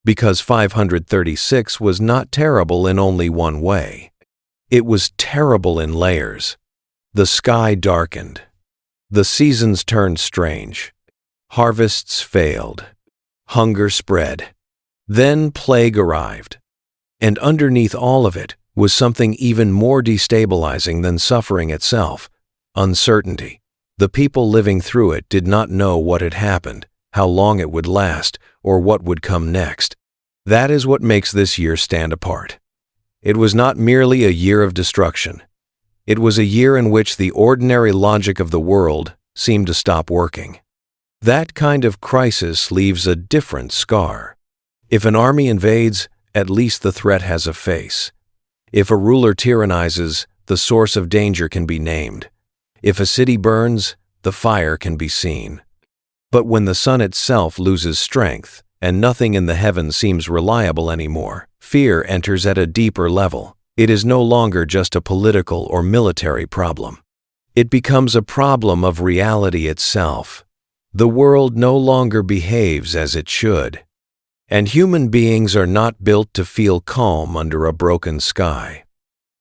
Because 536 was not terrible in only one way. It was terrible in layers. The sky darkened. The seasons turned strange. Harvests failed. Hunger spread. Then plague arrived. And underneath all of it was something even more destabilizing than suffering itself: uncertainty. The people living through it did not know what had happened, how long it would last, or what would come next. That is what makes this year stand apart. It was not merely a year of destruction. It was a year in which the ordinary logic of the world seemed to stop working. That kind of crisis leaves a different scar. If an army invades, at least the threat has a face. If a ruler tyrannizes, the source of danger can be named. If a city burns, the fire can be seen. But when the sun itself loses strength, and nothing in the heavens seems reliable anymore, fear enters at a deeper level. It is no longer just a political or military problem. It becomes a problem of reality itself. The world no longer behaves as it should. And human beings are not built to feel calm under a broken sky.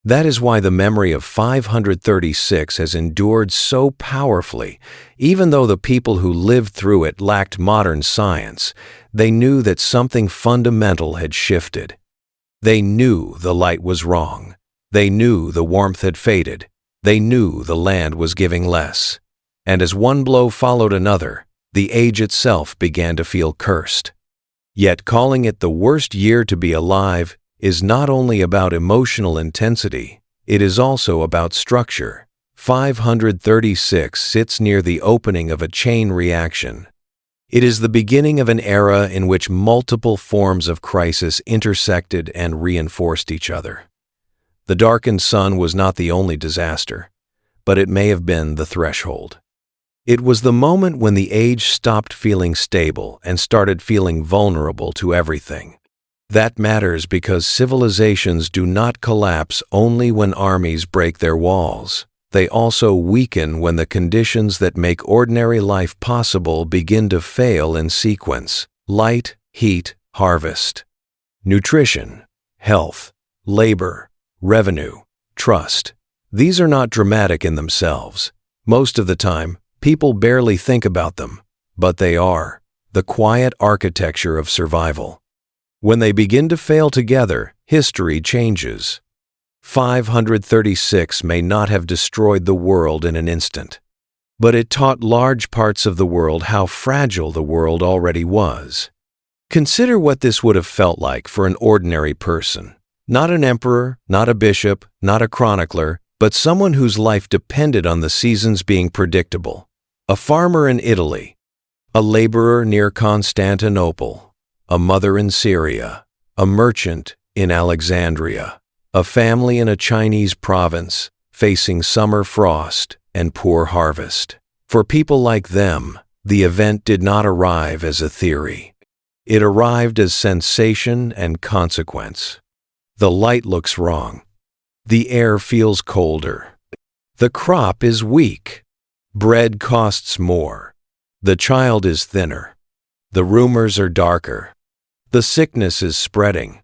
That is why the memory of 536 has endured so powerfully. Even though the people who lived through it lacked modern science, they knew that something fundamental had shifted. They knew the light was wrong. They knew the warmth had faded. They knew the land was giving less. And as one blow followed another, the age itself began to feel cursed. Yet calling it the worst year to be alive is not only about emotional intensity, it is also about structure. 536 sits near the opening of a chain reaction. It is the beginning of an era in which multiple forms of crisis intersected and reinforced each other. The darkened sun was not the only disaster, but it may have been the threshold. It was the moment when the age stopped feeling stable and started feeling vulnerable to everything. That matters because civilizations do not collapse only when armies break their walls. They also weaken when the conditions that make ordinary life possible begin to fail in sequence: light, heat, harvest. Nutrition, health, labor, revenue, trust. These are not dramatic in themselves. Most of the time, people barely think about them, but they are the quiet architecture of survival. When they begin to fail together, history changes. 536 may not have destroyed the world in an instant, but it taught large parts of the world how fragile the world already was. Consider what this would have felt like for an ordinary person. Not an emperor, not a bishop, not a chronicler, but someone whose life depended on the seasons being predictable. A farmer in Italy, a laborer near Constantinople, a mother in Syria, a merchant in Alexandria, a family in a Chinese province facing summer frost and poor harvest. For people like them, the event did not arrive as a theory. It arrived as sensation and consequence. The light looks wrong. The air feels colder. The crop is weak. Bread costs more. The child is thinner. The rumors are darker. The sickness is spreading.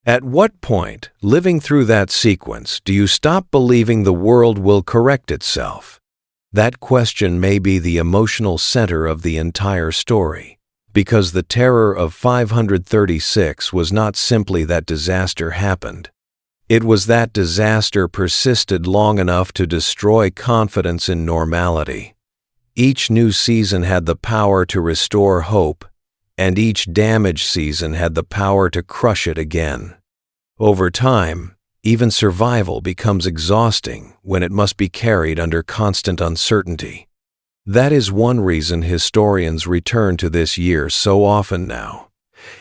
At what point, living through that sequence, do you stop believing the world will correct itself? That question may be the emotional center of the entire story. Because the terror of 536 was not simply that disaster happened. It was that disaster persisted long enough to destroy confidence in normality. Each new season had the power to restore hope, and each damaged season had the power to crush it again. Over time, even survival becomes exhausting when it must be carried under constant uncertainty. That is one reason historians return to this year so often now.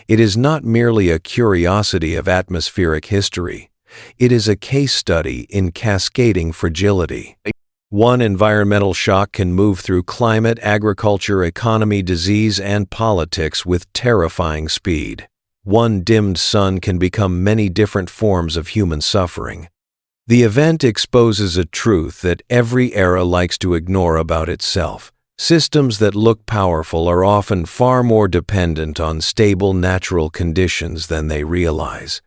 It is not merely a curiosity of atmospheric history. It is a case study in cascading fragility. One environmental shock can move through climate, agriculture, economy, disease, and politics with terrifying speed. One dimmed sun can become many different forms of human suffering. The event exposes a truth that every era likes to ignore about itself. Systems that look powerful are often far more dependent on stable natural conditions than they realize.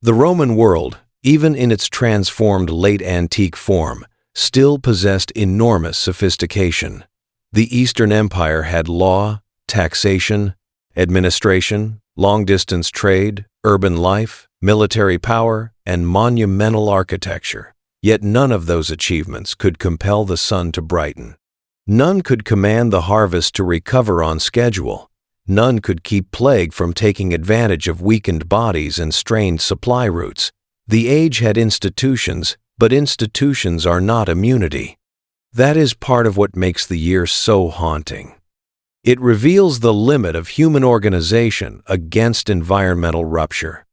The Roman world, even in its transformed late antique form, still possessed enormous sophistication. The Eastern Empire had law, taxation, administration, long-distance trade, urban life, military power, and monumental architecture. Yet none of those achievements could compel the sun to brighten. None could command the harvest to recover on schedule. None could keep plague from taking advantage of weakened bodies and strained supply routes. The age had institutions, but institutions are not immunity. That is part of what makes the year so haunting. It reveals the limit of human organization against environmental rupture.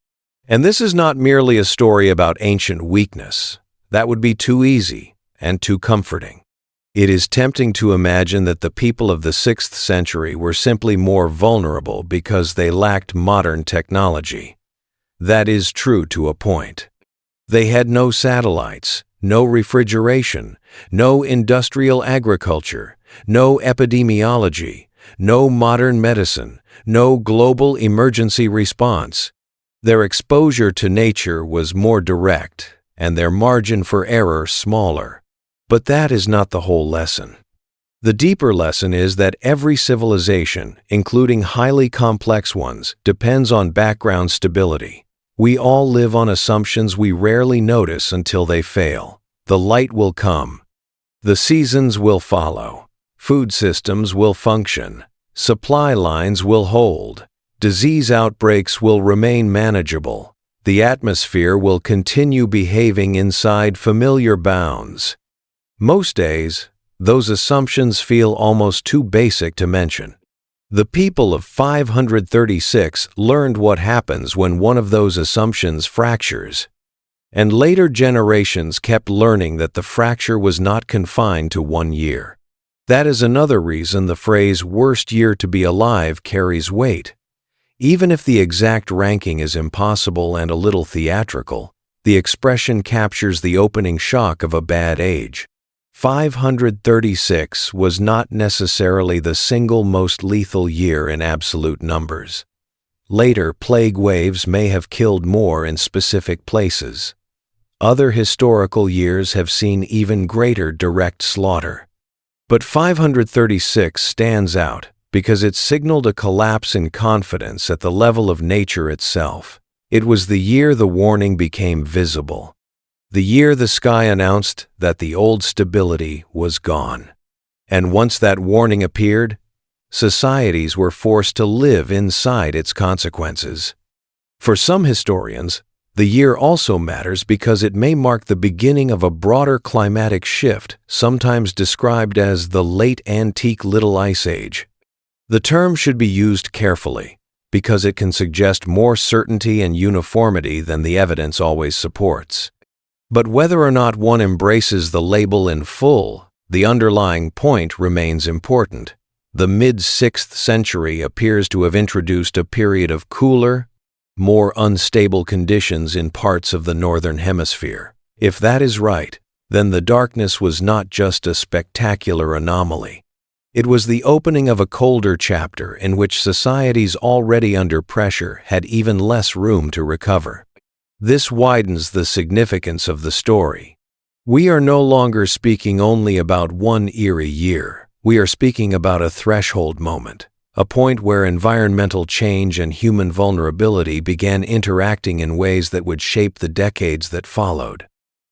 And this is not merely a story about ancient weakness. That would be too easy and too comforting. It is tempting to imagine that the people of the 6th century were simply more vulnerable because they lacked modern technology. That is true to a point. They had no satellites, no refrigeration, no industrial agriculture, no epidemiology, no modern medicine, no global emergency response. Their exposure to nature was more direct, and their margin for error smaller. But that is not the whole lesson. The deeper lesson is that every civilization, including highly complex ones, depends on background stability. We all live on assumptions we rarely notice until they fail. The light will come. The seasons will follow. Food systems will function. Supply lines will hold. Disease outbreaks will remain manageable. The atmosphere will continue behaving inside familiar bounds. Most days, those assumptions feel almost too basic to mention. The people of 536 learned what happens when one of those assumptions fractures. And later generations kept learning that the fracture was not confined to 1 year. That is another reason the phrase "worst year to be alive" carries weight. Even if the exact ranking is impossible and a little theatrical, the expression captures the opening shock of a bad age. 536 was not necessarily the single most lethal year in absolute numbers. Later plague waves may have killed more in specific places. Other historical years have seen even greater direct slaughter. But 536 stands out because it signaled a collapse in confidence at the level of nature itself. It was the year the warning became visible. The year the sky announced that the old stability was gone. And once that warning appeared, societies were forced to live inside its consequences. For some historians, the year also matters because it may mark the beginning of a broader climatic shift, sometimes described as the Late Antique Little Ice Age. The term should be used carefully, because it can suggest more certainty and uniformity than the evidence always supports. But whether or not one embraces the label in full, the underlying point remains important. The mid-6th century appears to have introduced a period of cooler, more unstable conditions in parts of the northern hemisphere. If that is right, then the darkness was not just a spectacular anomaly. It was the opening of a colder chapter in which societies already under pressure had even less room to recover. This widens the significance of the story. We are no longer speaking only about one eerie year. We are speaking about a threshold moment, a point where environmental change and human vulnerability began interacting in ways that would shape the decades that followed.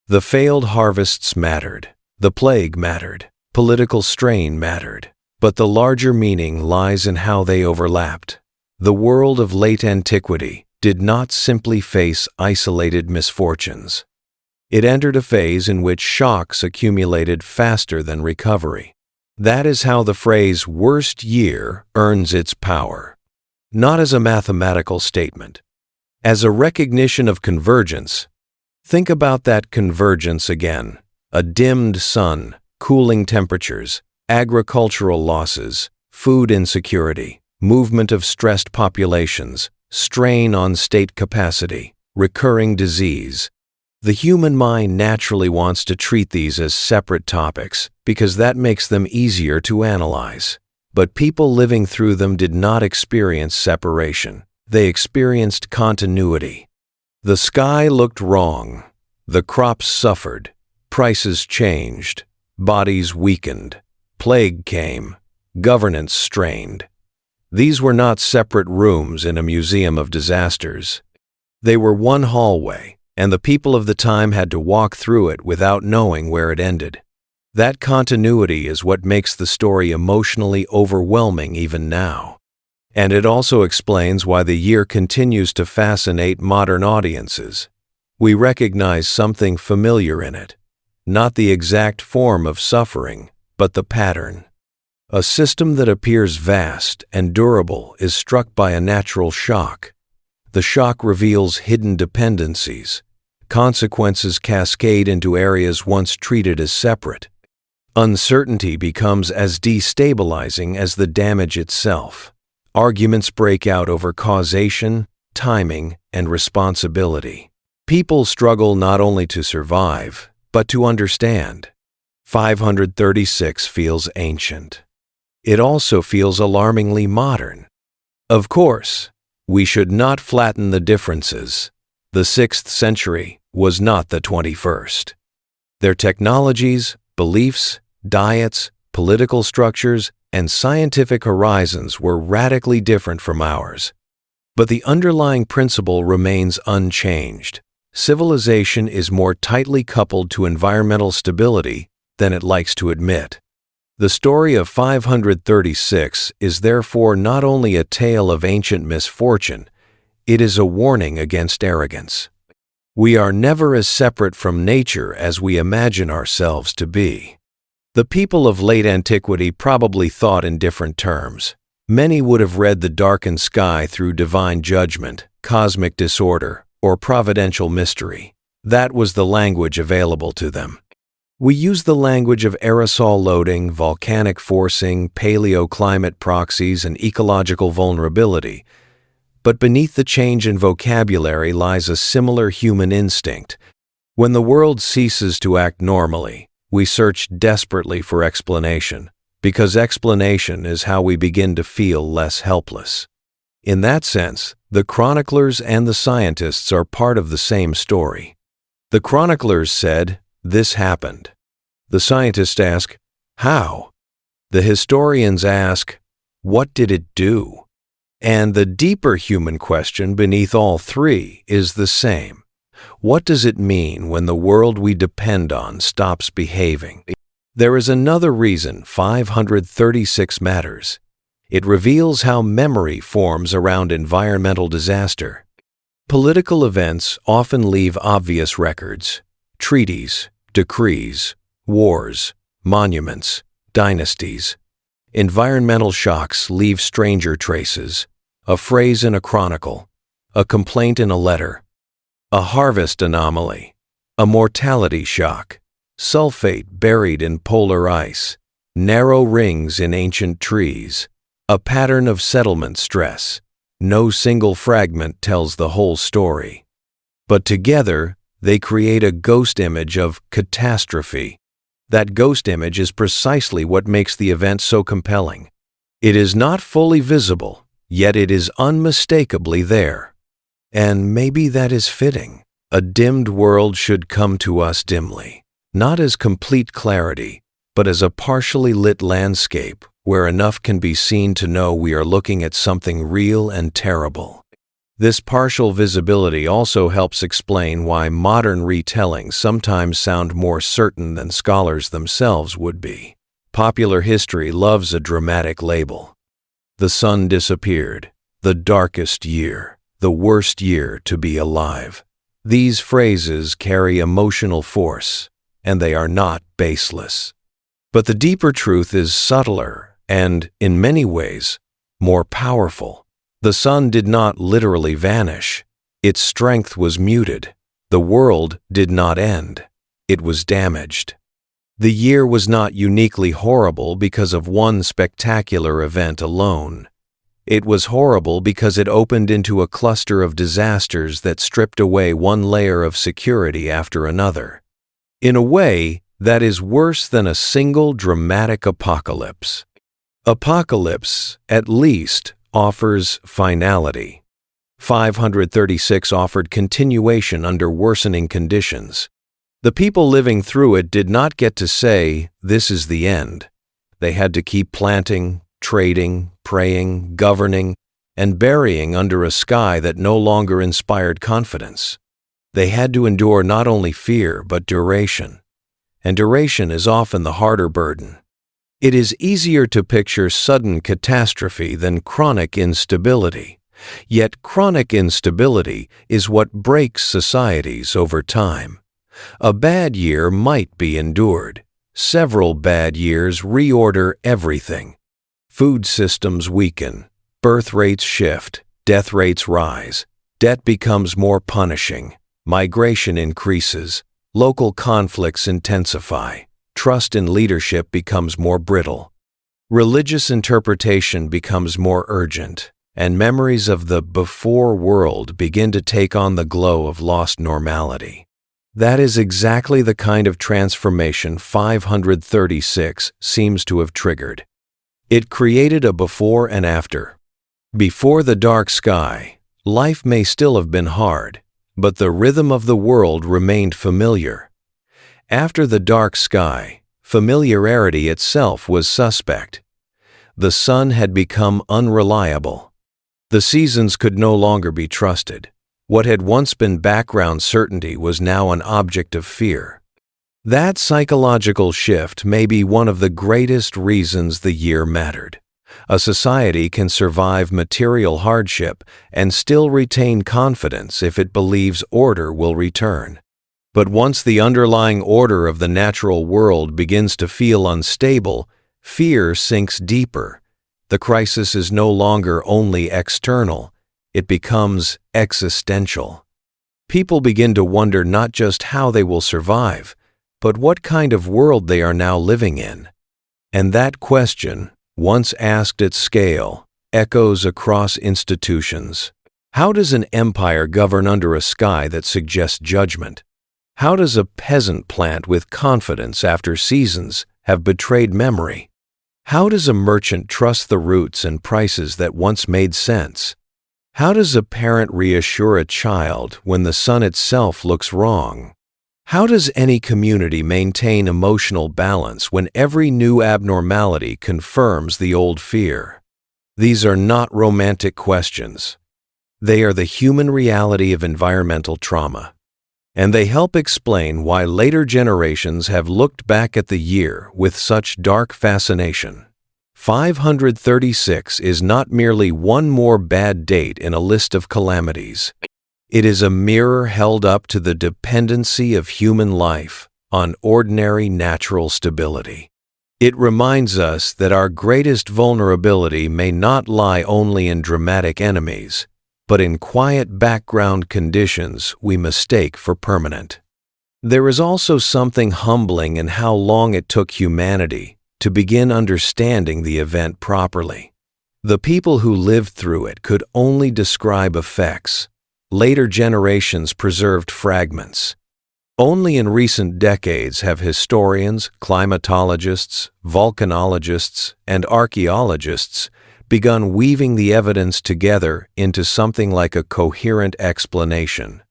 The failed harvests mattered. The plague mattered. Political strain mattered. But the larger meaning lies in how they overlapped. The world of late antiquity did not simply face isolated misfortunes. It entered a phase in which shocks accumulated faster than recovery. That is how the phrase "worst year" earns its power. Not as a mathematical statement. As a recognition of convergence. Think about that convergence again. A dimmed sun, cooling temperatures, agricultural losses, food insecurity, movement of stressed populations, strain on state capacity, recurring disease. The human mind naturally wants to treat these as separate topics because that makes them easier to analyze. But people living through them did not experience separation. They experienced continuity. The sky looked wrong. The crops suffered. Prices changed. Bodies weakened. Plague came. Governance strained. These were not separate rooms in a museum of disasters. They were one hallway, and the people of the time had to walk through it without knowing where it ended. That continuity is what makes the story emotionally overwhelming even now. And it also explains why the year continues to fascinate modern audiences. We recognize something familiar in it. Not the exact form of suffering, but the pattern. A system that appears vast and durable is struck by a natural shock. The shock reveals hidden dependencies. Consequences cascade into areas once treated as separate. Uncertainty becomes as destabilizing as the damage itself. Arguments break out over causation, timing, and responsibility. People struggle not only to survive, but to understand. 536 feels ancient. It also feels alarmingly modern. Of course, we should not flatten the differences. The 6th century was not the 21st. Their technologies, beliefs, diets, political structures, and scientific horizons were radically different from ours. But the underlying principle remains unchanged. Civilization is more tightly coupled to environmental stability than it likes to admit. The story of 536 is therefore not only a tale of ancient misfortune, it is a warning against arrogance. We are never as separate from nature as we imagine ourselves to be. The people of late antiquity probably thought in different terms. Many would have read the darkened sky through divine judgment, cosmic disorder, or providential mystery. That was the language available to them. We use the language of aerosol loading, volcanic forcing, paleoclimate proxies, and ecological vulnerability, But beneath the change in vocabulary lies a similar human instinct. When the world ceases to act normally, we search desperately for explanation, because explanation is how we begin to feel less helpless. In that sense, the chroniclers and the scientists are part of the same story. The chroniclers said, "This happened." The scientists ask, "How?" The historians ask, "What did it do?" And the deeper human question beneath all three is the same. What does it mean when the world we depend on stops behaving? There is another reason 536 matters. It reveals how memory forms around environmental disaster. Political events often leave obvious records: treaties, decrees, wars, monuments, dynasties. Environmental shocks leave stranger traces: a phrase in a chronicle, a complaint in a letter, a harvest anomaly, a mortality shock, sulfate buried in polar ice, narrow rings in ancient trees, a pattern of settlement stress. No single fragment tells the whole story. But together, they create a ghost image of catastrophe. That ghost image is precisely what makes the event so compelling. It is not fully visible, yet it is unmistakably there. And maybe that is fitting. A dimmed world should come to us dimly, not as complete clarity, but as a partially lit landscape where enough can be seen to know we are looking at something real and terrible. This partial visibility also helps explain why modern retellings sometimes sound more certain than scholars themselves would be. Popular history loves a dramatic label. The sun disappeared, the darkest year, the worst year to be alive. These phrases carry emotional force, and they are not baseless. But the deeper truth is subtler and, in many ways, more powerful. The sun did not literally vanish. Its strength was muted. The world did not end. It was damaged. The year was not uniquely horrible because of one spectacular event alone. It was horrible because it opened into a cluster of disasters that stripped away one layer of security after another. In a way, that is worse than a single dramatic apocalypse. Apocalypse, at least, offers finality. 536 offered continuation under worsening conditions. The people living through it did not get to say, "This is the end." They had to keep planting, trading, praying, governing, and burying under a sky that no longer inspired confidence. They had to endure not only fear, but duration. And duration is often the harder burden. It is easier to picture sudden catastrophe than chronic instability. Yet chronic instability is what breaks societies over time. A bad year might be endured. Several bad years reorder everything. Food systems weaken, birth rates shift, death rates rise, debt becomes more punishing, migration increases, local conflicts intensify, trust in leadership becomes more brittle, religious interpretation becomes more urgent, and memories of the before world begin to take on the glow of lost normality. That is exactly the kind of transformation 536 seems to have triggered. It created a before and after. Before the dark sky, life may still have been hard, but the rhythm of the world remained familiar. After the dark sky, familiarity itself was suspect. The sun had become unreliable. The seasons could no longer be trusted. What had once been background certainty was now an object of fear. That psychological shift may be one of the greatest reasons the year mattered. A society can survive material hardship and still retain confidence if it believes order will return. But once the underlying order of the natural world begins to feel unstable, fear sinks deeper. The crisis is no longer only external, it becomes existential. People begin to wonder not just how they will survive, but what kind of world they are now living in. And that question, once asked at scale, echoes across institutions. How does an empire govern under a sky that suggests judgment? How does a peasant plant with confidence after seasons have betrayed memory? How does a merchant trust the routes and prices that once made sense? How does a parent reassure a child when the sun itself looks wrong? How does any community maintain emotional balance when every new abnormality confirms the old fear? These are not romantic questions. They are the human reality of environmental trauma. And they help explain why later generations have looked back at the year with such dark fascination. 536 is not merely one more bad date in a list of calamities. It is a mirror held up to the dependency of human life on ordinary natural stability. It reminds us that our greatest vulnerability may not lie only in dramatic enemies, but in quiet background conditions we mistake for permanent. There is also something humbling in how long it took humanity to begin understanding the event properly. The people who lived through it could only describe effects. Later generations preserved fragments. Only in recent decades have historians, climatologists, volcanologists, and archaeologists begun weaving the evidence together into something like a coherent explanation.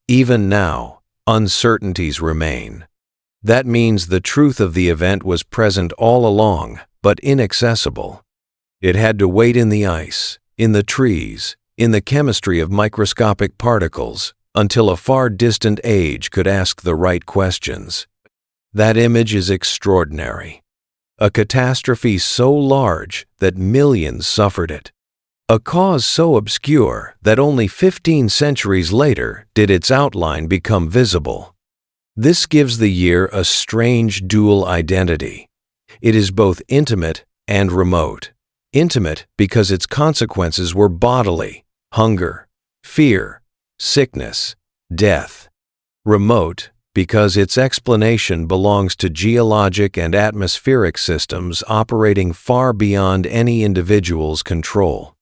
Even now, uncertainties remain. That means the truth of the event was present all along, but inaccessible. It had to wait in the ice, in the trees, in the chemistry of microscopic particles, until a far distant age could ask the right questions. That image is extraordinary. A catastrophe so large that millions suffered it. A cause so obscure that only 15 centuries later did its outline become visible. This gives the year a strange dual identity. It is both intimate and remote. Intimate because its consequences were bodily: hunger, fear, sickness, death. Remote because its explanation belongs to geologic and atmospheric systems operating far beyond any individual's control.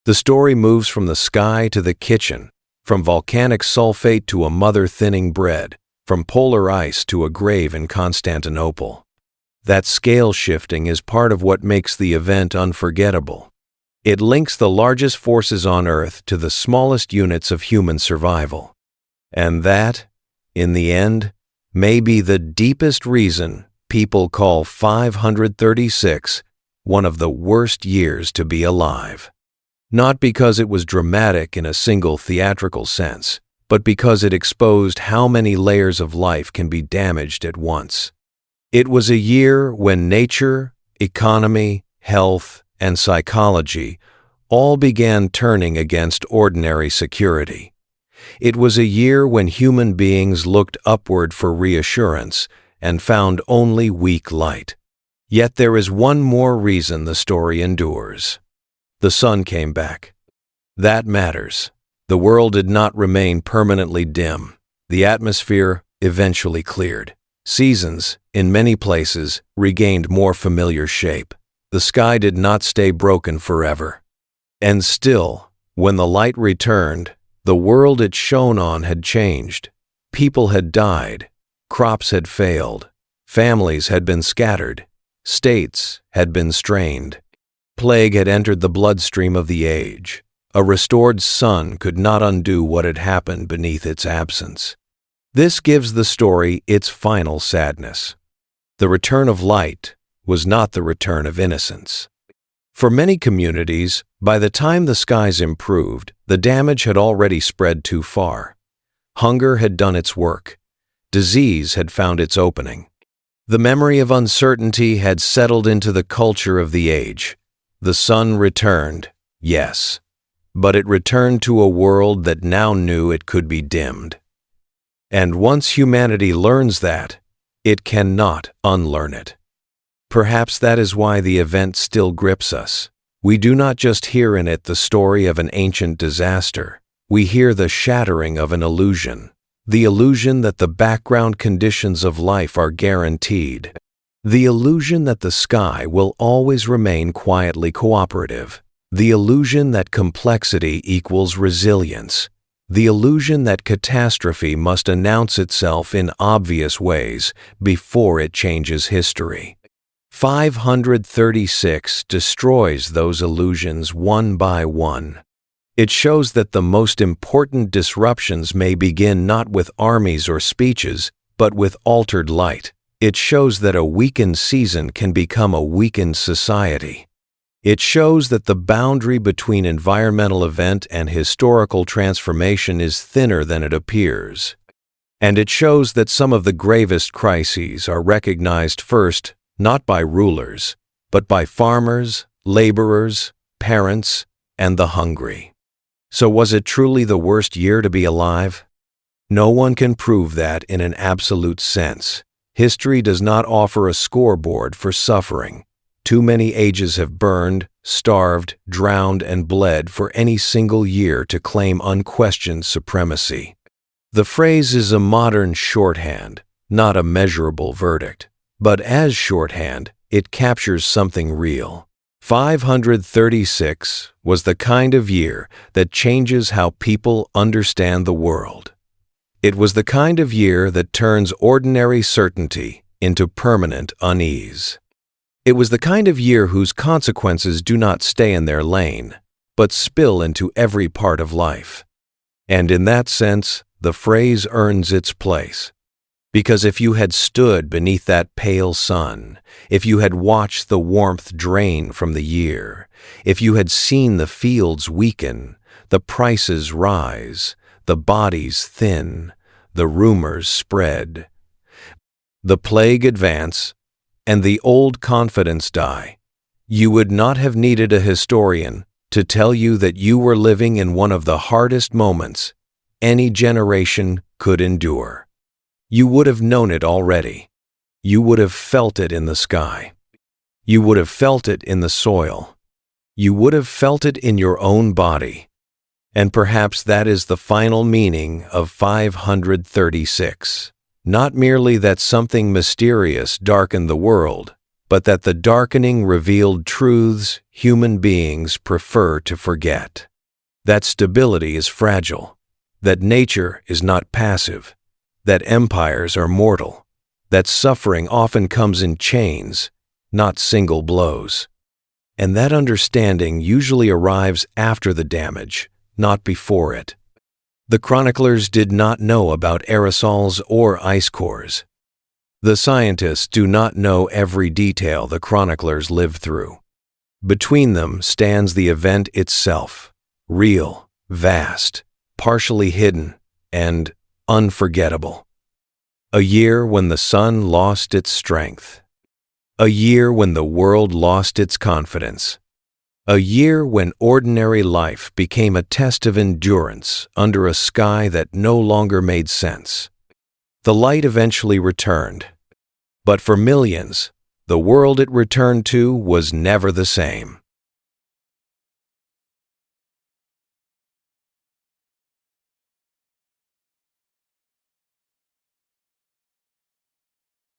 The story moves from the sky to the kitchen, from volcanic sulfate to a mother thinning bread, from polar ice to a grave in Constantinople. That scale shifting is part of what makes the event unforgettable. It links the largest forces on Earth to the smallest units of human survival. And that, in the end, may be the deepest reason people call 536 one of the worst years to be alive. Not because it was dramatic in a single theatrical sense, but because it exposed how many layers of life can be damaged at once. It was a year when nature, economy, health, and psychology all began turning against ordinary security. It was a year when human beings looked upward for reassurance and found only weak light. Yet there is one more reason the story endures. The sun came back. That matters. The world did not remain permanently dim. The atmosphere eventually cleared. Seasons, in many places, regained more familiar shape. The sky did not stay broken forever. And still, when the light returned, the world it shone on had changed. People had died. Crops had failed. Families had been scattered. States had been strained. Plague had entered the bloodstream of the age. A restored sun could not undo what had happened beneath its absence. This gives the story its final sadness. The return of light was not the return of innocence. For many communities, by the time the skies improved, the damage had already spread too far. Hunger had done its work. Disease had found its opening. The memory of uncertainty had settled into the culture of the age. The sun returned, yes, but it returned to a world that now knew it could be dimmed. And once humanity learns that, it cannot unlearn it. Perhaps that is why the event still grips us. We do not just hear in it the story of an ancient disaster. We hear the shattering of an illusion. The illusion that the background conditions of life are guaranteed. The illusion that the sky will always remain quietly cooperative. The illusion that complexity equals resilience. The illusion that catastrophe must announce itself in obvious ways before it changes history. 536 destroys those illusions one by one. It shows that the most important disruptions may begin not with armies or speeches, but with altered light. It shows that a weakened season can become a weakened society. It shows that the boundary between environmental event and historical transformation is thinner than it appears. And it shows that some of the gravest crises are recognized first, not by rulers, but by farmers, laborers, parents, and the hungry. So was it truly the worst year to be alive? No one can prove that in an absolute sense. History does not offer a scoreboard for suffering. Too many ages have burned, starved, drowned, and bled for any single year to claim unquestioned supremacy. The phrase is a modern shorthand, not a measurable verdict. But as shorthand, it captures something real. 536 was the kind of year that changes how people understand the world. It was the kind of year that turns ordinary certainty into permanent unease. It was the kind of year whose consequences do not stay in their lane, but spill into every part of life. And in that sense, the phrase earns its place. Because if you had stood beneath that pale sun, if you had watched the warmth drain from the year, if you had seen the fields weaken, the prices rise, the bodies thin, the rumors spread, the plague advance, and the old confidence die, you would not have needed a historian to tell you that you were living in one of the hardest moments any generation could endure. You would have known it already. You would have felt it in the sky. You would have felt it in the soil. You would have felt it in your own body. And perhaps that is the final meaning of 536. Not merely that something mysterious darkened the world, but that the darkening revealed truths human beings prefer to forget. That stability is fragile, that nature is not passive, that empires are mortal, that suffering often comes in chains, not single blows. And that understanding usually arrives after the damage, not before it. The chroniclers did not know about aerosols or ice cores. The scientists do not know every detail the chroniclers lived through. Between them stands the event itself, real, vast, partially hidden, and unforgettable. A year when the sun lost its strength. A year when the world lost its confidence. A year when ordinary life became a test of endurance under a sky that no longer made sense. The light eventually returned. But for millions, the world it returned to was never the same.